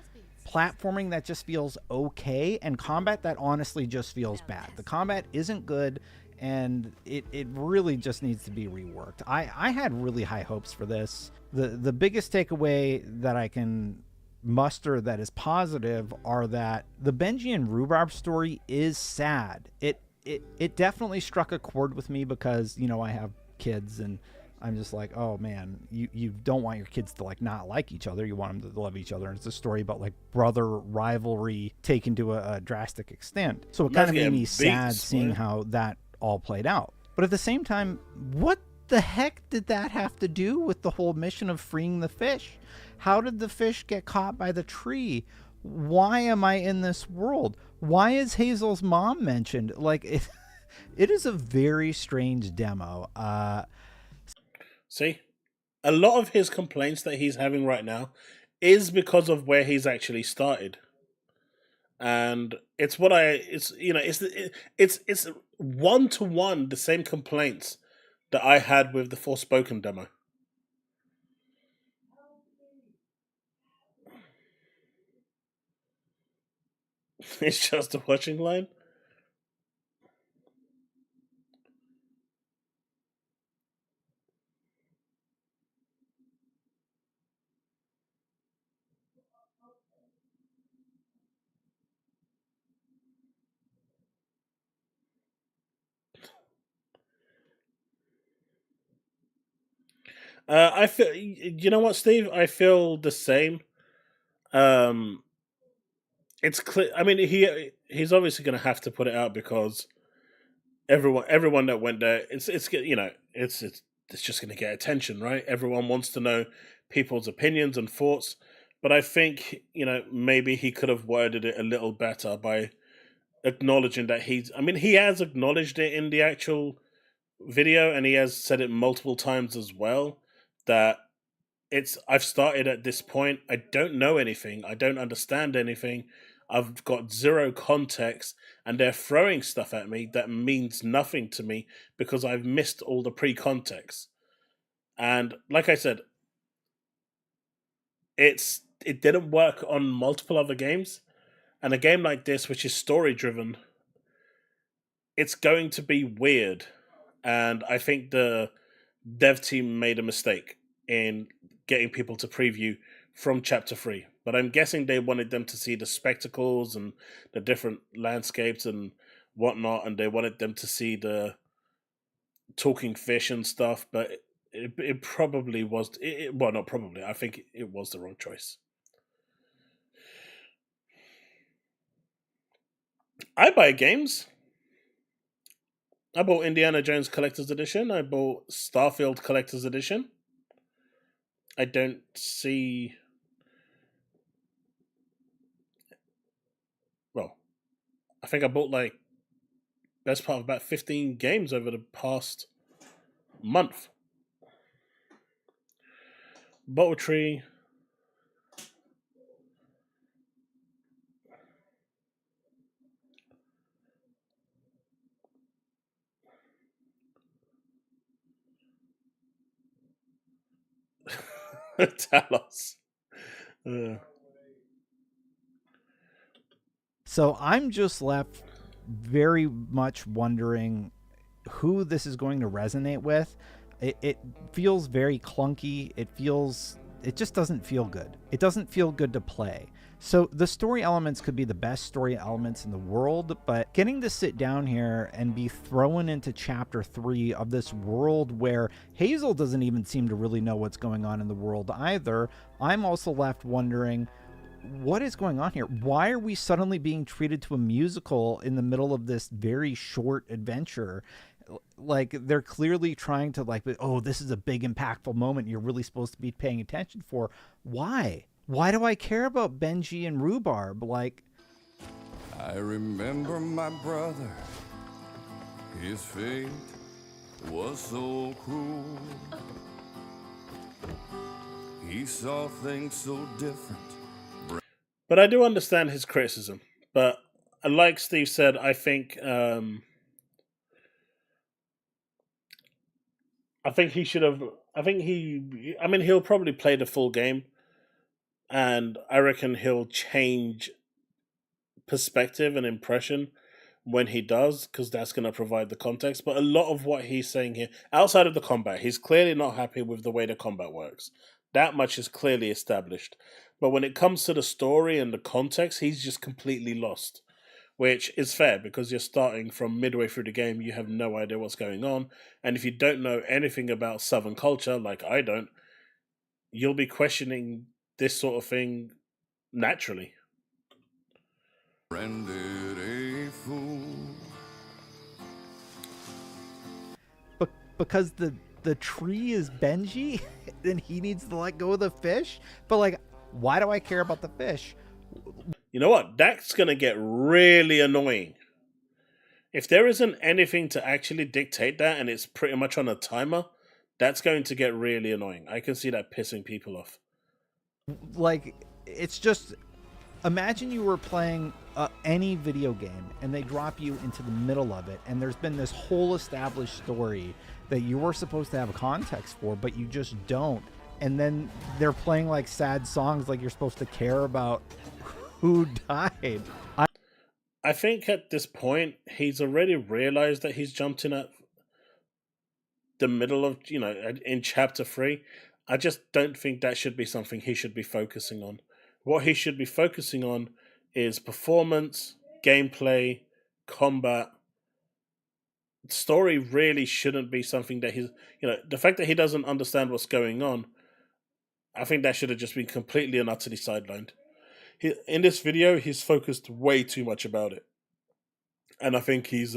platforming that just feels okay, and combat that honestly just feels bad. The combat isn't good, and it really just needs to be reworked. I had really high hopes for this. The biggest takeaway that I can muster that is positive are that the Benji and Rhubarb story is sad. It definitely struck a chord with me because, you know, I have kids, and I'm just like, oh man, you don't want your kids to like not like each other. You want them to love each other. And it's a story about like brother rivalry taken to a drastic extent. So it kind of made me sad seeing how that all played out. But at the same time, what the heck did that have to do with the whole mission of freeing the fish? How did the fish get caught by the tree? Why am I in this world? Why is Hazel's mom mentioned? Like, it is a very strange demo. See, a lot of his complaints that he's having right now is because of where he's actually started. And it's one-to-one the same complaints that I had with the Forspoken demo. It's just a watching line. I feel, you know what, Steve? I feel the same. It's clear. I mean, he's obviously going to have to put it out because everyone that went there, it's just going to get attention, right? Everyone wants to know people's opinions and thoughts. But I think, maybe he could have worded it a little better by acknowledging that he has acknowledged it in the actual video, and he has said it multiple times as well, that I've started at this point. I don't know anything. I don't understand anything. I've got zero context, and they're throwing stuff at me that means nothing to me because I've missed all the pre-context. And like I said, it didn't work on multiple other games, and a game like this, which is story-driven, it's going to be weird. And I think the dev team made a mistake in getting people to preview from Chapter 3. But I'm guessing they wanted them to see the spectacles and the different landscapes and whatnot, and they wanted them to see the talking fish and stuff, but it probably was... well, not probably. I think it was the wrong choice. I buy games. I bought Indiana Jones Collector's Edition. I bought Starfield Collector's Edition. I don't see... Well, I think I bought best part of about 15 games over the past month. Bottle Tree. Talos. So I'm just left very much wondering who this is going to resonate with. It feels very clunky. It just doesn't feel good. It doesn't feel good to play. So the story elements could be the best story elements in the world, but getting to sit down here and be thrown into Chapter 3 of this world where Hazel doesn't even seem to really know what's going on in the world either, I'm also left wondering, what is going on here? Why are we suddenly being treated to a musical in the middle of this very short adventure? Like, they're clearly trying to, like, oh, this is a big impactful moment you're really supposed to be paying attention for. Why do I care about Benji and Rhubarb? Like, I remember my brother, his fate was so cruel. He saw things so different. But I do understand his criticism. But like Steve said, I think he should have. I mean, he'll probably play the full game, and I reckon he'll change perspective and impression when he does, because that's going to provide the context. But a lot of what he's saying here, outside of the combat, he's clearly not happy with the way the combat works. That much is clearly established. But when it comes to the story and the context, he's just completely lost. Which is fair, because you're starting from midway through the game, you have no idea what's going on. And if you don't know anything about Southern culture, like I don't, you'll be questioning this sort of thing naturally. Rendered a fool. Because the tree is Benji, then he needs to let go of the fish? But, like, why do I care about the fish? You know what? That's going to get really annoying. If there isn't anything to actually dictate that, and it's pretty much on a timer, that's going to get really annoying. I can see that pissing people off. Like, it's just... Imagine you were playing any video game, and they drop you into the middle of it, and there's been this whole established story that you were supposed to have a context for, but you just don't. And then they're playing, like, sad songs like you're supposed to care about who died. I think at this point, he's already realized that he's jumped in at the middle of, in chapter 3. I just don't think that should be something he should be focusing on. What he should be focusing on is performance, gameplay, combat. Story really shouldn't be something that he's... the fact that he doesn't understand what's going on, I think that should have just been completely and utterly sidelined. In this video, he's focused way too much about it. And I think he's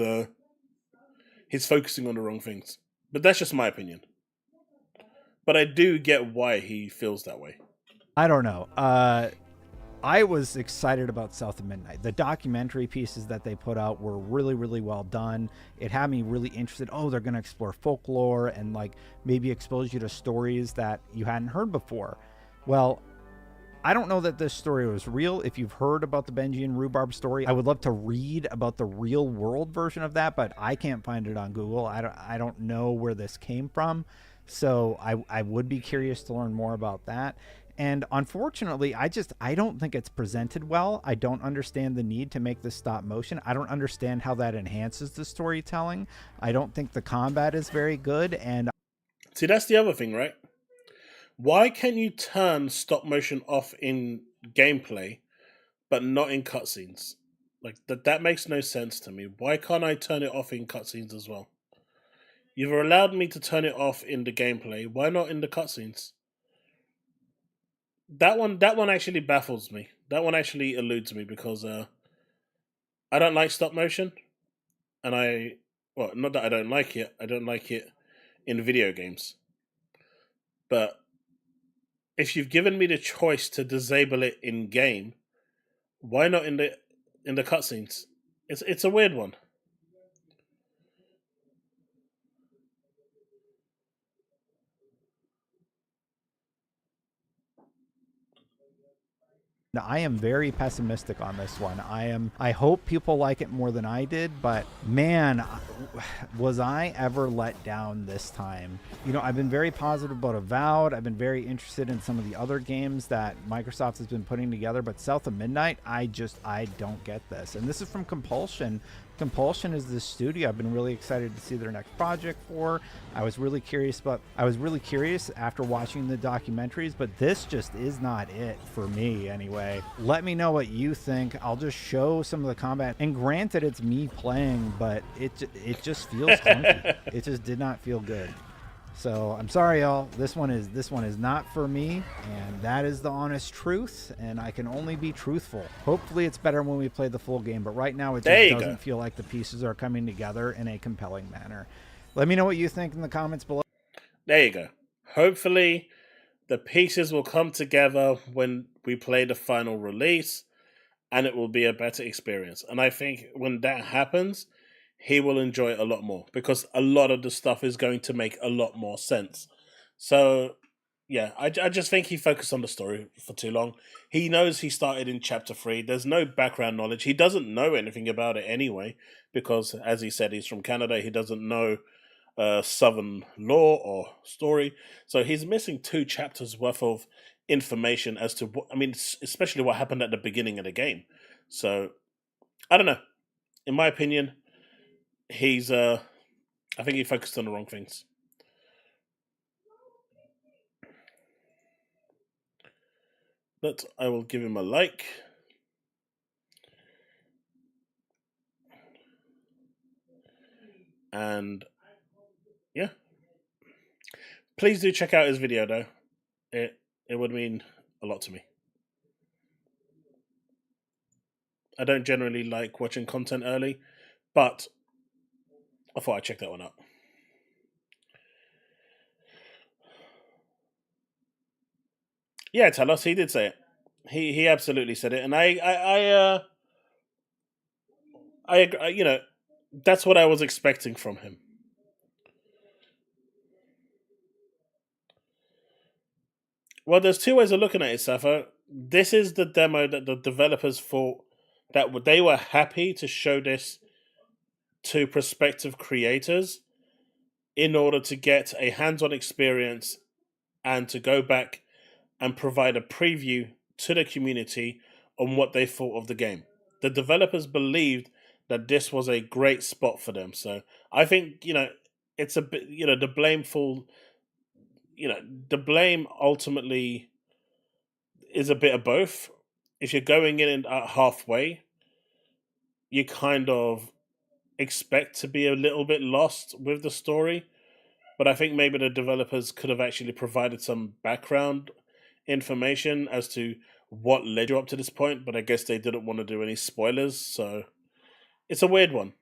focusing on the wrong things. But that's just my opinion. But I do get why he feels that way. I don't know. I was excited about South of Midnight. The documentary pieces that they put out were really, really well done. It had me really interested. Oh, they're going to explore folklore and, like, maybe expose you to stories that you hadn't heard before. Well, I don't know that this story was real. If you've heard about the Benji and Rhubarb story, I would love to read about the real world version of that, but I can't find it on Google. I don't know where this came from. So I would be curious to learn more about that. And unfortunately, I don't think it's presented well. I don't understand the need to make this stop motion. I don't understand how that enhances the storytelling. I don't think the combat is very good. And see, that's the other thing, right? Why can you turn stop motion off in gameplay, but not in cutscenes? Like, that makes no sense to me. Why can't I turn it off in cutscenes as well? You've allowed me to turn it off in the gameplay. Why not in the cutscenes? That one actually baffles me. That one actually eludes me because I don't like stop motion, and not that I don't like it. I don't like it in video games. But if you've given me the choice to disable it in game, why not in the cutscenes? It's a weird one. Now, I am very pessimistic on this one. I hope people like it more than I did, but man, was I ever let down this time. I've been very positive about Avowed. I've been very interested in some of the other games that Microsoft has been putting together, but South of Midnight, I don't get this. And this is from Compulsion. Compulsion is this studio I've been really excited to see their next project for. I was really curious after watching the documentaries, but this just is not it for me anyway. Let me know what you think. I'll just show some of the combat. And granted, it's me playing, but it just feels clunky. It just did not feel good. So I'm sorry, y'all. This one is not for me, and that is the honest truth. And I can only be truthful. Hopefully, it's better when we play the full game. But right now, it just doesn't feel like the pieces are coming together in a compelling manner. Let me know what you think in the comments below. There you go. Hopefully, the pieces will come together when we play the final release, and it will be a better experience. And I think when that happens, he will enjoy it a lot more because a lot of the stuff is going to make a lot more sense. So, yeah, I just think he focused on the story for too long. He knows he started in Chapter 3. There's no background knowledge. He doesn't know anything about it anyway because, as he said, he's from Canada. He doesn't know Southern lore or story. So he's missing 2 chapters worth of information as to what, I mean, especially what happened at the beginning of the game. So, I don't know. In my opinion, I think he focused on the wrong things. But I will give him a like. And yeah. Please do check out his video though. It would mean a lot to me. I don't generally like watching content early, but I thought I'd check that one out. Yeah, Talos, he did say it. He absolutely said it, and I you know, that's what I was expecting from him. Well, there's 2 ways of looking at it, Sappho. This is the demo that the developers thought that they were happy to show this to prospective creators in order to get a hands-on experience and to go back and provide a preview to the community on what they thought of the game. The developers believed that this was a great spot for them. So I think, you know, it's a bit, you know, the blame ultimately is a bit of both. If you're going in at halfway, you kind of expect to be a little bit lost with the story. But I think maybe the developers could have actually provided some background information as to what led you up to this point, but I guess they didn't want to do any spoilers, so it's a weird one.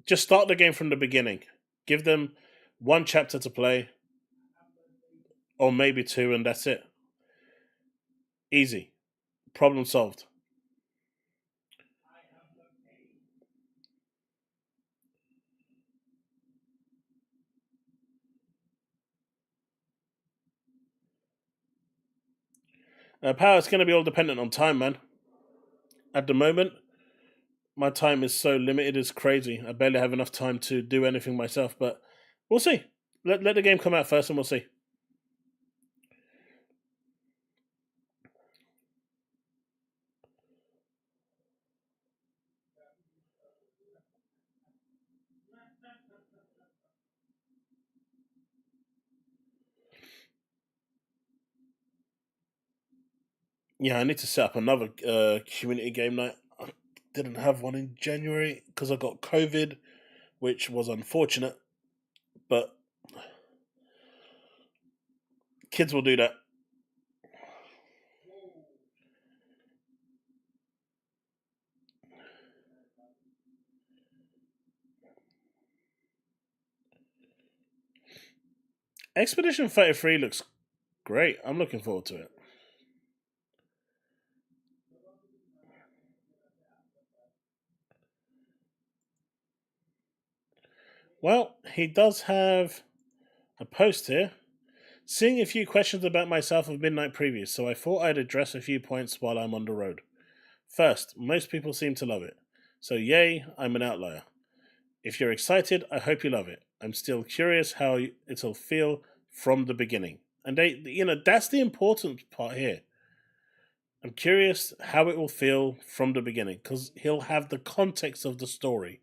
Just start the game from the beginning. Give them 1 chapter to play, or maybe 2, and that's it. Easy. Problem solved. Power, it's going to be all dependent on time, man. At the moment, my time is so limited, it's crazy. I barely have enough time to do anything myself, but we'll see. Let the game come out first and we'll see. Yeah, I need to set up another community game night. I didn't have one in January because I got COVID, which was unfortunate. But kids will do that. Expedition 33 looks great. I'm looking forward to it. Well, he does have a post here. Seeing a few questions about my South of Midnight previews, so I thought I'd address a few points while I'm on the road. First, most people seem to love it. So yay, I'm an outlier. If you're excited, I hope you love it. I'm still curious how it'll feel from the beginning. And that's the important part here. I'm curious how it will feel from the beginning, because he'll have the context of the story.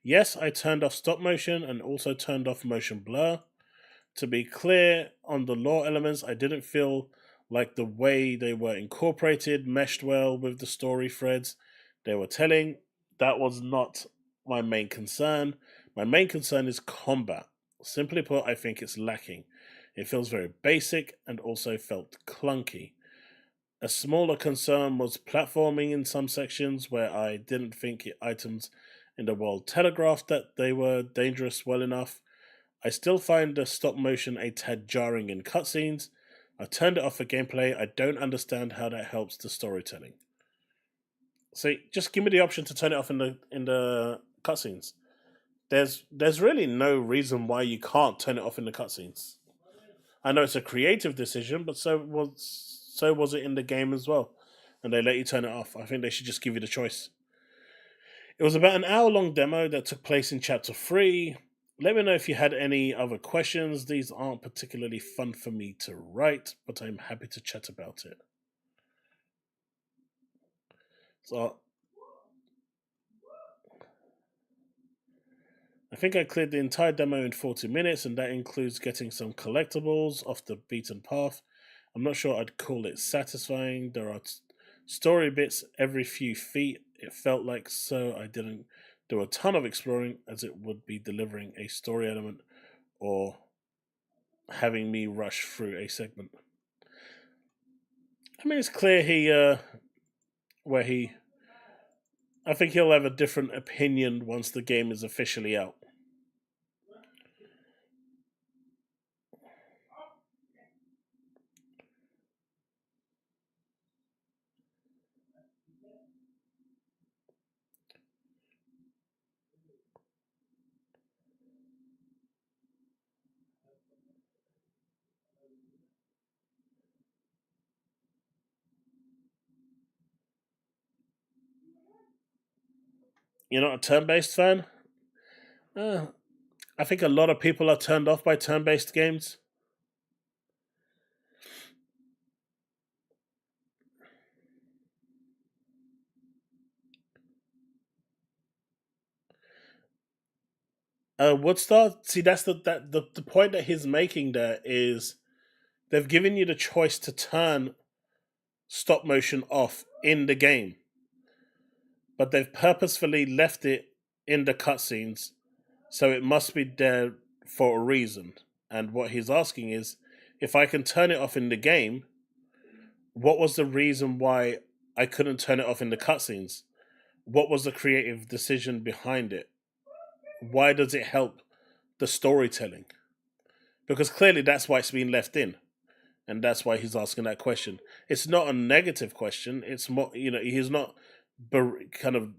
Yes, I turned off stop motion and also turned off motion blur. To be clear on the lore elements, I didn't feel like the way they were incorporated meshed well with the story threads they were telling. That was not my main concern. My main concern is combat. Simply put, I think it's lacking. It feels very basic and also felt clunky. A smaller concern was platforming in some sections where I didn't think items in the world telegraphed that they were dangerous well enough. I still find the stop motion a tad jarring in cutscenes. I turned it off for gameplay. I don't understand how that helps the storytelling. See, just give me the option to turn it off in the cutscenes. There's really no reason why you can't turn it off in the cutscenes. I know it's a creative decision, but so was it in the game as well. And they let you turn it off. I think they should just give you the choice. It was about an hour-long demo that took place in Chapter 3. Let me know if you had any other questions. These aren't particularly fun for me to write, but I'm happy to chat about it. So, I think I cleared the entire demo in 40 minutes, and that includes getting some collectibles off the beaten path. I'm not sure I'd call it satisfying. There are story bits every few feet. It felt like so I didn't do a ton of exploring, as it would be delivering a story element or having me rush through a segment. I mean, it's clear I think he'll have a different opinion once the game is officially out. You're not a turn-based fan? I think a lot of people are turned off by turn-based games. Woodstar, see, that's the point that he's making there is they've given you the choice to turn stop motion off in the game, but they've purposefully left it in the cutscenes, so it must be there for a reason. And what he's asking is, if I can turn it off in the game, what was the reason why I couldn't turn it off in the cutscenes? What was the creative decision behind it? Why does it help the storytelling? Because clearly that's why it's been left in. And that's why he's asking that question. It's not a negative question. It's more, he's not kind of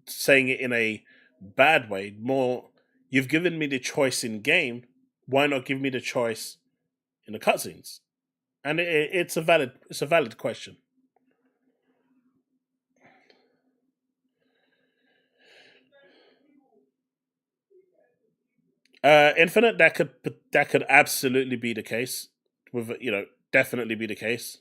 saying it in a bad way. More, you've given me the choice in game. Why not give me the choice in the cutscenes? And it's a valid question. Infinite, that could absolutely be the case. With definitely be the case.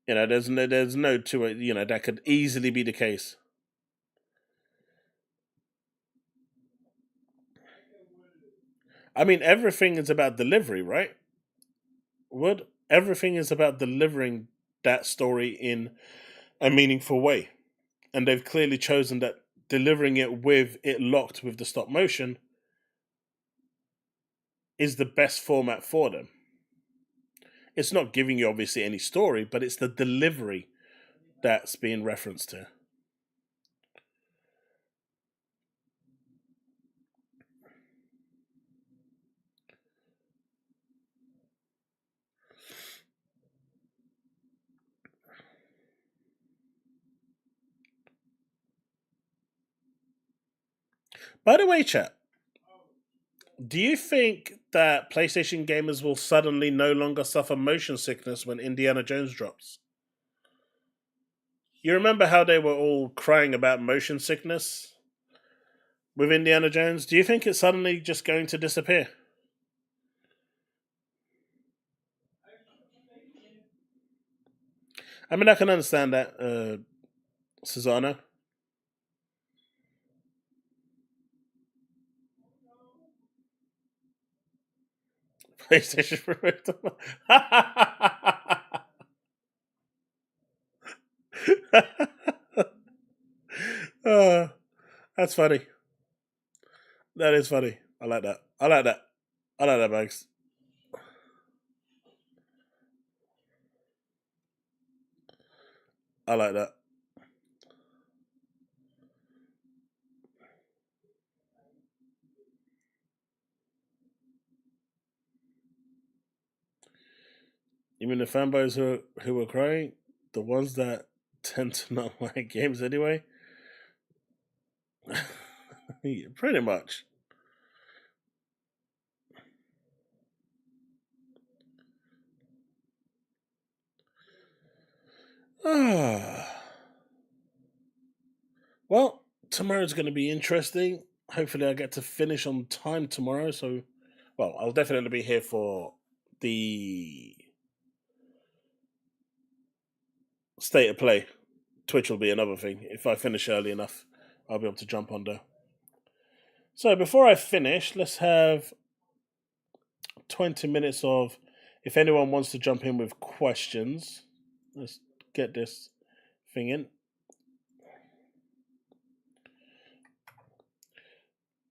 There's no to it. That could easily be the case. I mean, everything is about delivery, right? Everything is about delivering that story in a meaningful way, and they've clearly chosen that delivering it with it locked with the stop motion is the best format for them. It's not giving you obviously any story, but it's the delivery that's being referenced here. By the way, chat, do you think that PlayStation gamers will suddenly no longer suffer motion sickness when Indiana Jones drops? You remember how they were all crying about motion sickness with Indiana Jones? Do you think it's suddenly just going to disappear? I mean, I can understand that, Susanna. PlayStation That's funny. That is funny. I like that. I like that. I like that, Bags. I like that. You mean the fanboys who were crying? The ones that tend to not like games anyway? Yeah, pretty much. Well, tomorrow's going to be interesting. Hopefully I get to finish on time tomorrow. So, well, I'll definitely be here for the state of play. Twitch will be another thing. If I finish early enough, I'll be able to jump on there. So before I finish, let's have 20 minutes of, if anyone wants to jump in with questions. Let's get this thing in.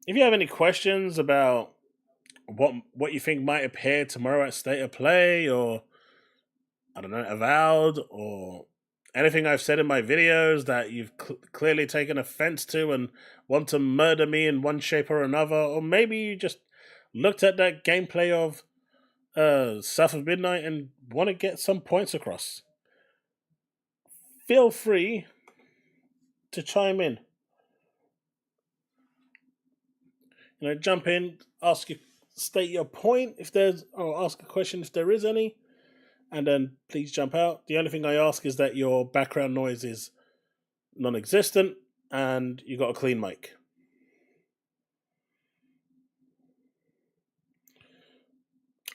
If you have any questions about what you think might appear tomorrow at State of Play, or I don't know, Avowed, or anything I've said in my videos that you've clearly taken offense to and want to murder me in one shape or another, or maybe you just looked at that gameplay of South of Midnight and want to get some points across, feel free to chime in. You know, jump in, state your point if there's, or ask a question if there is any, and then please jump out. The only thing I ask is that your background noise is non-existent and you got a clean mic.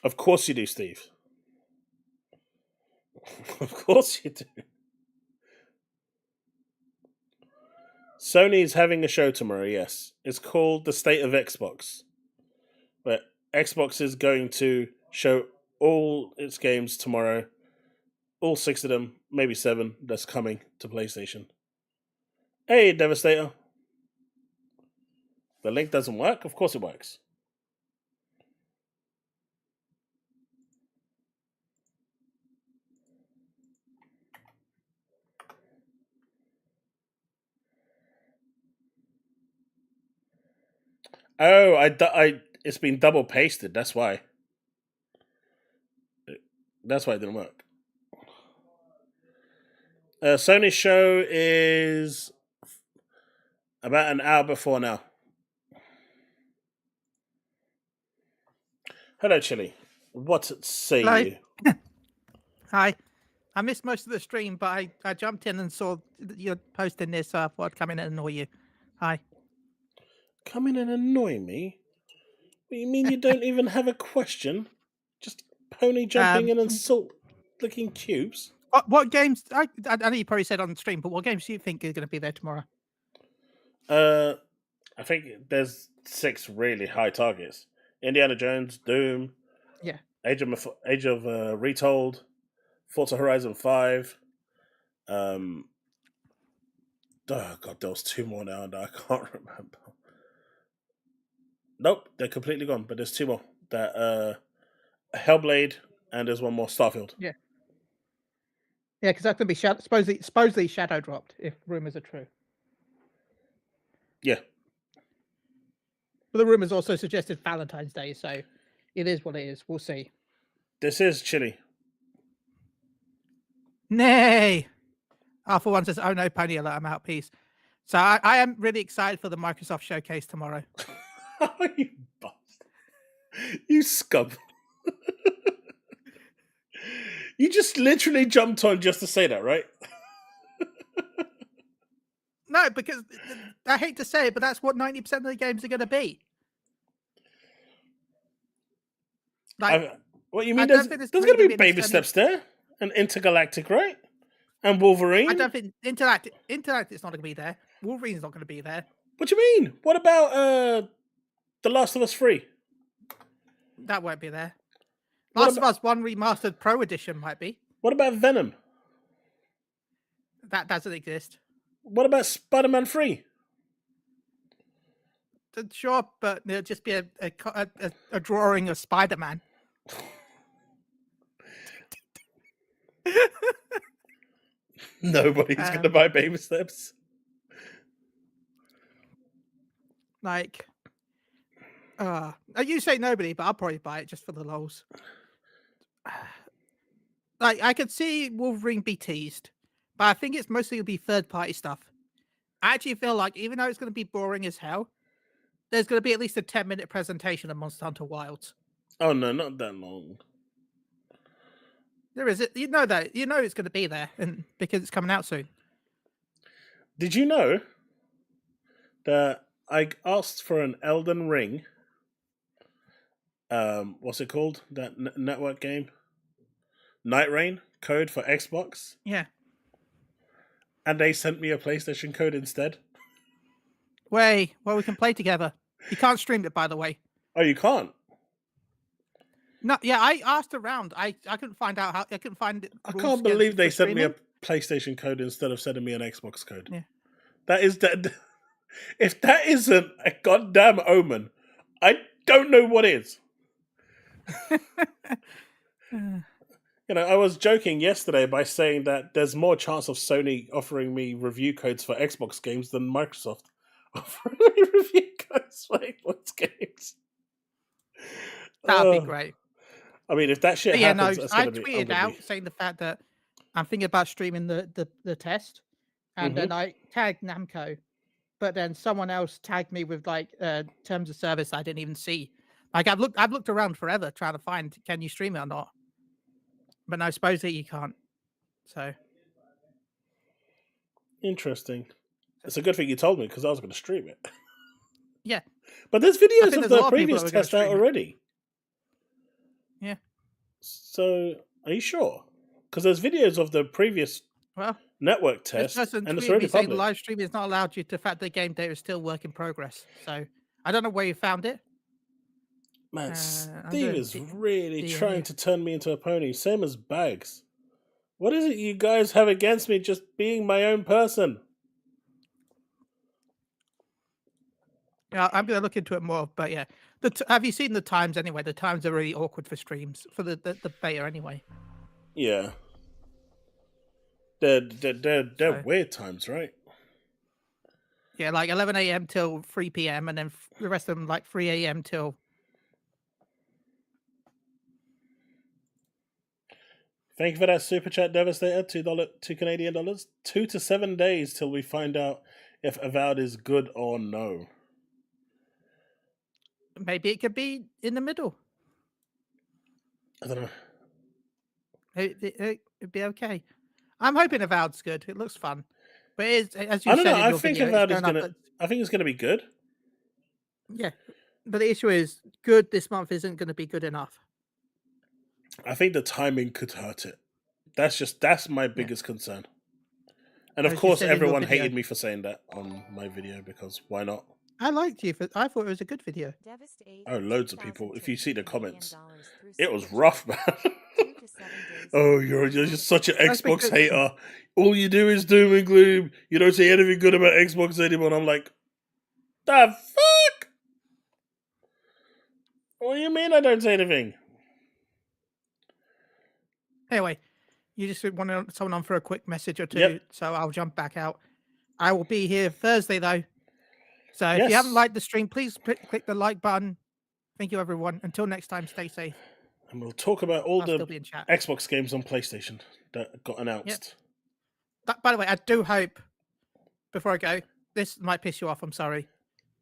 Of course you do, Steve. Of course you do. Sony's having a show tomorrow, yes. It's called The State of Xbox. But Xbox is going to show all its games tomorrow. All 6 of them, maybe 7, that's coming to PlayStation. Hey, Devastator. The link doesn't work? Of course it works. Oh, it's been double pasted. That's why. That's why it didn't work. Sony's show is about an hour before now. Hello, Chille. What say you? Hi. I missed most of the stream, but I jumped in and saw you're posting this, so I thought I'd come in and annoy you. Hi. Come in and annoy me? What, you mean you don't even have a question? Just pony jumping in and salt-licking cubes? What games... I know you probably said on the stream, but what games do you think are going to be there tomorrow? I think there's 6 really high targets. Indiana Jones, Doom, yeah, Age of Retold, Forza Horizon 5. Oh god, there was 2 more now and I can't remember. Nope, they're completely gone, but there's 2 more. That Hellblade, and there's 1 more, Starfield. Yeah. Yeah, because that could be supposedly shadow dropped, if rumors are true. Yeah. But the rumors also suggested Valentine's Day, so it is what it is. We'll see. This is Chille. Nay! For one says, oh no, Pony Alert, I'm out, peace. So I am really excited for the Microsoft showcase tomorrow. You bastard. You scum. You just literally jumped on just to say that, right? No, because I hate to say it, but that's what 90% of the games are going to be. Like, what you mean? There's going to be baby steps there, and Intergalactic, right? And Wolverine. I don't think Intergalactic is not going to be there. Wolverine's not going to be there. What do you mean? What about The Last of Us 3? That won't be there. Last of Us 1 Remastered Pro Edition might be. What about Venom? That doesn't exist. What about Spider-Man 3? Sure, but it'll just be a drawing of Spider-Man. Nobody's gonna buy Baby Steps. Like, you say nobody, but I'll probably buy it just for the lols. Like, I could see Wolverine be teased, but I think it's mostly gonna be third-party stuff. I actually feel like, even though it's gonna be boring as hell, there's gonna be at least a 10-minute presentation of Monster Hunter Wilds. Oh no, not that long. There is. You know that. You know it's going to be there, and because it's coming out soon. Did you know that I asked for an Elden Ring? What's it called? That network game, Night Rain code for Xbox. Yeah. And they sent me a PlayStation code instead. Well, we can play together. You can't stream it, by the way. Oh, you can't. No, yeah, I asked around. I couldn't find out how. I couldn't find it. I can't believe they sent me a PlayStation code instead of sending me an Xbox code. Yeah. That is that. If that isn't a goddamn omen, I don't know what is. You know, I was joking yesterday by saying that there's more chance of Sony offering me review codes for Xbox games than Microsoft offering me review codes for Xbox games. That would be great. I mean, if that shit happens, that's I gonna be tweeted out saying the fact that I'm thinking about streaming the test, and then I tagged Namco, but then someone else tagged me with like terms of service I didn't even see. Like I've looked around forever trying to find, can you stream it or not? But no, supposedly you can't. So interesting. It's a good thing you told me because I was going to stream it. Yeah, but there's videos of the previous test out already. Yeah. So, are you sure? Because there's videos of the previous network test, and it's already public. The live stream is not allowed due to the fact that game data is still work in progress. So, I don't know where you found it. Man, Steve is really trying to turn me into a pony, same as Bags. What is it you guys have against me just being my own person? Yeah, I'm going to look into it more, but yeah. Have you seen the times anyway? The times are really awkward for streams, for the beta anyway. Yeah. They're weird times, right? Yeah, like 11 a.m. till 3 p.m. and then the rest of them like 3 a.m. till... Thank you for that super chat, Devastator. $2 Canadian dollars. 2 to 7 days till we find out if Avowed is good or no. Maybe it could be in the middle. I don't know. It'd be okay. I'm hoping Avowed's good. It looks fun, but it is, as you I don't said, know. I think Avowed is gonna. I think it's gonna be good. Yeah, but the issue is, good this month isn't going to be good enough. I think the timing could hurt it. That's my biggest concern. And of course, everyone hated me for saying that on my video because why not? I liked you. I thought it was a good video. Oh, loads of people. If you see the comments, it was rough, man. Oh, you're just such an Xbox hater. All you do is doom and gloom. You don't say anything good about Xbox anymore. And I'm like, the fuck? What do you mean I don't say anything? Anyway, you just want someone on for a quick message or two, so I'll jump back out. I will be here Thursday, though. So if you haven't liked the stream, please click the like button. Thank you, everyone. Until next time, stay safe. And we'll talk about all the Xbox games on PlayStation that got announced. Yep. By the way, I do hope, before I go, this might piss you off. I'm sorry.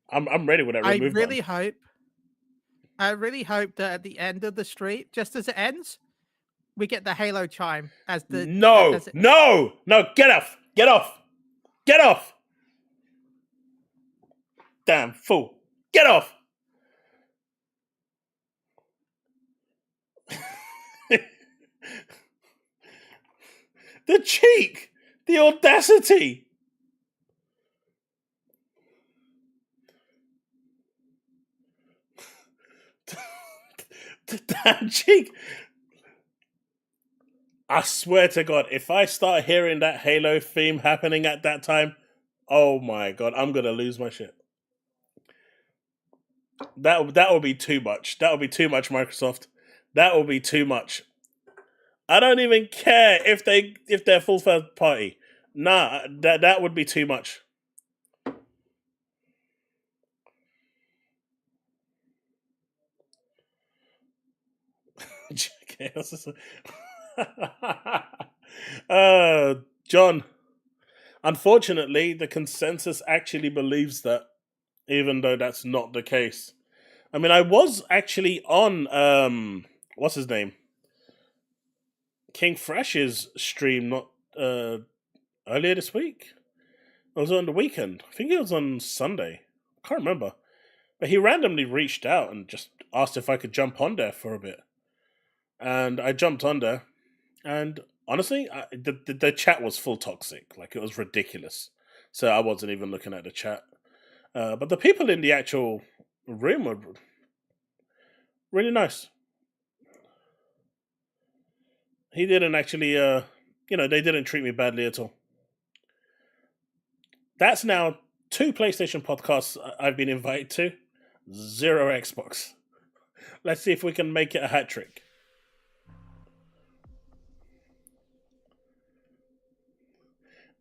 I'm ready with that remove button. I really hope that at the end of the stream, just as it ends, we get the Halo chime as the... No! Get off! Get off! Get off! Damn fool. Get off! The cheek! The audacity! The damn cheek! I swear to God, if I start hearing that Halo theme happening at that time, oh my God, I'm gonna lose my shit. That would be too much. That would be too much, Microsoft. That will be too much. I don't even care if they're full third party. Nah, that would be too much. John. Unfortunately, the consensus actually believes that, even though that's not the case. I mean, I was actually on what's his name? King Fresh's stream not earlier this week. It was on the weekend. I think it was on Sunday. I can't remember. But he randomly reached out and just asked if I could jump on there for a bit. And I jumped on there. And honestly, the chat was full toxic. Like, it was ridiculous. So I wasn't even looking at the chat. But the people in the actual room were really nice. He didn't actually, they didn't treat me badly at all. That's now 2 PlayStation podcasts I've been invited to, 0 Xbox. Let's see if we can make it a hat trick.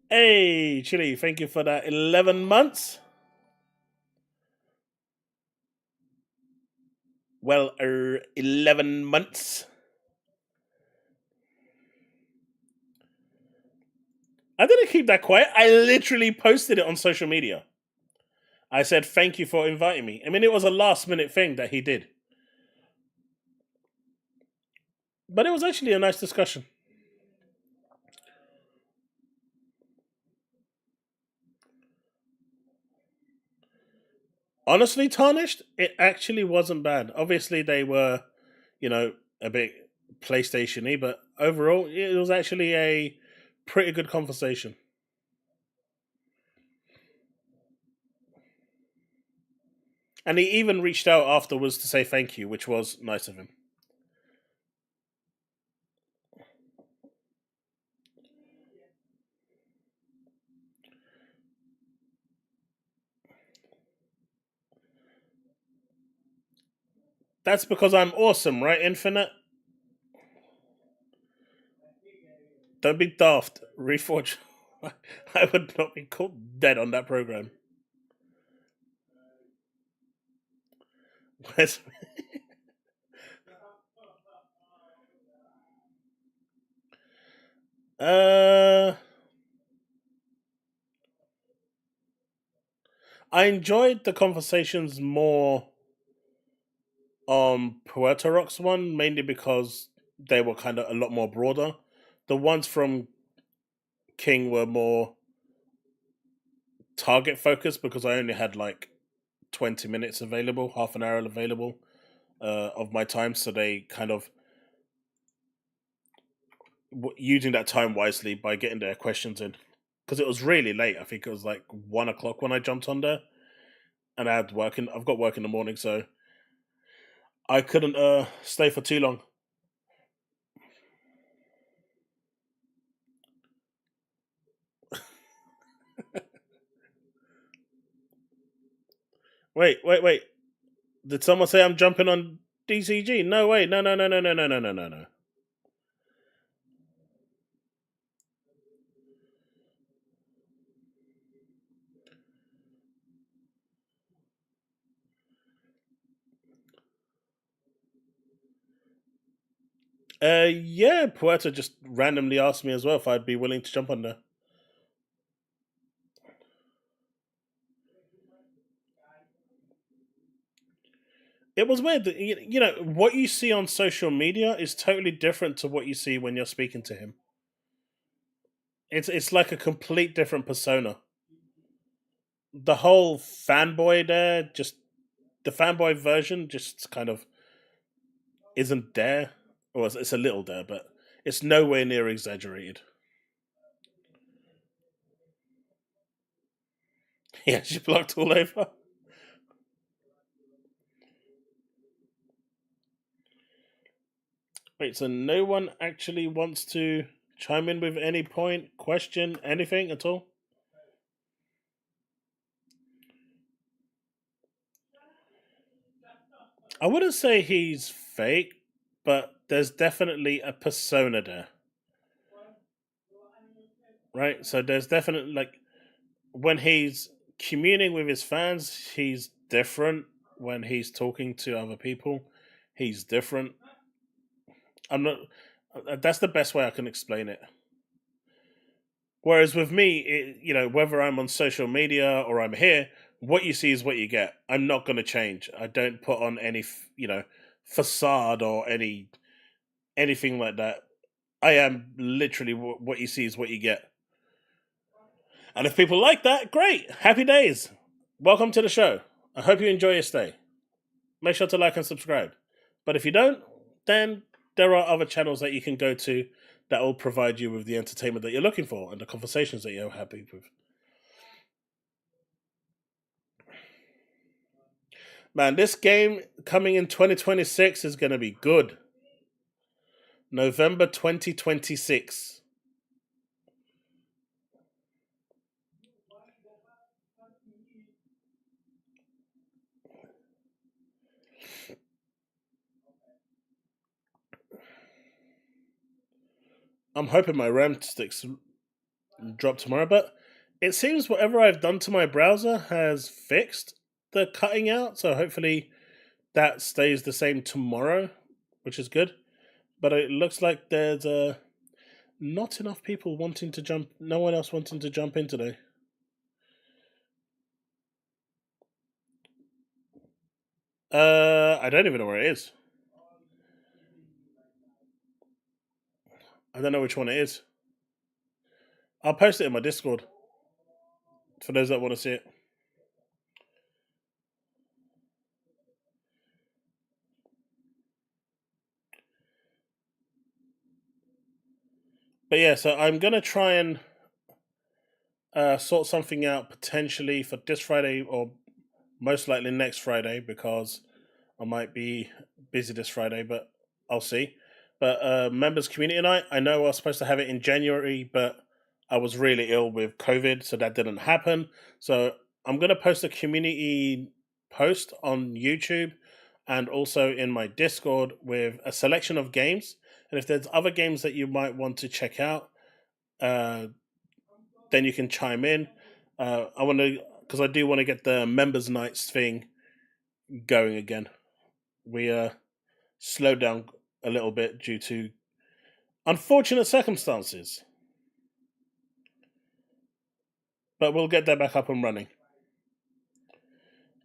Hey, Chille, thank you for that 11 months. Well, 11 months. I didn't keep that quiet. I literally posted it on social media. I said, thank you for inviting me. I mean, it was a last-minute thing that he did. But it was actually a nice discussion. Honestly, Tarnished, it actually wasn't bad. Obviously, they were, a bit PlayStation-y, but overall, it was actually a pretty good conversation. And he even reached out afterwards to say thank you, which was nice of him. That's because I'm awesome, right, Infinite? Don't be daft. Reforge. I would not be caught dead on that program. Where's... I enjoyed the conversations more on Puerto Rock's one, mainly because they were kind of a lot more broader. The ones from King were more target focused because I only had like 20 minutes available, half an hour available of my time, so they kind of using that time wisely by getting their questions in, because it was really late. I think it was like 1 o'clock when I jumped on there, and I've got work in the morning, so I couldn't stay for too long. Wait. Did someone say I'm jumping on DCG? No way. No. Yeah, Puerto just randomly asked me as well if I'd be willing to jump on there. It was weird. What you see on social media is totally different to what you see when you're speaking to him. It's like a complete different persona. The whole fanboy there, just the fanboy version, just kind of isn't there. Or it's a little there, but it's nowhere near exaggerated. Yeah, she blocked all over. Wait, so no one actually wants to chime in with any point, question, anything at all? I wouldn't say he's fake, but there's definitely a persona there. Right? So there's definitely, like, when he's communing with his fans, he's different. When he's talking to other people, he's different. I'm not. That's the best way I can explain it. Whereas with me, whether I'm on social media or I'm here, what you see is what you get. I'm not going to change. I don't put on any, facade or anything like that. I am literally what you see is what you get. And if people like that, great. Happy days. Welcome to the show. I hope you enjoy your stay. Make sure to like and subscribe. But if you don't, then there are other channels that you can go to that will provide you with the entertainment that you're looking for and the conversations that you're happy with. Man, this game coming in 2026 is going to be good. November 2026. I'm hoping my RAM sticks drop tomorrow, but it seems whatever I've done to my browser has fixed the cutting out, so hopefully that stays the same tomorrow, which is good. But it looks like there's not enough people wanting to jump, no one else wanting to jump in today. I don't even know where it is. I don't know which one it is. I'll post it in my Discord for those that want to see it. But yeah, so I'm going to try and sort something out potentially for this Friday or most likely next Friday, because I might be busy this Friday, but I'll see. But members community night, I know I was supposed to have it in January, but I was really ill with COVID, so that didn't happen. So I'm going to post a community post on YouTube and also in my Discord with a selection of games. And if there's other games that you might want to check out, then you can chime in. Because I do want to get the members nights thing going again. We slowed down a little bit due to unfortunate circumstances. But we'll get that back up and running.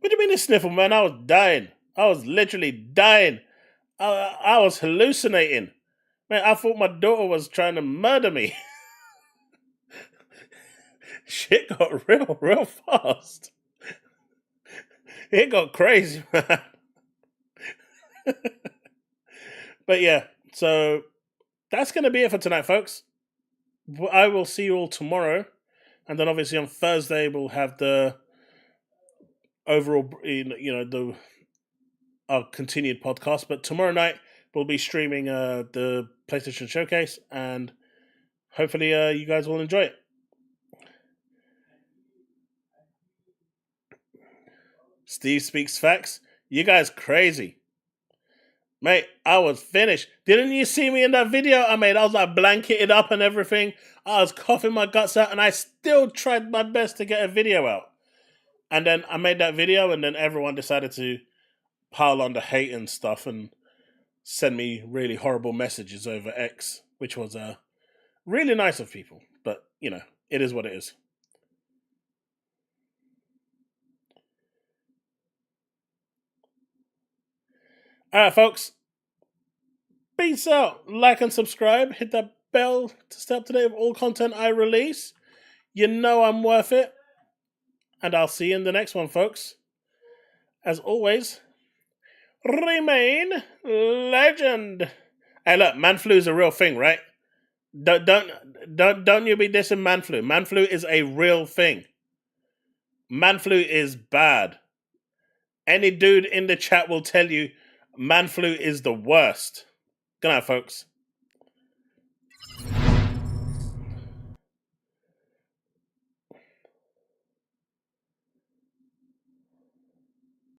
What do you mean a sniffle, man? I was dying. I was literally dying. I was hallucinating. Man, I thought my daughter was trying to murder me. Shit got real fast. It got crazy, man. But yeah, so that's going to be it for tonight, folks. I will see you all tomorrow. And then obviously on Thursday, we'll have the overall, our continued podcast. But tomorrow night, we'll be streaming the PlayStation Showcase. And hopefully you guys will enjoy it. Steve speaks facts. You guys crazy. Mate, I was finished. Didn't you see me in that video I made? I was like blanketed up and everything. I was coughing my guts out and I still tried my best to get a video out. And then I made that video and then everyone decided to pile on the hate and stuff and send me really horrible messages over X, which was really nice of people. But, it is what it is. Alright, folks. Peace out. Like and subscribe. Hit that bell to stay up to date with all content I release. You know I'm worth it. And I'll see you in the next one, folks. As always, remain legend. Hey, look, man flu is a real thing, right? Don't you be dissing man flu. Man flu is a real thing. Man flu is bad. Any dude in the chat will tell you man flu is the worst. Good night, folks.